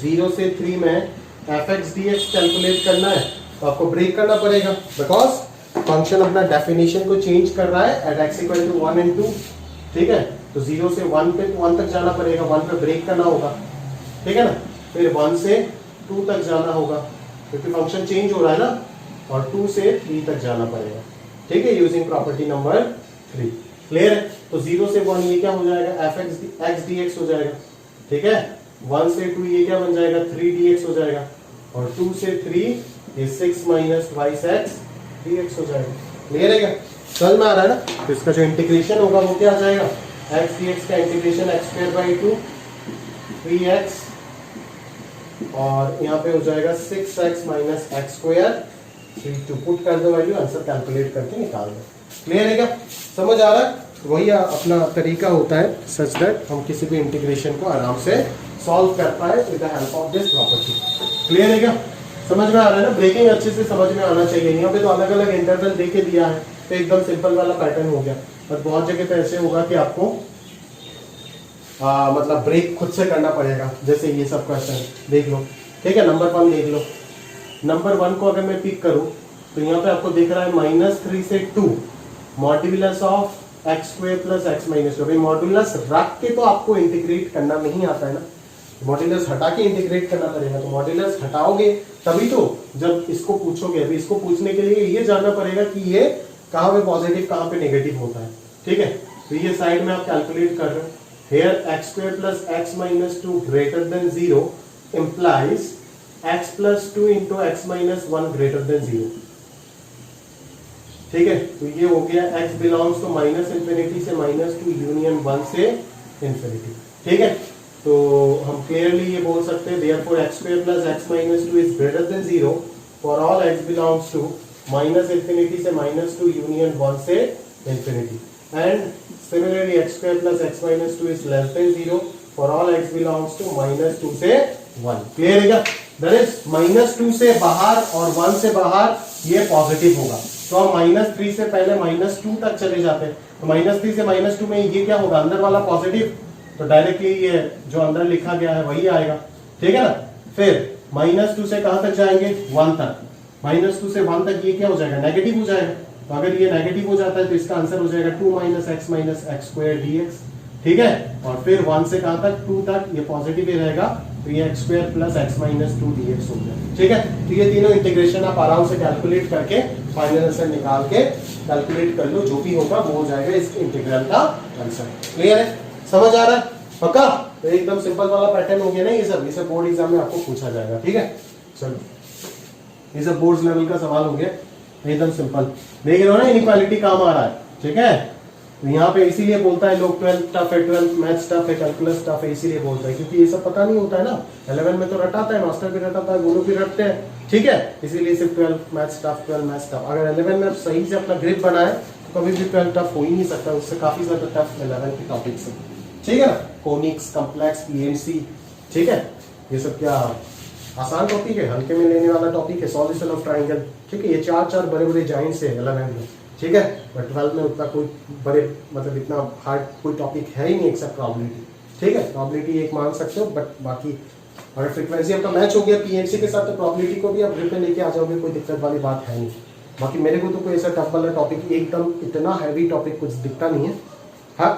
0 से 3 में fx dx कैलकुलेट करना है तो आपको ब्रेक करना पड़ेगा, बिकॉज फंक्शन अपना डेफिनेशन को चेंज कर रहा है at x equal to 1 and 2, ठीक है। तो 0 से 1 तक जाना पड़ेगा, 1 पे ब्रेक करना होगा, ठीक है ना। फिर 1 से 2 तक जाना होगा क्योंकि फंक्शन चेंज हो रहा है ना, और 2 से 3 तक जाना पड़ेगा, ठीक है, यूजिंग प्रॉपर्टी नंबर 3। क्लियर है? तो 0 से 1 ये क्या हो जाएगा, एफ एक्स डी एक्स हो जाएगा। ठीक है, 1 से 2 ये क्या बन जाएगा, 3 dx हो जाएगा, और 2 से 3 ये 6 माइनस वाइस एक्स dx हो जाएगा। क्लियर है क्या? समझ में आ रहा है ना? तो इसका जो इंटीग्रेशन होगा वो क्या आ जाएगा, एक्स dx का integration x square by 2 3x, और यहाँ पे हो जाएगा 6x minus x square 3 2। Put कर दो वैल्यू, आंसर कैलकुलेट करके निकाल दो। क्लियर है क्या? समझ आ रहा है? वही अपना तरीका होता है सच दैट हम किसी भी इंटीग्रेशन को आराम से सॉल्व कर पाए with the help of this property. Clear है क्या? समझ में आ रहा है ना? ब्रेकिंग अच्छे से समझ में आना चाहिए। यहाँ पे तो अलग अलग इंटरवल दे के दिया है तो एकदम सिंपल वाला पैटर्न हो गया, और बहुत जगह पे ऐसे होगा कि आपको मतलब ब्रेक खुद से करना पड़ेगा। जैसे ये सब क्वेश्चन देख लो, ठीक है, नंबर 1 देख लो। नंबर 1 को अगर मैं पिक करूं तो यहाँ पे आपको दिख रहा है -3 से 2 modulus of x square plus x minus 2। Modulus रख के तो आपको इंटीग्रेट करना नहीं आता है ना, मॉड्यूलस हटा के इंटीग्रेट करना पड़ेगा। तो मॉड्यूलस हटाओगे तभी तो जब इसको पूछोगे, अभी इसको पूछने के लिए ये जानना पड़ेगा कि ये कहाँ पे पॉजिटिव कहाँ पे नेगेटिव होता है। ठीक है, तो ये साइड में आप कैलकुलेट कर रहे हो। Here x square plus x minus 2 greater than 0 implies x plus 2 into x minus 1 greater than 0। ठीक है, तो ये हो गया x belongs to minus infinity से -2 यूनियन 1 से इंफिनिटी। ठीक है, तो हम क्लियरली ये बोल सकते हैं therefore x square plus x minus 2 is greater than 0 for all x belongs to minus infinity से -2 यूनियन 1 से infinity. And similarly x square plus x minus 2 is less than 0 for all x belongs to -2 से 1। Clear है क्या? That is -2 से बाहर और 1 से बाहर ये पॉजिटिव होगा। तो हम -3 से पहले -2 तक चले जाते हैं, तो -3 से -2 में ये क्या होगा, अंदर वाला पॉजिटिव, तो डायरेक्टली ये जो अंदर लिखा गया है वही आएगा। ठीक है ना? फिर -2 से कहां तक जाएंगे, 1 तक। -2 से 1 तक ये क्या हो जाएगा, नेगेटिव हो जाएगा। तो अगर ये नेगेटिव हो जाता है तो इसका आंसर हो जाएगा 2 माइनस एक्स स्क्वायर dx। ठीक है, और फिर 1 से कहां तक, 2 तक ये पॉजिटिव ही रहेगा, तो ये x square plus x minus 2 dx हो गया। ठीक है, तो ये तीनों इंटीग्रेशन आप आराम से कैलकुलेट करके फाइनल आंसर निकाल के कैलकुलेट कर लो, जो भी होगा वो हो जाएगा इस इंटीग्रल का आंसर। क्लियर है? समझ आ रहा है? पक्का? तो एकदम सिंपल वाला पैटर्न हो गया ना ये सब। इसे बोर्ड एग्जाम में आपको पूछा जाएगा। ठीक है, चलो ये सब बोर्ड लेवल का सवाल हो गया, एकदम सिंपल। देख रहे हो ना इनइक्वालिटी काम आ रहा है। ठीक है, तो यहाँ पे इसीलिए बोलता है लोग 12 टफ है, 12 मैथ्स टफ है, कैलकुलस टफ है, इसीलिए बोलता है क्योंकि ये सब पता नहीं होता है ना। 11 में तो रटाता है, मास्टर भी रटाता है, दोनों भी रटते हैं। ठीक है, इसीलिए सिर्फ 12 मैथ्स टफ, 12 मैथ्स टफ। अगर 11 में आप सही से अपना ग्रिप बनाए तो कभी भी 12 टफ हो ही नहीं सकता, उससे काफी ज्यादा टफ 11 के टॉपिक से। ठीक है ना, कोनिक्स, कॉम्प्लेक्स, पीएमसी। ठीक है, ये सब क्या आसान टॉपिक है, हल्के में लेने वाला टॉपिक है। सॉल्यूशन ऑफ ट्रायंगल, ठीक है, ये चार बड़े बड़े जाइंट्स है 11 में। ठीक है, बट 12 में उतना कोई बड़े मतलब इतना हार्ड कोई टॉपिक है ही नहीं एक्सेप्ट प्रोबेबिलिटी। ठीक है, प्रोबेबिलिटी एक मान सकते हो, बट बाकी अगर फ्रीक्वेंसी आपका मैच हो गया पीएमसी के साथ तो प्रोबेबिलिटी को भी आप ग्रिप में लेके आ जाओगे, कोई दिक्कत वाली बात है नहीं। बाकी मेरे को तो कोई ऐसा टफ वाला टॉपिक, एकदम इतना हैवी टॉपिक कुछ दिखता नहीं है। हाँ,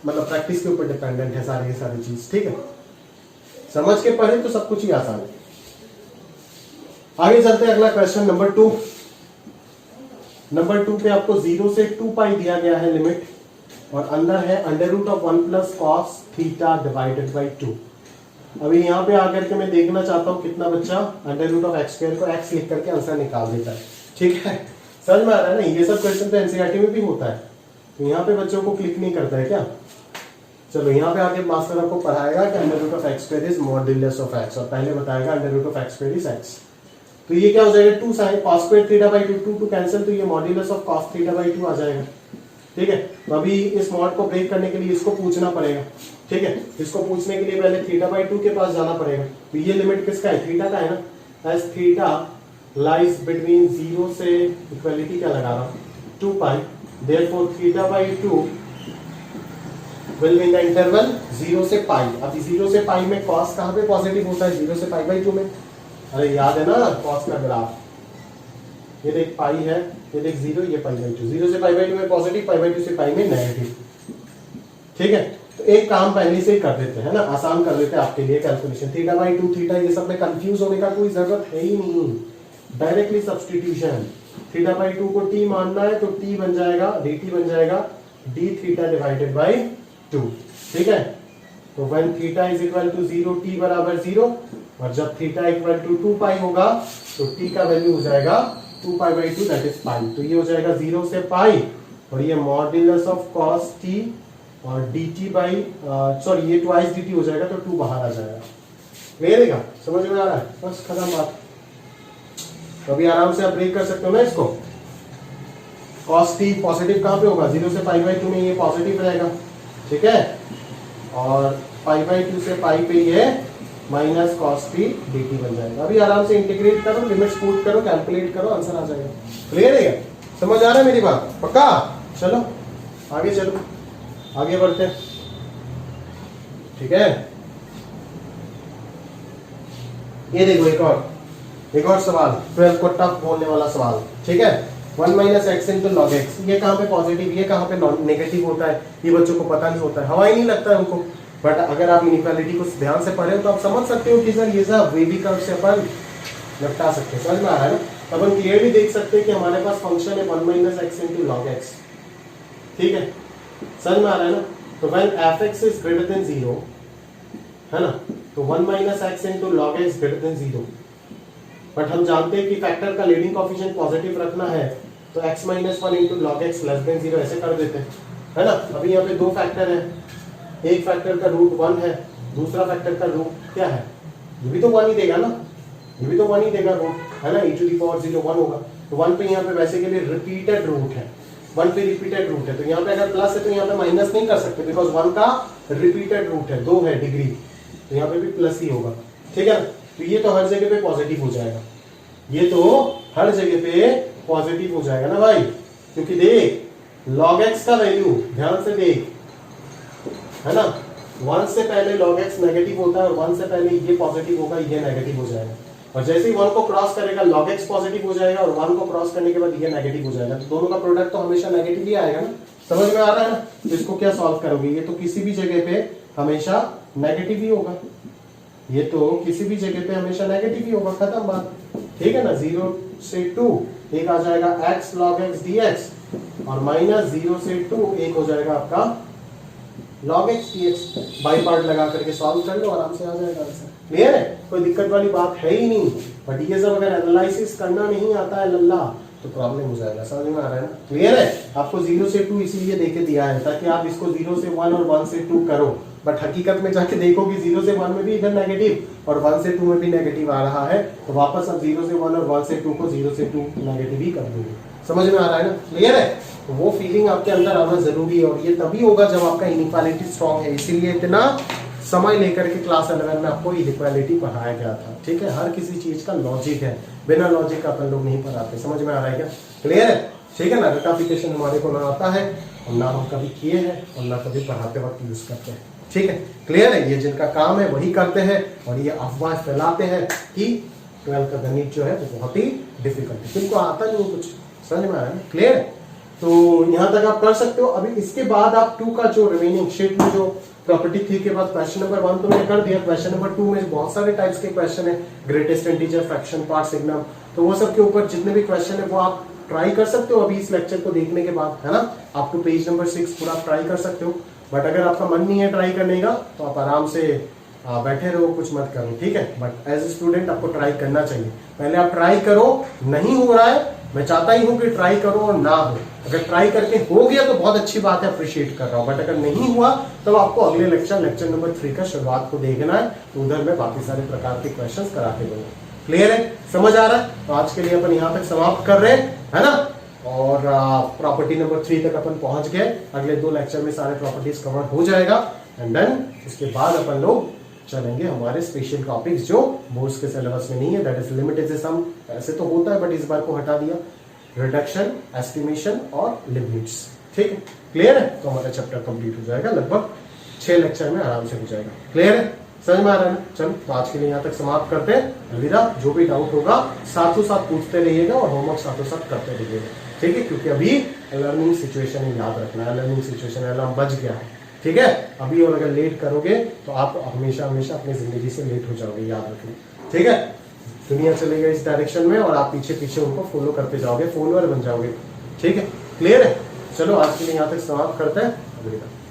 मतलब प्रैक्टिस के ऊपर डिपेंडेंट है सारी ये सारी चीज। ठीक है, समझ के पढ़े तो सब कुछ ही आसान है। आगे चलते हैं, अगला क्वेश्चन नंबर 2। नंबर 2 पे आपको 0 से 2 पाई दिया गया है लिमिट, और अंदर है √1 plus cos theta divided by 2। अभी यहाँ पे आकर के मैं देखना चाहता हूँ कितना बच्चा √x² को x लिख करके आंसर निकाल देता है। ठीक है, समझ में आ रहा है ना? ये सब क्वेश्चन तो एनसीईआरटी में भी होता है, तो यहाँ पे बच्चों को क्लिक नहीं करता है क्या? चलो यहाँ पे आगे मास्टर आपको पढ़ाएगा कि √x² is modulus of x, और पहले बताएगा √x² इज x। तो ये क्या हो जाएगा, 2 sin cos square theta by 2, 2 cancel, तो ये modulus of cos theta by 2 आ जाएगा। ठीक है, तो अभी इस मॉड को ब्रेक करने के लिए इसको पूछना पड़ेगा। ठीक है, इसको पूछने के लिए पहले थीटा बाई 2 के पास जाना पड़ेगा। तो ये लिमिट किसका है, थीटा का है ना। एज थीटा लाइज बिटवीन 0 से इक्वलिटी क्या लगा रहा हूं, 2 pi, therefore theta by 2 will be in the interval 0 से पाई। अब 0 से पाई में cos कहां पे पॉजिटिव होता है, 0 से पाई बाई 2 में। अरे याद है ना cos का ग्राफ, ये देख पाई है, ये देख 0, ये पाई बाई 2। 0 से पाई बाई 2 में पॉजिटिव, पाई बाई 2 से पाई में नेगेटिव। ठीक है, तो एक काम पहले से ही कर देते हैं ना, आसान कर देते हैं आपके लिए कैलकुलेशन। थीटा बाई 2 थीटा, ये सब में कंफ्यूज होने का कोई जरूरत है ही नहीं, डायरेक्टली सब्स्टिट्यूशन। थीटा बाई 2 को t मानना है तो t बन जाएगा, dt बन जाएगा d थीटा डिवाइडेड बाई 2, ठीक है। तो when theta is equal to 0 t बराबर 0 और जब थीटा इक्वल टू 2 पाई होगा तो t का वैल्यू हो जाएगा 2 pi by 2 that is pi. तो ये हो जाएगा 0 से पाई और ये मॉड्यूलस ऑफ cos t और dt बाई सॉरी ये ट्वाइस dt हो जाएगा तो 2 बाहर आ जाएगा। क्लियर है क्या? समझ में आ रहा है? बस खत्म बात। तो अभी आराम से आप ब्रेक कर सकते हो ना इसको। cos t पॉजिटिव कहां पे होगा? 0 से पाई बाई 2 में ये पॉजिटिव रहेगा, ठीक है। और पाई बाई 2 से पाई पे ये माइनस cos t dt बन जाएगा। अभी आराम से इंटीग्रेट करो, लिमिट्स पुट करो, कैलकुलेट करो, आंसर आ जाएगा। क्लियर है क्या? समझ आ रहा है मेरी बात? पक्का? चलो आगे चलो, आगे बढ़ते हैं, ठीक है। ये देखो एक और सवाल, 12 को टफ बोलने वाला सवाल, ठीक है। 1 minus x into log x, ये कहाँ पे पॉजिटिव, ये कहाँ पे नेगेटिव होता है, ये बच्चों को पता नहीं होता है, हवा ही नहीं लगता है उनको। बट अगर आप इनइक्वालिटी को ध्यान से पढ़े तो आप समझ सकते हो कि सर ये सब वेवी कर्व से अपन निपटा सकते हैं। समझ में आ रहा है ना? अपन क्लियरली देख सकते हैं कि हमारे पास फंक्शन है 1 minus x into log x, ठीक है। समझ में आ रहा है ना? तो when F x is greater than 0, है ना, तो 1 minus x into log x greater than 0। But हम जानते हैं कि फैक्टर का लीडिंग कोएफिशिएंट पॉजिटिव रखना है तो x minus 1 into log x less than 0 ऐसे कर देते हैं, है ना। अभी यहाँ पे दो फैक्टर है, एक फैक्टर का रूट 1 है, दूसरा फैक्टर का रूट क्या है, ये भी तो 1 ही देगा ना, ये भी तो 1 ही देगा रूट, है ना। e टू द पावर 0 1 होगा तो 1 पे यहाँ पे वैसे के लिए रिपीटेड रूट है, 1 पे रिपीटेड रूट है तो यहाँ पे अगर प्लस है तो यहाँ पे माइनस नहीं कर सकते बिकॉज 1 का रिपीटेड रूट है, 2 है डिग्री, तो यहाँ पे भी प्लस ही होगा, ठीक है। तो ये तो हर जगह पे पॉजिटिव हो जाएगा, ये तो हर जगह पे पॉजिटिव हो जाएगा ना भाई, क्योंकि देख log x का वैल्यू ध्यान से देख, है ना, 1 से पहले log x नेगेटिव होता है और 1 से पहले ये पॉजिटिव होगा, ये नेगेटिव हो जाएगा। और जैसे ही 1 को क्रॉस करेगा log x पॉजिटिव हो जाएगा और 1 को क्रॉस करने के बाद ये नेगेटिव हो जाएगा, तो दोनों का प्रोडक्ट तो हमेशा नेगेटिव ही आएगा ना। समझ में आ रहा है ना? तो इसको क्या सॉल्व करोगे, ये तो किसी भी जगह पे हमेशा नेगेटिव ही होगा, ये तो किसी भी जगह पे हमेशा नेगेटिव ही होगा, खत्म बात, ठीक है ना। 0 से 2 एक आ जाएगा x log x dx और माइनस 0 से 2 एक हो जाएगा आपका log x dx। By part लगा करके सॉल्व कर लो, आराम से आ जाएगा आंसर। क्लियर है? कोई दिक्कत वाली बात है ही नहीं। बट ये सब अगर एनालिसिस करना नहीं आता है लल्ला तो प्रॉब्लम हो जाएगा। समझ में आ रहा है ना? क्लियर है? आपको 0 से 2 इसीलिए देके दिया है ताकि आप इसको 0 से 1 और 1 से 2 करो, बट हकीकत में जाके देखो कि 0 से 1 में भी इधर नेगेटिव और 1 से 2 में भी नेगेटिव आ रहा है, तो वापस अब 0 से 1 और 1 से 2 को 0 से 2 नेगेटिव ही कर दोगे। समझ में आ रहा है ना? क्लियर है? तो वो फीलिंग आपके अंदर आना जरूरी है और ये तभी होगा जब आपका इनइक्वालिटी स्ट्रांग है। इसीलिए इतना समय लेकर के क्लास 11 में आपको इनइक्वालिटी पढ़ाया गया था, ठीक है। हर किसी चीज का लॉजिक है, बिना लॉजिक का अपन लोग नहीं पढ़ाते। समझ में आ रहा है क्या? क्लियर है? ठीक है ना? रेक्टिफिकेशन हमारे को ना आता है और ना हम कभी किए हैं और ना कभी पढ़ाते वक्त यूज करते हैं, ठीक है। क्लियर है? ये जिनका काम है वही करते हैं और ये अफवाह फैलाते हैं कि 12 का गणित जो है वो बहुत ही डिफिकल्ट है, किनको आता नहीं कुछ। समझ में आ रहा है? क्लियर है? तो यहाँ तक आप कर सकते हो। अभी इसके बाद आप 2 का जो रिमेनिंग शीट में जो प्रॉपर्टी थी के बाद क्वेश्चन नंबर 1 तो मैंने कर दिया। क्वेश्चन नंबर 2 में बहुत सारे टाइप्स के क्वेश्चन है, greatest integer, fraction, part signum, तो वो सब के ऊपर जितने भी क्वेश्चन है वो आप ट्राई कर सकते हो अभी इस लेक्चर को देखने के बाद, है ना। आप टू पेज नंबर 6 पूरा ट्राई कर सकते हो। बट अगर आपका मन नहीं है ट्राई करने का तो आप आराम से बैठे रहो, कुछ मत करो, ठीक है। बट एज ए स्टूडेंट आपको ट्राई करना चाहिए। पहले आप ट्राई करो, नहीं हो रहा है, मैं चाहता ही हूं कि ट्राई करो और ना हो। अगर ट्राई करके हो गया तो बहुत अच्छी बात है, अप्रिशिएट कर रहा हूं। बट अगर नहीं हुआ तो आपको अगले लेक्चर नंबर 3 का शुरुआत को देखना है, तो उधर में बाकी सारे प्रकार के क्वेश्चंस कराते दूंगा। क्लियर है? समझ आ रहा है? तो आज के लिए अपन यहाँ तक समाप्त कर रहे हैं, है ना। और प्रॉपर्टी नंबर 3 तक अपन पहुंच गए। अगले 2 लेक्चर में सारे प्रॉपर्टीज कवर हो जाएगा एंड देन उसके बाद अपन लोग चलेंगे हमारे स्पेशल टॉपिक्स जो बोर्ड्स के सिलेबस में नहीं है, दैट इज लिमिटेड सम। ऐसे तो होता है बट इस बार को हटा दिया, रिडक्शन, एस्टिमेशन और लिमिट्स, ठीक है। क्लियर है? तो हमारा चैप्टर कंप्लीट हो जाएगा, लगभग 6 लेक्चर में आराम से हो जाएगा। क्लियर है? समझ में आ रहा है? चलो तो आज के लिए यहाँ तक समाप्त करते हैं। अलविदा। जो भी डाउट होगा साथों साथ पूछते रहिएगा और होमवर्क साथों साथ करते रहिएगा, ठीक है। क्योंकि अभी लर्निंग सिचुएशन याद रखना है, लर्निंग सिचुएशन अलार्म बज गया है, ठीक है। अभी और अगर लेट करोगे तो आप हमेशा हमेशा अपनी जिंदगी से लेट हो जाओगे, याद रखना, ठीक है। दुनिया चलेगा इस डायरेक्शन में और आप पीछे पीछे उनको फॉलो करते जाओगे, फॉलोअर बन जाओगे, ठीक है। क्लियर है? चलो आज के लिए यहाँ तक समाप्त करते हैं।